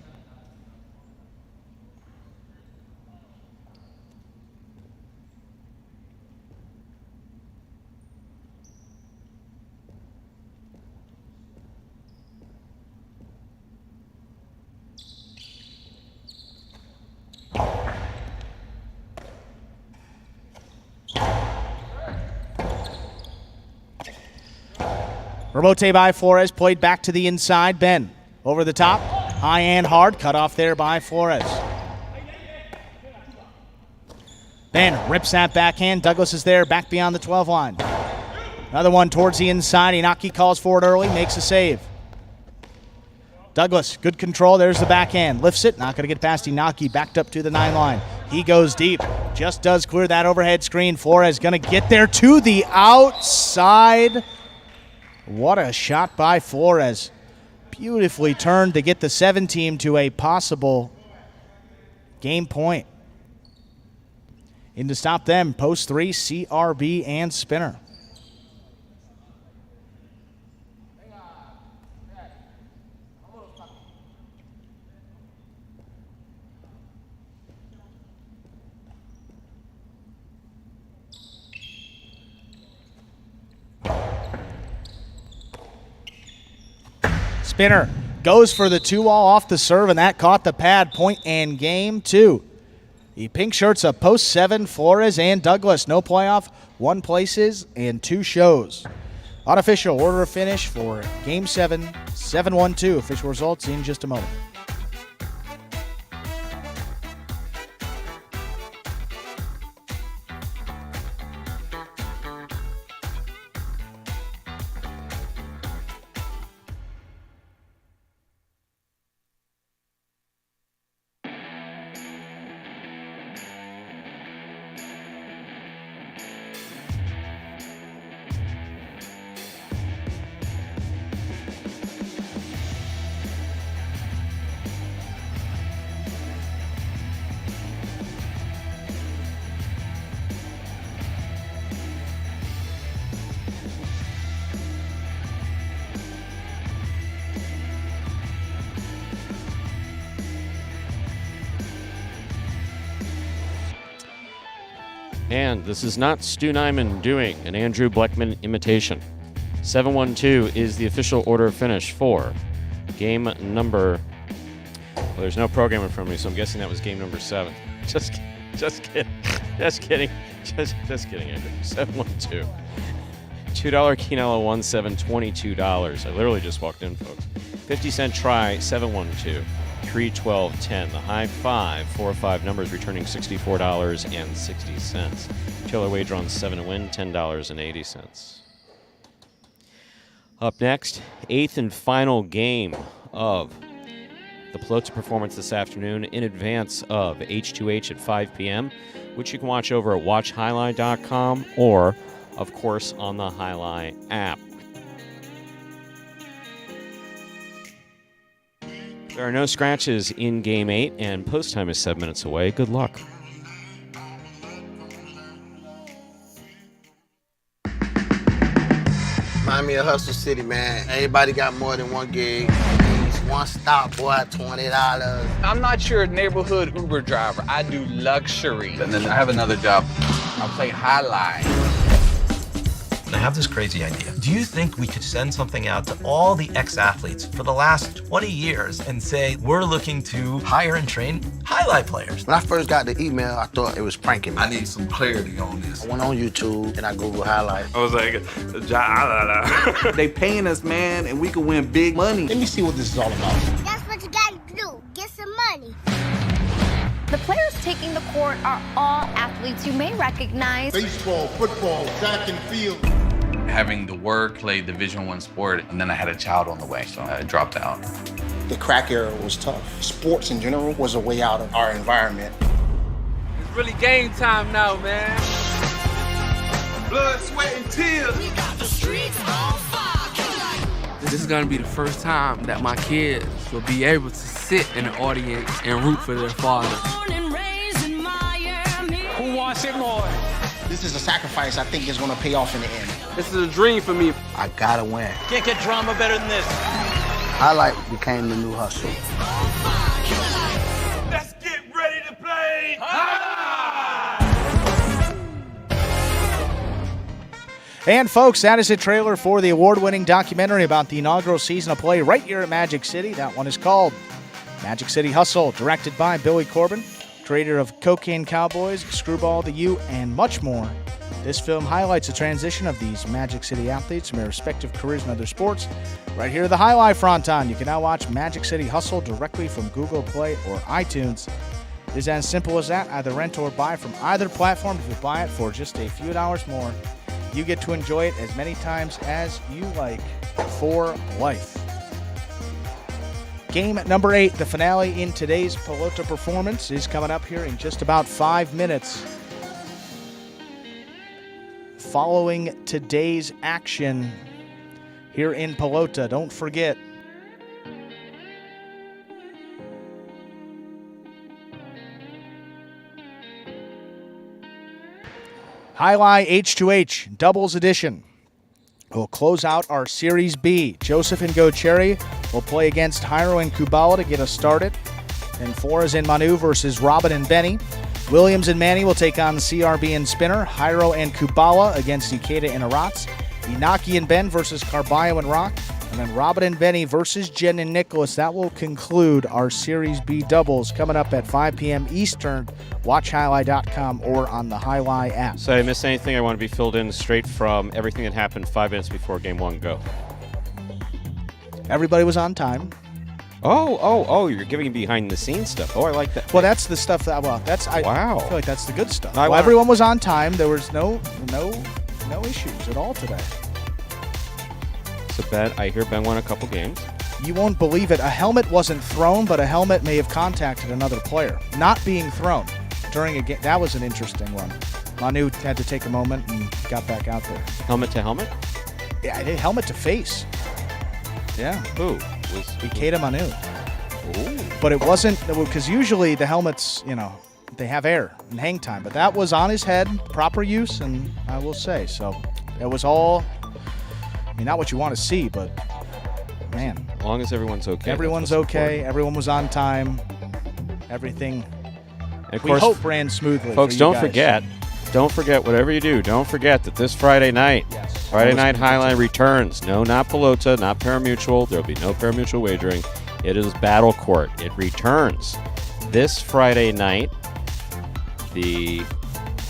Remote by Flores, played back to the inside. Ben over the top, high and hard, cut off there by Flores. Ben rips that backhand. Douglas is there, back beyond the 12 line. Another one towards the inside. Inaki calls for it early, makes a save. Douglas, good control. There's the backhand. Lifts it, not going to get past Inaki, backed up to the 9 line. He goes deep, just does clear that overhead screen. Flores going to get there to the outside. What a shot by Flores. Beautifully turned to get the 7 team to a possible game point. In to stop them, post 3, CRB and Spinner. Spinner goes for the 2-wall off the serve, and that caught the pad. Point and game 2. The pink shirts of post 7, Flores and Douglas. No playoff, 1 places, and 2 shows. Unofficial order of finish for Game 7, 7-1-2. Official results in just a moment. And this is not Stu Nyman doing an Andrew Bleckman imitation. 7-1-2 is the official order of finish for game number... Well, there's no program in front of me, so I'm guessing that was game number 7. Just kidding. Just kidding, Andrew. 7-1-2. $2 Quinella 1-7, $22. I literally just walked in, folks. 50-cent try, 7-1-2. 3-12-10. The high 5, 4 or 5 numbers returning $64.60. Killer wager on 7 to win, $10.80. Up next, 8th and final game of the Pelota performance this afternoon in advance of H2H at 5 p.m., which you can watch over at watchhighlight.com or, of course, on the Highlight app. There are no scratches in Game 8, and post time is 7 minutes away. Good luck. Remind me of Hustle City, man. Everybody got more than one gig. One stop, boy, $20. I'm not your neighborhood Uber driver. I do luxury. And then I have another job. I play Highlight. I have this crazy idea. Do you think we could send something out to all the ex-athletes for the last 20 years and say, we're looking to hire and train highlight players? When I first got the email, I thought it was pranking me. I need some clarity on this. I went on YouTube and I Googled Highlight. I was like, They paying us, man, and we can win big money. Let me see what this is all about. That's what you gotta do. Get some money. The players taking the court are all athletes you may recognize. Baseball, football, track and field. Having to work, play Division I sport, and then I had a child on the way, so I dropped out. The crack era was tough. Sports in general was a way out of our environment. It's really game time now, man. Blood, sweat, and tears. We got the streets on fire. This is gonna be the first time that my kids will be able to sit in the audience and root for their father. Who wants it more? This is a sacrifice I think is going to pay off in the end. This is a dream for me. I gotta win. Can't get drama better than this. Highlight became the new hustle. Let's get ready to play. And folks, that is a trailer for the award-winning documentary about the inaugural season of play right here at Magic City. That one is called Magic City Hustle, directed by Billy Corbin, creator of Cocaine Cowboys, Screwball the U, and much more. This film highlights the transition of these Magic City athletes from their respective careers in other sports. Right here, the Highlight Fronton. You can now watch Magic City Hustle directly from Google Play or iTunes. It is as simple as that. Either rent or buy from either platform. If you buy it for just a few dollars more, you get to enjoy it as many times as you like for life. Game number 8, the finale in today's Pelota performance, is coming up here in just about 5 minutes. Following today's action here in Pelota, don't forget, Highlight H2H Doubles Edition will close out our Series B. Joseph and Gocherry will play against Jairo and Kubala to get us started. And Flores and Manu versus Robin and Benny. Williams and Manny will take on CRB and Spinner. Jairo and Kubala against Ikeda and Aratz. Inaki and Ben versus Carballo and Rock. And then Robin and Benny versus Jen and Nicholas. That will conclude our Series B doubles coming up at 5 p.m. Eastern. Watch highlight.com or on the Highlight app. So I missed anything? I want to be filled in straight from everything that happened 5 minutes before Game 1 go. Everybody was on time. Oh, you're giving behind-the-scenes stuff. Oh, I like that. Well, that's the stuff that, wow. I feel like that's the good stuff. Well, everyone was on time. There was no issues at all today. So, Ben, I hear Ben won a couple games. You won't believe it. A helmet wasn't thrown, but a helmet may have contacted another player. Not being thrown during a game. That was an interesting one. Manu had to take a moment and got back out there. Helmet to helmet? Yeah, helmet to face. Yeah. Who? Ikeda Manu. Ooh. But it wasn't, because usually the helmets, they have air and hang time. But that was on his head, proper use, and I will say. So it was all, not what you want to see, but man. As long as everyone's okay. Everyone's okay. Everyone was on time. Everything, and of we course, hope, ran smoothly. Folks, don't forget, whatever you do, don't forget that this Friday night, Friday Night Highline returns. No, not Pelota, not Pari-mutuel. There will be no Pari-mutuel wagering. It is Battle Court. It returns this Friday night. The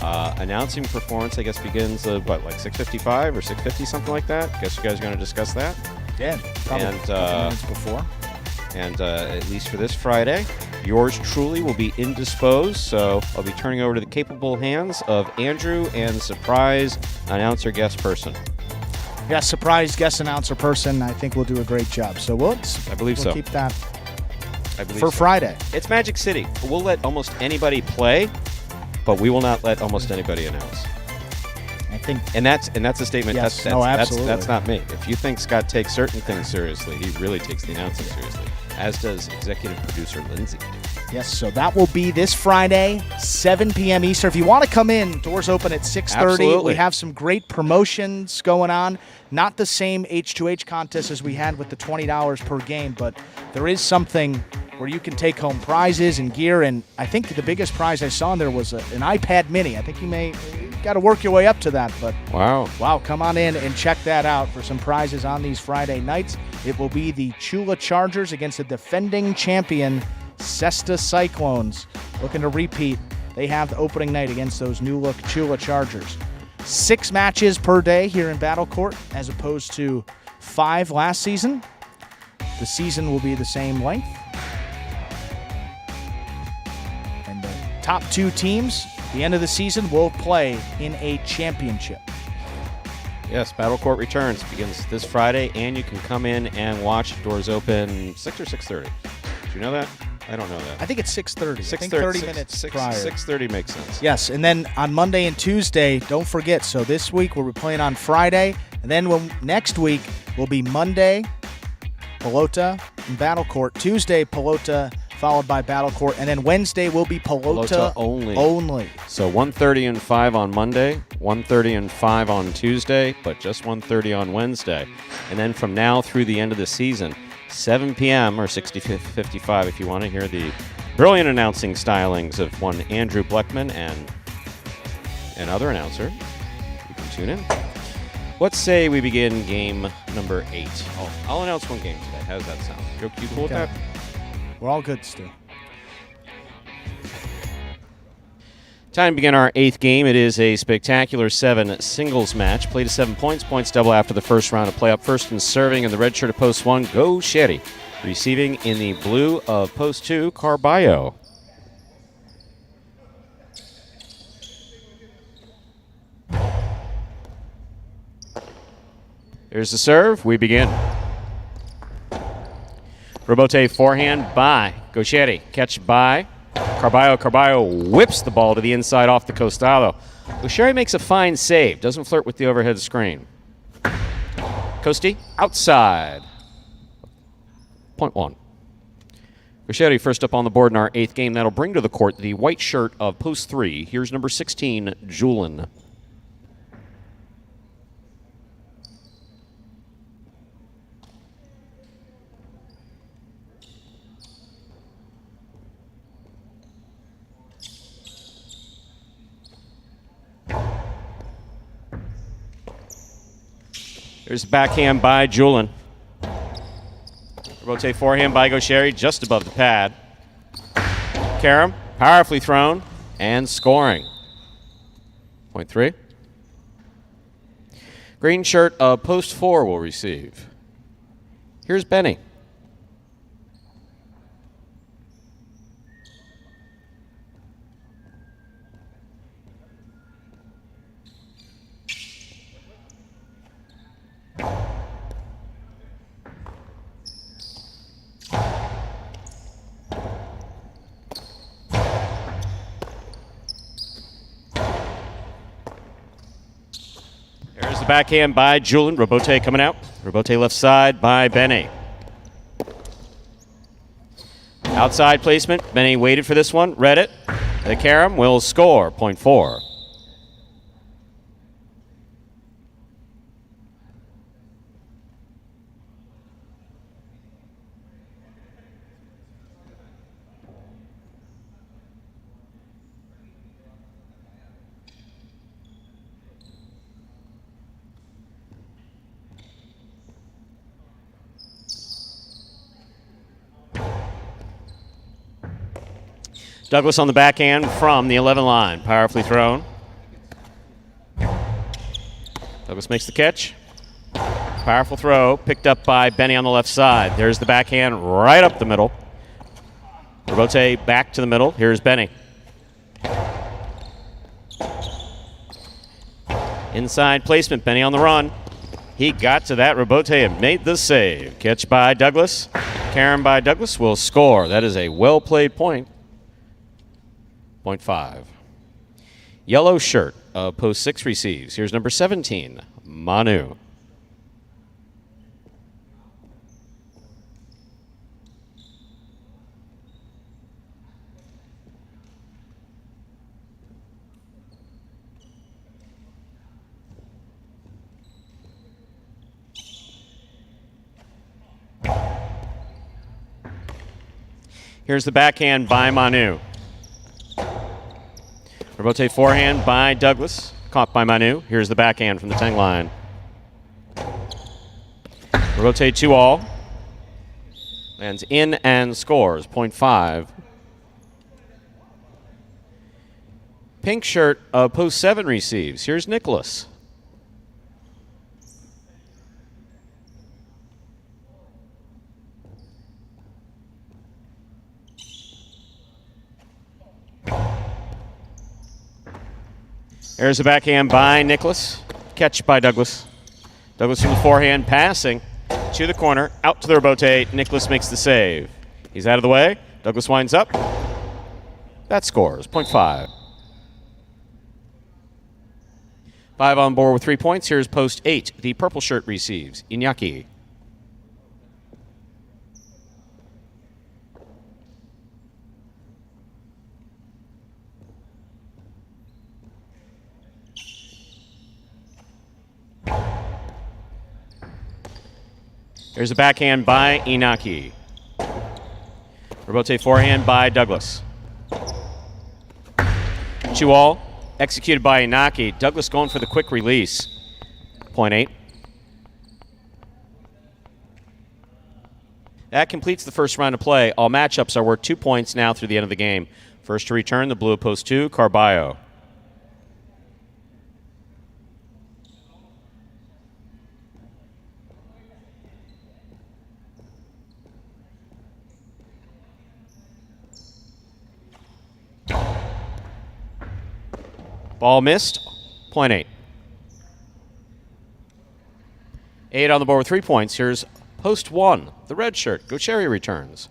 announcing performance, I guess, begins at, like 6:55 or 6:50, something like that. Guess you guys are going to discuss that. Yeah, probably and, a couple minutes before. And at least for this Friday, yours truly will be indisposed, so I'll be turning over to the capable hands of Andrew and surprise announcer guest person. Yeah, surprise guest announcer person. I think we'll do a great job. So we'll keep that for Friday. It's Magic City. We'll let almost anybody play, but we will not let almost anybody announce. I think, and that's a statement. Yes, absolutely. That's not me. If you think Scott takes certain things seriously, he really takes the announcing seriously, as does executive producer Lindsay. Yes, so that will be this Friday, 7 p.m. Eastern. If you want to come in, doors open at 6:30. Absolutely. We have some great promotions going on. Not the same H2H contest as we had with the $20 per game, but there is something where you can take home prizes and gear. And I think the biggest prize I saw in there was an iPad mini. I think you got to work your way up to that. But wow, come on in and check that out for some prizes on these Friday nights. It will be the Chula Chargers against the defending champion Cesta Cyclones, looking to repeat. They have the opening night against those new-look Chula Chargers. 6 matches per day here in Battle Court, as opposed to 5 last season. The season will be the same length. And the top 2 teams at the end of the season will play in a championship. Yes, Battle Court returns. Begins this Friday, and you can come in and watch. Doors open 6 or 6:30. Do you know that? I don't know that. I think it's 6:30. 6:30. I think 30 minutes prior. 6:30 makes sense. Yes, and then on Monday and Tuesday, don't forget. So this week we'll be playing on Friday, and then next week will be Monday, Pelota and Battle Court. Tuesday, Pelota followed by Battle Court. And then Wednesday will be Pelota only. So 1:30 and 5 on Monday, 1:30 and 5 on Tuesday, but just 1:30 on Wednesday. And then from now through the end of the season, 7 p.m. or 60:55 if you want to hear the brilliant announcing stylings of one Andrew Bleckman and another announcer. You can tune in. Let's say we begin game number 8. I'll announce one game today. How does that sound? You cool with that? We're all good, Stu. Time to begin our 8th game. It is a spectacular 7 singles match. Play to 7 points. Points double after the first round of play. Up first and serving in the red shirt of post 1, Go Sherry. Receiving in the blue of post 2, Carballo. Here's the serve. We begin. Robote forehand by Gaucheri. Catch by Carballo. Carballo whips the ball to the inside off the Costado. Gaucheri makes a fine save. Doesn't flirt with the overhead screen. Costi outside. Point 1. Gaucheri first up on the board in our 8th game. That'll bring to the court the white shirt of post 3. Here's number 16, Julin. There's a backhand by Julin. Rotate forehand by Gaucheri just above the pad. Karam, powerfully thrown and scoring. Point 3. Green shirt of post 4 will receive. Here's Benny. There's the backhand by Julin. Robote coming out. Robote left side by Benny. Outside placement. Benny waited for this one. Read it. The Karam will score. Point 4. Douglas on the backhand from the 11 line. Powerfully thrown. Douglas makes the catch. Powerful throw. Picked up by Benny on the left side. There's the backhand right up the middle. Robote back to the middle. Here's Benny. Inside placement. Benny on the run. He got to that Robote and made the save. Catch by Douglas. Karam by Douglas will score. That is a well-played point. Point 5. Yellow shirt of post 6 receives. Here's number 17, Manu. Here's the backhand by Manu. Robote forehand by Douglas. Caught by Manu. Here's the backhand from the 10 line. Robote 2-all. Lands in and scores. Point 5. Pink shirt of post 7 receives. Here's Nicholas. There's a backhand by Nicholas. Catch by Douglas. Douglas from the forehand, passing to the corner, out to the Robote. Nicholas makes the save. He's out of the way. Douglas winds up. That scores. Point 5. 5 on board with 3 points. Here's post 8. The purple shirt receives. Iñaki. Here's a backhand by Inaki. Rebote forehand by Douglas. 2-all, executed by Inaki. Douglas going for the quick release. Point 8. That completes the first round of play. All matchups are worth 2 points now through the end of the game. First to return, the blue at post 2, Carballo. Ball missed. Point 8. 8 on the board with 3 points. Here's post 1, the red shirt. Gaucheri returns.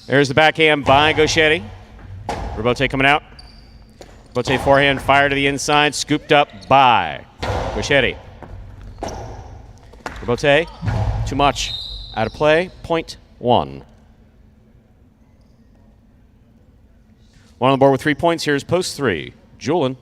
There's the backhand by Gaucheri. Rebote coming out. Rebote forehand, fire to the inside, scooped up by Gaucheri. Rebote, too much. Out of play, point 1. 1 on the board with 3 points. Here's post 3, Julian.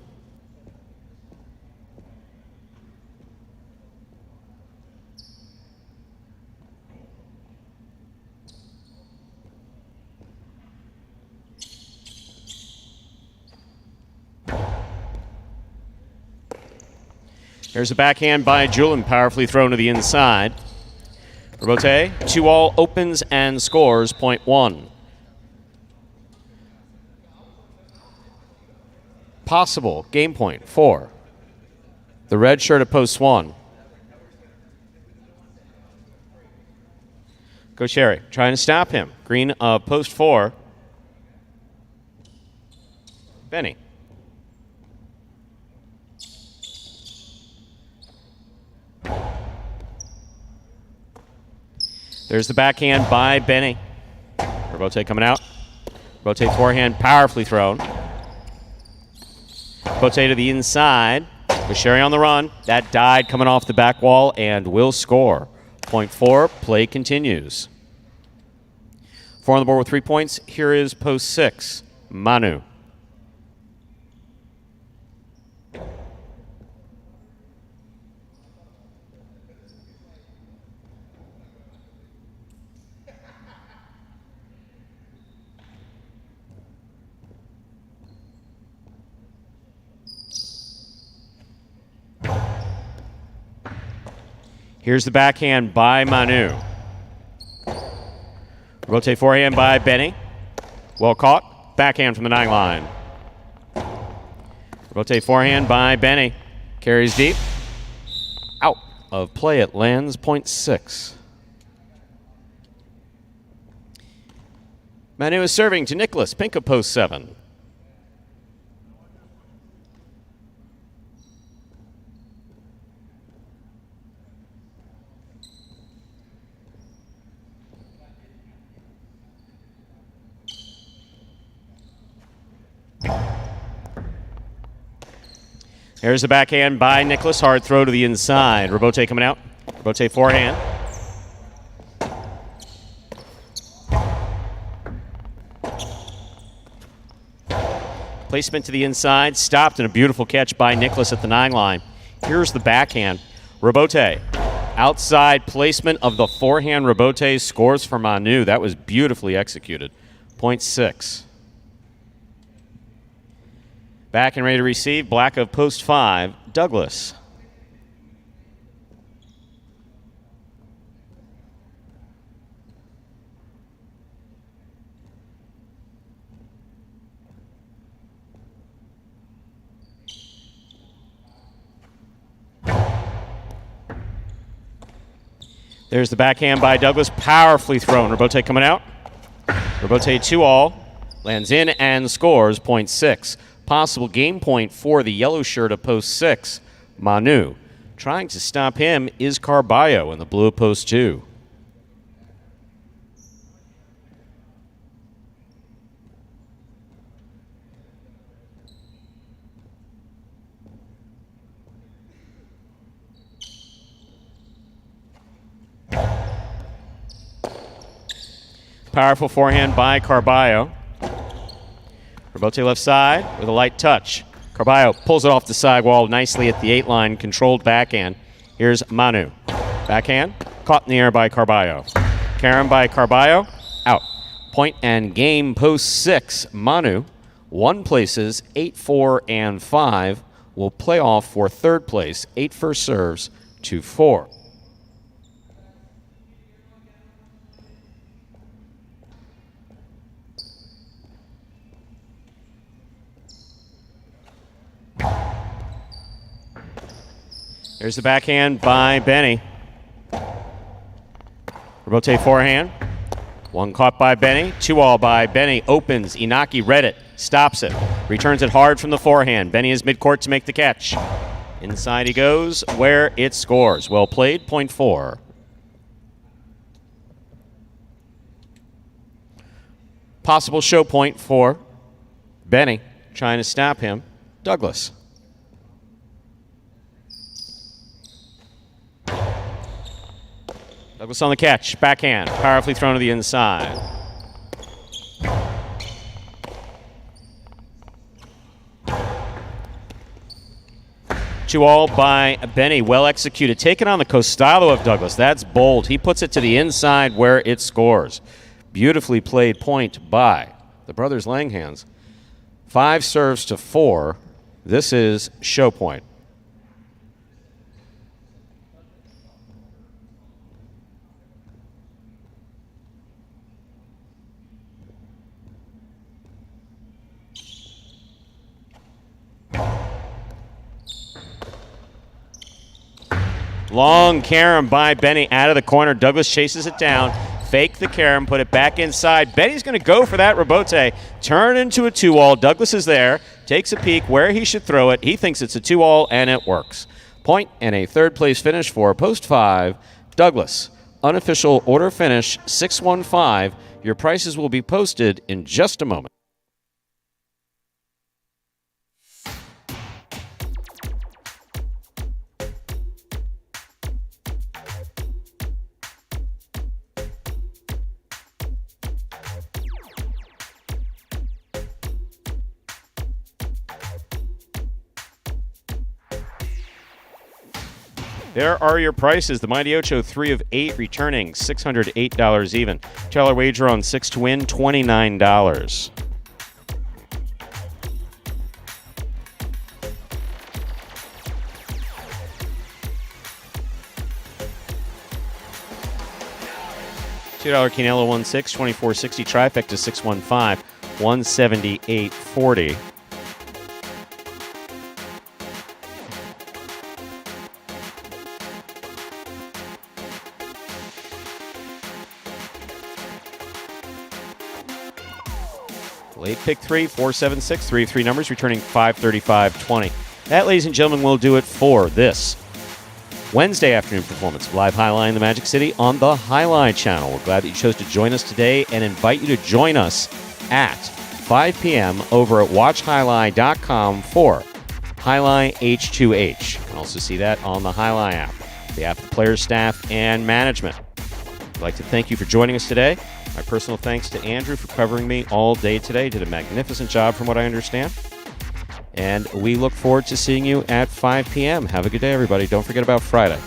Here's a backhand by Julian, powerfully thrown to the inside. Rebote, 2-all, opens and scores, point 1. Possible, game point, 4. The red shirt at post 1. Gaucheri trying to stop him. Green of post 4. Benny. There's the backhand by Benny. Rebote coming out. Rebote forehand, powerfully thrown. Rebote to the inside. Gaucheri on the run. That died coming off the back wall and will score. Point 4, play continues. 4 on the board with 3 points. Here is post 6, Manu. Here's the backhand by Manu. Rotate forehand by Benny. Well caught. Backhand from the 9 line. Rotate forehand by Benny. Carries deep. Out of play. It lands point 6. Manu is serving to Nicholas. Pink of post 7. Here's the backhand by Nicholas. Hard throw to the inside. Rebote coming out. Rebote forehand. Placement to the inside. Stopped and a beautiful catch by Nicholas at the 9 line. Here's the backhand. Rebote. Outside placement of the forehand. Rebote scores for Manu. That was beautifully executed. Point 6. Back and ready to receive. Black of post 5, Douglas. There's the backhand by Douglas. Powerfully thrown. Rebote coming out. Rebote 2-all. Lands in and scores. Point 6. Possible game point for the yellow shirt of post 6, Manu. Trying to stop him is Carballo in the blue of post 2. Powerful forehand by Carballo. Rebote left side with a light touch. Carballo pulls it off the sidewall nicely at the 8 line, controlled backhand. Here's Manu. Backhand, caught in the air by Carballo. Karam by Carballo, out. Point and game, post 6. Manu, 1 places, 8-4 and 5. Will play off for 3rd place, 8 first serves to 4. Here's the backhand by Benny. Rebote forehand. 1 caught by Benny. 2 all by Benny. Opens. Inaki read it. Stops it. Returns it hard from the forehand. Benny is midcourt to make the catch. Inside he goes where it scores. Well played. Point 4. Possible show point for Benny. Trying to stop him. Douglas. Douglas on the catch. Backhand. Powerfully thrown to the inside. Two all by Benny. Well executed. Taken on the Costalo of Douglas. That's bold. He puts it to the inside where it scores. Beautifully played point by the brothers Langhans. 5 serves to 4. This is show point. Long carom by Benny out of the corner. Douglas chases it down. Fake the carom, put it back inside. Benny's going to go for that rebote. Turn into a 2-all. Douglas is there. Takes a peek where he should throw it. He thinks it's a 2-all, and it works. Point and a 3rd place finish for post 5. Douglas. Unofficial order finish 615. Your prices will be posted in just a moment. There are your prices. The Mighty Ocho, 3 of 8, returning $608 even. $2 wager on 6 to win, $29. $2 Quinella 1-6, 24.60 trifecta 615, 178.40. Late pick 3, 476, 3 numbers, returning 535.20. That, ladies and gentlemen, will do it for this Wednesday afternoon performance of Live Highline in the Magic City on the Highline channel. We're glad that you chose to join us today and invite you to join us at 5 p.m. over at watchhighline.com for Highline H2H. You can also see that on the Highline app. On behalf of the players, staff, and management, I'd like to thank you for joining us today. My personal thanks to Andrew for covering me all day today. Did a magnificent job from what I understand. And we look forward to seeing you at 5 p.m. Have a good day, everybody. Don't forget about Friday.